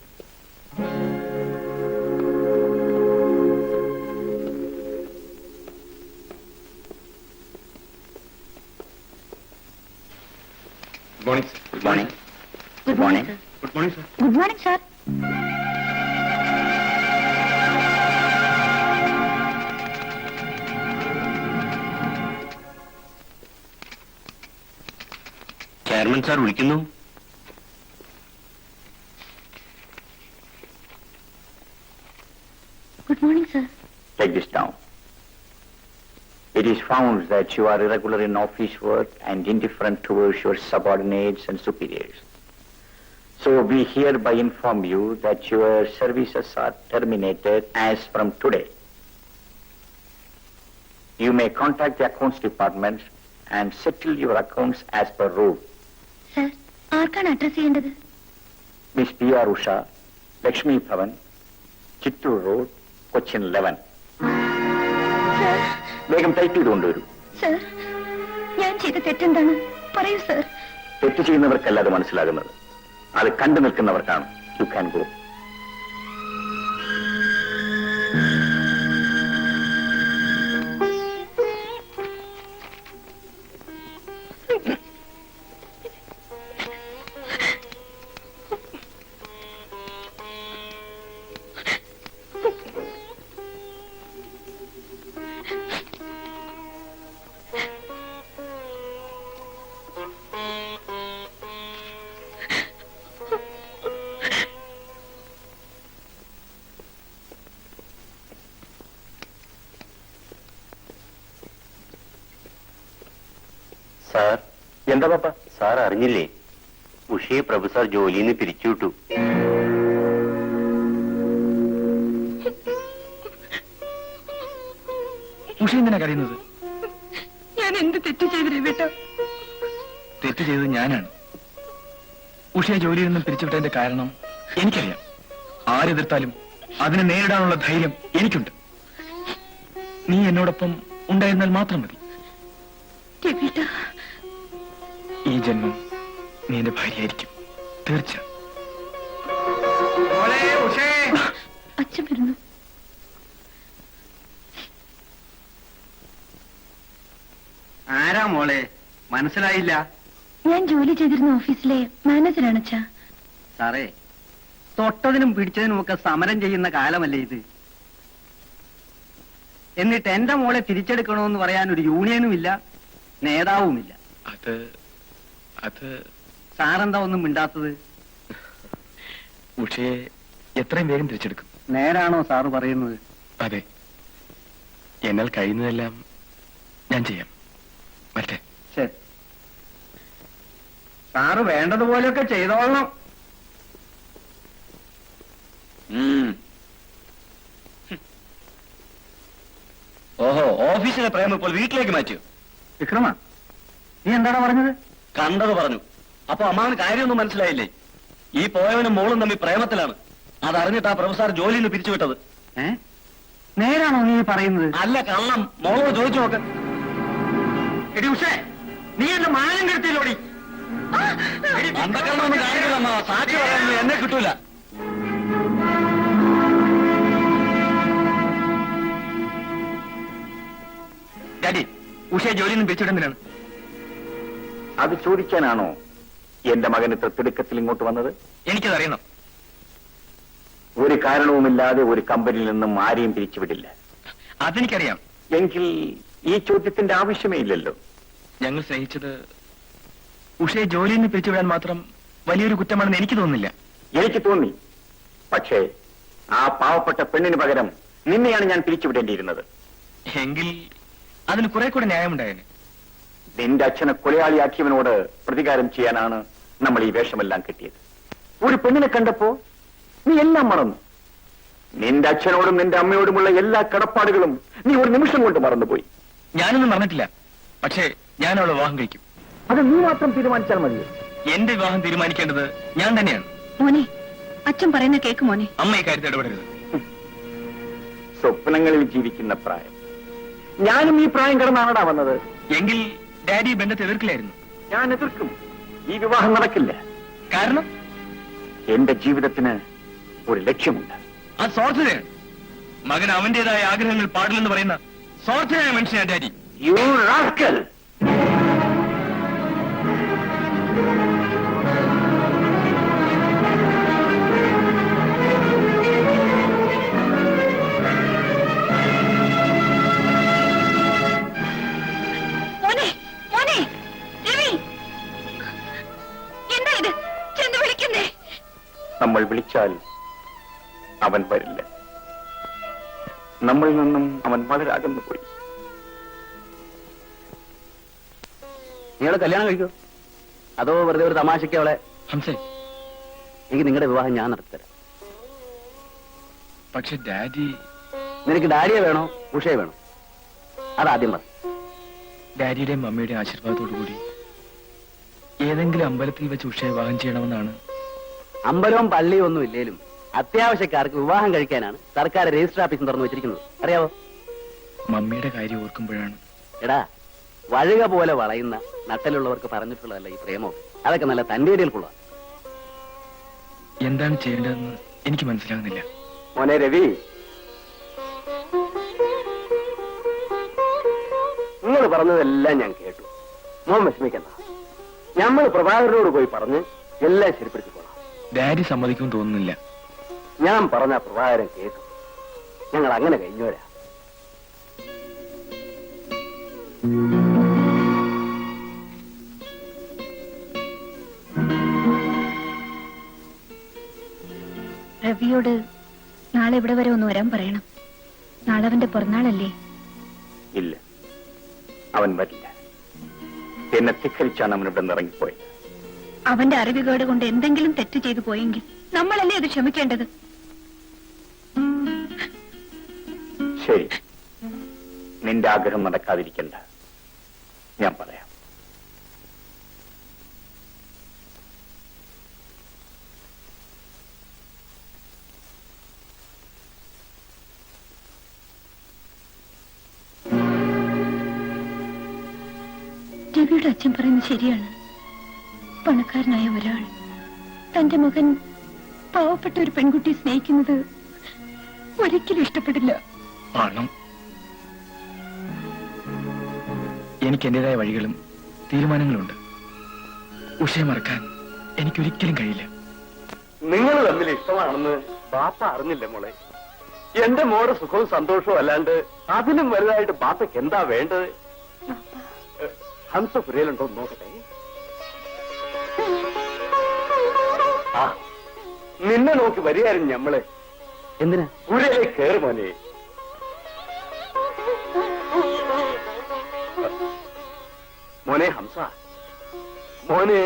Speaker 2: Good morning.
Speaker 3: Good morning.
Speaker 1: Good morning sir.
Speaker 2: Good morning sir.
Speaker 1: Good morning sir.
Speaker 7: Chairman sir വിളിക്കുന്നു.
Speaker 1: Good morning sir.
Speaker 3: Take this down. It is found that you are irregular in office work and indifferent towards your subordinates and superiors. So we hereby inform you that your services are terminated as from today. You may contact the accounts department and settle your accounts as per rule.
Speaker 1: Sir, ആർക്കാണ് address ചെയ്യേണ്ടത്?
Speaker 3: Miss P.R. Usha, Lakshmi Bhavan, Chittoor Road, Cochin 11.
Speaker 1: Sir,
Speaker 3: വേഗം type ചെയ്ത് കൊണ്ടുവരൂ.
Speaker 1: Sir, ഞാൻ ചെയ്ത തെറ്റെന്താണ്? പറയൂ sir.
Speaker 3: തെറ്റ് ചെയ്യുന്നവർക്കല്ല അത് മനസ്സിലാകുന്നത്, അത് കണ്ടു നിൽക്കുന്നവർക്കാണ്. You can go.
Speaker 4: സാർ,
Speaker 3: എന്താ പാപ്പ?
Speaker 4: സാർ അറിഞ്ഞില്ലേ? ഉഷയെ പ്രഭു സാർ ജോലിയിൽ നിന്ന് പിരിച്ചുവിട്ടു.
Speaker 2: ഉഷ എന്തിനാ കരയുന്നത്?
Speaker 1: ഞാൻ എന്ത് തെറ്റ് ചെയ്തു രവിട്ട?
Speaker 2: തെറ്റ് ചെയ്തത് ഞാനാണ്. ഉഷയെ ജോലിയിൽ നിന്നും പിരിച്ചുവിട്ടതിന്റെ കാരണം എനിക്കറിയാം. ആരെതിർത്താലും അതിനെ നേരിടാനുള്ള ധൈര്യം എനിക്കുണ്ട്. നീ എന്നോടൊപ്പം ഉണ്ടായിരുന്നാൽ മാത്രം മതി.
Speaker 1: രവിട്ട,
Speaker 2: ഈ ജന്മം നീ എന്റെ ഭാര്യയായിരിക്കും, തീർച്ച.
Speaker 1: അച്ഛൻ വരുന്നു.
Speaker 2: ആരാ മോളെ? മനസ്സിലായില്ല.
Speaker 1: ഞാൻ ജോലി ചെയ്തിരുന്ന ഓഫീസിലെ മാനേജറാണ് അച്ഛാ.
Speaker 6: സാറേ, തൊട്ടതിനും പിടിച്ചതിനും ഒക്കെ സമരം ചെയ്യുന്ന കാലമല്ലേ ഇത്? എന്നിട്ട് എന്റെ മോളെ തിരിച്ചെടുക്കണമെന്ന് പറയാൻ ഒരു യൂണിയനുമില്ല, നേതാവുമില്ല.
Speaker 2: അത്
Speaker 6: സാറെന്താ ഒന്നും മിണ്ടാത്തത്?
Speaker 2: ഉഷയെ എത്രയും വേഗം തിരിച്ചെടുക്കും.
Speaker 6: നേരാണോ സാറ് പറയുന്നത്?
Speaker 2: അതെ, എന്നാൽ കഴിയുന്നതെല്ലാം ഞാൻ ചെയ്യാം. മറ്റേ
Speaker 9: ശരി, സാറ് വേണ്ടതുപോലെയൊക്കെ ചെയ്തോളണം.
Speaker 2: ഓഹോ, ഓഫീസിലെ പ്രേമം ഇപ്പോൾ വീട്ടിലേക്ക് മാറ്റിയോ?
Speaker 9: വിക്രമ, നീ എന്താണ് പറഞ്ഞത്?
Speaker 2: കണ്ടത് പറഞ്ഞു. അപ്പൊ അമ്മാവന് കാര്യമൊന്നും മനസ്സിലായില്ലേ? ഈ പോയവനും മോളും തമ്മിൽ പ്രേമത്തിലാണ്. അതറിഞ്ഞിട്ട് ആ പ്രൊഫസർ ജോലിയിൽ നിന്ന് പിരിച്ചുവിട്ടത്.
Speaker 9: നേരാണോ നീ പറയുന്നത്?
Speaker 2: അല്ല, കള്ളം. മോളോട് ചോദിച്ചു നോക്ക്.
Speaker 9: എടി ഉഷേ, നീ എന്റെ മാനം കെടുത്തില്ലോടി.
Speaker 2: അന്ധക്കരണമൊന്നും കാര്യമില്ല അമ്മ. സാക്ഷി പറയാനൊന്നും എന്നെ കിട്ടൂല. ഡാഡി, ഉഷയെ ജോലിയിൽ നിന്ന് പിരിച്ചുവിടുന്നതിനാണ്.
Speaker 3: അത് ചോദിക്കാനാണോ എന്റെ മകൻ ഇത്ര തിടുക്കത്തിൽ ഇങ്ങോട്ട് വന്നത്?
Speaker 2: എനിക്കതറിയണം.
Speaker 3: ഒരു കാരണവുമില്ലാതെ ഒരു കമ്പനിയിൽ നിന്നും ആരെയും പിരിച്ചുവിടില്ല.
Speaker 2: അതെനിക്കറിയാം.
Speaker 3: എങ്കിൽ ഈ ചോദ്യത്തിന്റെ ആവശ്യമേ ഇല്ലല്ലോ.
Speaker 2: ഞങ്ങൾ സ്നേഹിച്ചത് ഉഷയെ ജോലിയിൽ നിന്ന് പിരിച്ചുവിടാൻ മാത്രം വലിയൊരു കുറ്റമാണെന്ന് എനിക്ക് തോന്നുന്നില്ല.
Speaker 3: എനിക്ക് തോന്നി. പക്ഷേ ആ പാവപ്പെട്ട പെണ്ണിന് പകരം നിന്നെയാണ് ഞാൻ പിരിച്ചുവിടേണ്ടിയിരുന്നത്.
Speaker 2: എങ്കിൽ അതിന് കുറെ കൂടെ ന്യായമുണ്ടായേനെ.
Speaker 3: നിന്റെ അച്ഛനെ കൊലയാളിയാക്കിയവനോട് പ്രതികാരം ചെയ്യാനാണ് നമ്മൾ ഈ വേഷമെല്ലാം കിട്ടിയത്. ഒരു പെണ്ണിനെ കണ്ടപ്പോ നീ എല്ലാം മറന്നു. നിന്റെ അച്ഛനോടും നിന്റെ അമ്മയോടുമുള്ള എല്ലാ കടപ്പാടുകളും നീ ഒരു നിമിഷം കൊണ്ട് മറന്നുപോയി.
Speaker 2: ഞാനൊന്നും പറഞ്ഞിട്ടില്ല. പക്ഷേ ഞാൻ അവളെ വിവാഹം കഴിക്കും.
Speaker 3: അത് നീ മാത്രം തീരുമാനിച്ചാൽ മതി.
Speaker 2: എന്റെ വിവാഹം തീരുമാനിക്കേണ്ടത് ഞാൻ തന്നെയാണ്.
Speaker 1: മോനെ, അച്ഛൻ പറയുന്ന കേക്ക് മോനെ.
Speaker 2: അമ്മ ഈ കാര്യത്തിൽ ഇടപെടരുത്.
Speaker 3: സ്വപ്നങ്ങളിൽ ജീവിക്കുന്ന പ്രായം. ഞാനും ഈ പ്രായം കടന്നാണടാ വന്നത്.
Speaker 2: എങ്കിൽ ഡാഡി ബന്ധത്തെ എതിർക്കില്ലായിരുന്നു.
Speaker 3: ഞാൻ എതിർക്കും. ഈ വിവാഹം നടക്കില്ല.
Speaker 2: കാരണം
Speaker 3: എന്റെ ജീവിതത്തിന് ഒരു ലക്ഷ്യമുണ്ട്.
Speaker 2: അത് സ്വാർത്ഥതയാണ്. മകൻ അവന്റേതായ ആഗ്രഹങ്ങൾ പാടില്ലെന്ന് പറയുന്ന സ്വാർത്ഥനായ മനുഷ്യനാണ് ഡാഡി.
Speaker 3: U rascal!
Speaker 1: മോനെ, മോനെ, രവി, എന്താ ഇത്? ചെന്ന് വിളിക്കുന്നേ.
Speaker 3: നമ്മൾ വിളിച്ചാൽ അവൻ വരില്ല. നമ്മളിൽ നിന്നും അവൻ വളരെ അകന്നു പോയി.
Speaker 4: നിങ്ങളെ കല്യാണം കഴിക്കോ, അതോ വെറുതെ ഒരു തമാശയ്ക്ക് അവളെ?
Speaker 2: ഹംസേ,
Speaker 4: എനിക്ക് നിങ്ങളുടെ വിവാഹം ഞാൻ നടത്തിത്തരാം.
Speaker 2: പക്ഷെ ഡാഡി...
Speaker 4: നിനക്ക് ഡാഡിയെ വേണോ ഉഷയെ വേണോ? അതാദ്യം പറ.
Speaker 2: ഡാഡിയുടെയും മമ്മിയുടെയും ആശീർവാദത്തോടു കൂടി ഏതെങ്കിലും അമ്പലത്തിൽ വെച്ച് ഉഷയെ വിവാഹം ചെയ്യണമെന്നാണ്.
Speaker 4: അമ്പലവും പള്ളിയും ഒന്നും ഇല്ലേലും അത്യാവശ്യക്കാർക്ക് വിവാഹം കഴിക്കാനാണ് സർക്കാർ രജിസ്റ്റർ ഓഫീസ് തുറന്നു വെച്ചിരിക്കുന്നത്. അറിയാവോ?
Speaker 2: മമ്മിയുടെ കാര്യം ഓർക്കുമ്പോഴാണ്.
Speaker 4: എടാ, വഴുക പോലെ വളയുന്ന നട്ടലുള്ളവർക്ക് പറഞ്ഞിട്ടുള്ളതല്ല ഈ പ്രേമം. അതൊക്കെ നല്ല തന്റേടികൾക്കുള്ള.
Speaker 2: എന്താണ് ചെയ്യേണ്ടതെന്ന് എനിക്ക് മനസ്സിലാകുന്നില്ല.
Speaker 4: മോനെ രവി, നിങ്ങൾ പറഞ്ഞതെല്ലാം ഞാൻ കേട്ടു. മോൻ വിഷമിക്കണ്ട. നമ്മൾ പ്രഭാകരനോട് പോയി പറഞ്ഞ് എല്ലാം ശരിപ്പെടുത്തിക്കോളാം.
Speaker 2: ഡാഡി സമ്മതിക്കുമെന്ന് തോന്നുന്നില്ല.
Speaker 4: ഞാൻ പറഞ്ഞ പ്രഭാകരൻ കേട്ടു. ഞങ്ങൾ അങ്ങനെ കഴിഞ്ഞോരാ.
Speaker 1: രവിയോട് നാളെ ഇവിടെ വരെ ഒന്ന് വരാൻ പറയണം. നാളെ അവന്റെ പിറന്നാളല്ലേ?
Speaker 3: ഇല്ല, അവൻ വരില്ല. എന്നെ ധിക്കരിച്ചാണ് അവൻ ഇവിടെ നിന്ന് ഇറങ്ങിപ്പോയത്.
Speaker 1: അവന്റെ അറിവുകേട് കൊണ്ട് എന്തെങ്കിലും തെറ്റ് ചെയ്തു പോയെങ്കിൽ നമ്മളല്ലേ അത് ക്ഷമിക്കേണ്ടത്?
Speaker 3: ശരി, നിന്റെ ആഗ്രഹം നടക്കാതിരിക്കണ്ട. ഞാൻ പറയാം.
Speaker 1: രവിയുടെ അച്ഛൻ പറയുന്നത് ശരിയാണ്. പണക്കാരനായ ഒരാൾ തന്റെ മകൻ പാവപ്പെട്ട ഒരു പെൺകുട്ടിയെ സ്നേഹിക്കുന്നത് ഒരിക്കലും ഇഷ്ടപ്പെടില്ല.
Speaker 2: പണം. എനിക്ക് എന്റേതായ വഴികളും തീരുമാനങ്ങളുണ്ട്. ഉഷയെ മറക്കാൻ എനിക്കൊരിക്കലും കഴിയില്ല.
Speaker 4: നിങ്ങൾ തമ്മിൽ ഇഷ്ടമാണെന്ന് ബാപ്പ അറിഞ്ഞില്ല മോളെ. എന്റെ മോടെ സുഖവും സന്തോഷവും അല്ലാണ്ട് അതിനും വലുതായിട്ട് ബാപ്പയ്ക്ക് എന്താ വേണ്ടത്? ഹംസ പുരയിലുണ്ടോ നോക്കട്ടെ. ആ, നിന്നെ നോക്കി വരികയായിരുന്നു ഞമ്മള്. എന്തിനാ? പുരയിലേക്ക് കയറി മോനെ. മോനെ ഹംസ, മോന്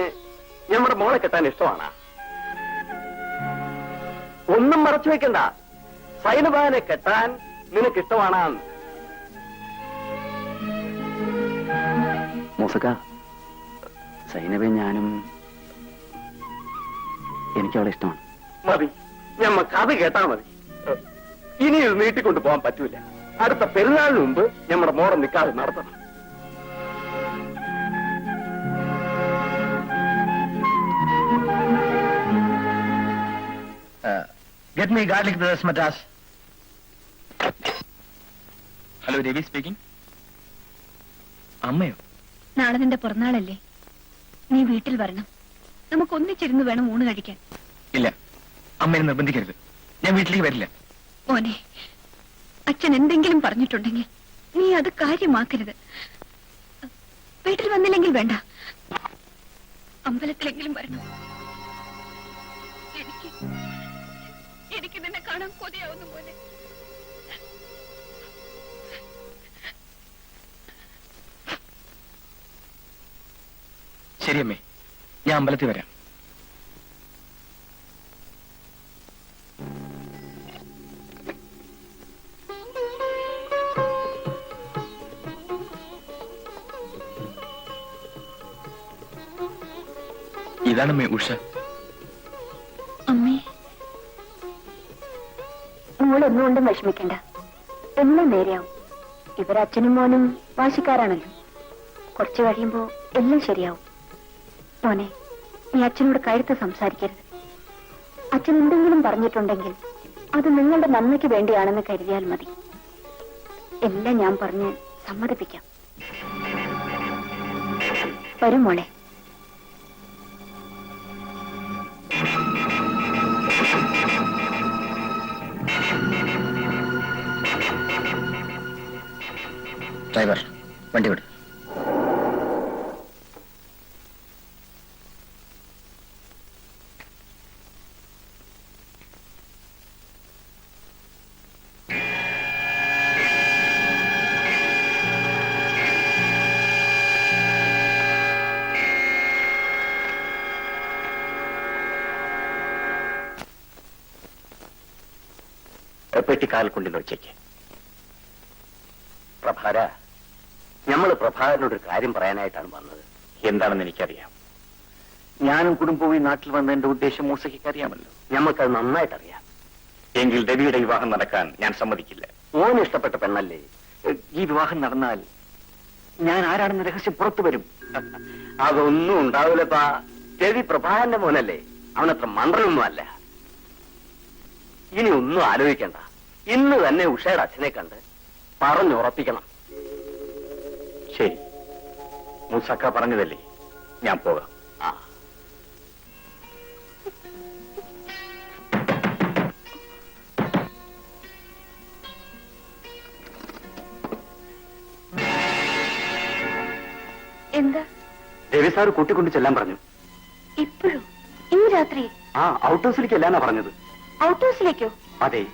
Speaker 4: നമ്മുടെ മോളെ കെട്ടാൻ ഇഷ്ടമാണ്. ഒന്നും മറച്ചു വെക്കണ്ട, സൈനബാനെ കെട്ടാൻ നിനക്ക് ഇഷ്ടമാണ്. മൂസക്ക, സൈനബെ ഞാനും എനിക്കവളെ ഇഷ്ടമാണ്. മതി, ഞമ്മക്ക് അത് കേട്ടാ മതി. ഇനി ഇത് നീട്ടിക്കൊണ്ടു പോകാൻ പറ്റൂല. അടുത്ത പെരുന്നാളിന് മുമ്പ് നമ്മുടെ മോടെ നിക്കാതെ നടത്തണം.
Speaker 2: Get me garlic brothers, Madras. Hello, Ravi speaking. അമ്മയോ?
Speaker 1: നാളെ നിന്റെ പിറന്നാളല്ലേ, നീ വീട്ടിൽ വരണം. നമുക്ക് ഒന്നിച്ചിരുന്ന് വേണം ഊണ് കഴിക്കാൻ.
Speaker 2: ഇല്ല, അമ്മയെ നിർബന്ധിക്കരുത്. ഞാൻ വീട്ടിലേക്ക് വരില്ല.
Speaker 1: മോനെ, അച്ഛൻ എന്തെങ്കിലും പറഞ്ഞിട്ടുണ്ടെങ്കിൽ നീ അത് കാര്യമാക്കരുത്. വീട്ടിൽ വന്നില്ലെങ്കിൽ വേണ്ട, അമ്പലത്തിലെങ്കിലും വരണം. എനിക്ക് നിന്നെ കാണാൻ കൊതിയാവുന്നു മോനെ.
Speaker 2: ശരി അമ്മേ, ഞാൻ അമ്പലത്തിൽ വരാം. ഇതാണമ്മേ ഉഷ.
Speaker 1: അമ്മേ, മോളൊന്നുകൊണ്ടും വിഷമിക്കണ്ട, എല്ലാം നേരെയാവും. ഇവരച്ഛനും മോനും വാശിക്കാരാണല്ലോ. കുറച്ചു കഴിയുമ്പോ എല്ലാം ശരിയാവും. മോനെ, നീ അച്ഛനോട് കഴുത്ത് സംസാരിക്കരുത്. അച്ഛൻ എന്തെങ്കിലും പറഞ്ഞിട്ടുണ്ടെങ്കിൽ അത് നിങ്ങളുടെ നന്മയ്ക്ക് വേണ്ടിയാണെന്ന് കരുതിയാൽ മതി. എല്ലാം ഞാൻ പറഞ്ഞ് സമ്മതിപ്പിക്കാം. വരും മോളെ.
Speaker 2: ഡ്രൈവർ, വണ്ടി വിട്.
Speaker 4: പെട്ടിക്കാലിൽ കൊണ്ടുവന്ന് വെച്ചേക്ക്. പ്രഭാര, ഞമ്മള് പ്രഭാകരനോടൊരു കാര്യം പറയാനായിട്ടാണ് വന്നത്.
Speaker 3: എന്താണെന്ന് എനിക്കറിയാം. ഞാനും കുടുംബവും ഈ നാട്ടിൽ വന്നതിന്റെ ഉദ്ദേശം മൂസയ്ക്ക് അറിയാമല്ലോ.
Speaker 4: ഞമ്മക്കത് നന്നായിട്ടറിയാം.
Speaker 3: എങ്കിൽ രവിയുടെ വിവാഹം നടക്കാൻ ഞാൻ സമ്മതിക്കില്ല.
Speaker 4: ഓന് ഇഷ്ടപ്പെട്ട പെണ്ണല്ലേ?
Speaker 3: ഈ വിവാഹം നടന്നാൽ ഞാൻ ആരാണെന്ന് രഹസ്യം പുറത്തു വരും.
Speaker 4: അതൊന്നും ഉണ്ടാവില്ലപ്പാ. രവി പ്രഭാകരന്റെ മോനല്ലേ, അവനത്ര മന്ത്രമൊന്നും അല്ല. ഇനി ഒന്നും ആലോചിക്കണ്ട. ഇന്ന് തന്നെ ഉഷയുടെ അച്ഛനെ കണ്ട് പറഞ്ഞുറപ്പിക്കണം.
Speaker 3: ശരി, മൂസക്ക പറഞ്ഞതല്ലേ, ഞാൻ പോകാം.
Speaker 4: ആ,
Speaker 1: എന്താ?
Speaker 4: രവി സാർ കൂട്ടിക്കൊണ്ട് ചെല്ലാൻ പറഞ്ഞു.
Speaker 1: ഇപ്പോഴും ഈ രാത്രി?
Speaker 4: ആ, ഔട്ട് ഹൗസിലേക്ക് ചെല്ലാനാ പറഞ്ഞത്.
Speaker 1: ഔട്ട് ഹൗസിലേക്കോ?
Speaker 4: അതെ.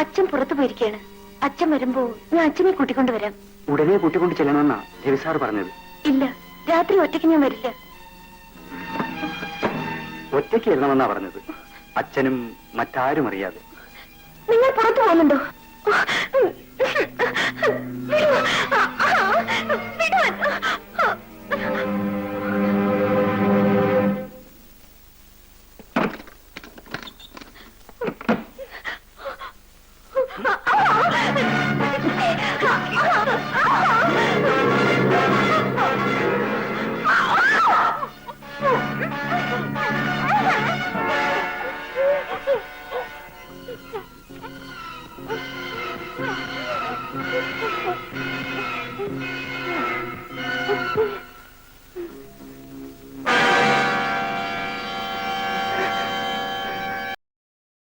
Speaker 1: അച്ഛൻ പുറത്തു പോയിരിക്കുകയാണ്. അച്ഛൻ വരുമ്പോ ഞാൻ അച്ഛനെ കൂട്ടിക്കൊണ്ടുവരാം.
Speaker 4: ഉടനെ കൂട്ടിക്കൊണ്ട് ചെല്ലണമെന്നാ രവി സാർ പറഞ്ഞത്.
Speaker 1: ഇല്ല, രാത്രി ഒറ്റയ്ക്ക് ഞാൻ വരില്ല.
Speaker 4: ഒറ്റയ്ക്ക് വരണമെന്നാ പറഞ്ഞത്, അച്ഛനും മറ്റാരും അറിയാതെ.
Speaker 1: നിങ്ങൾ പുറത്തു പോകുന്നുണ്ടോ?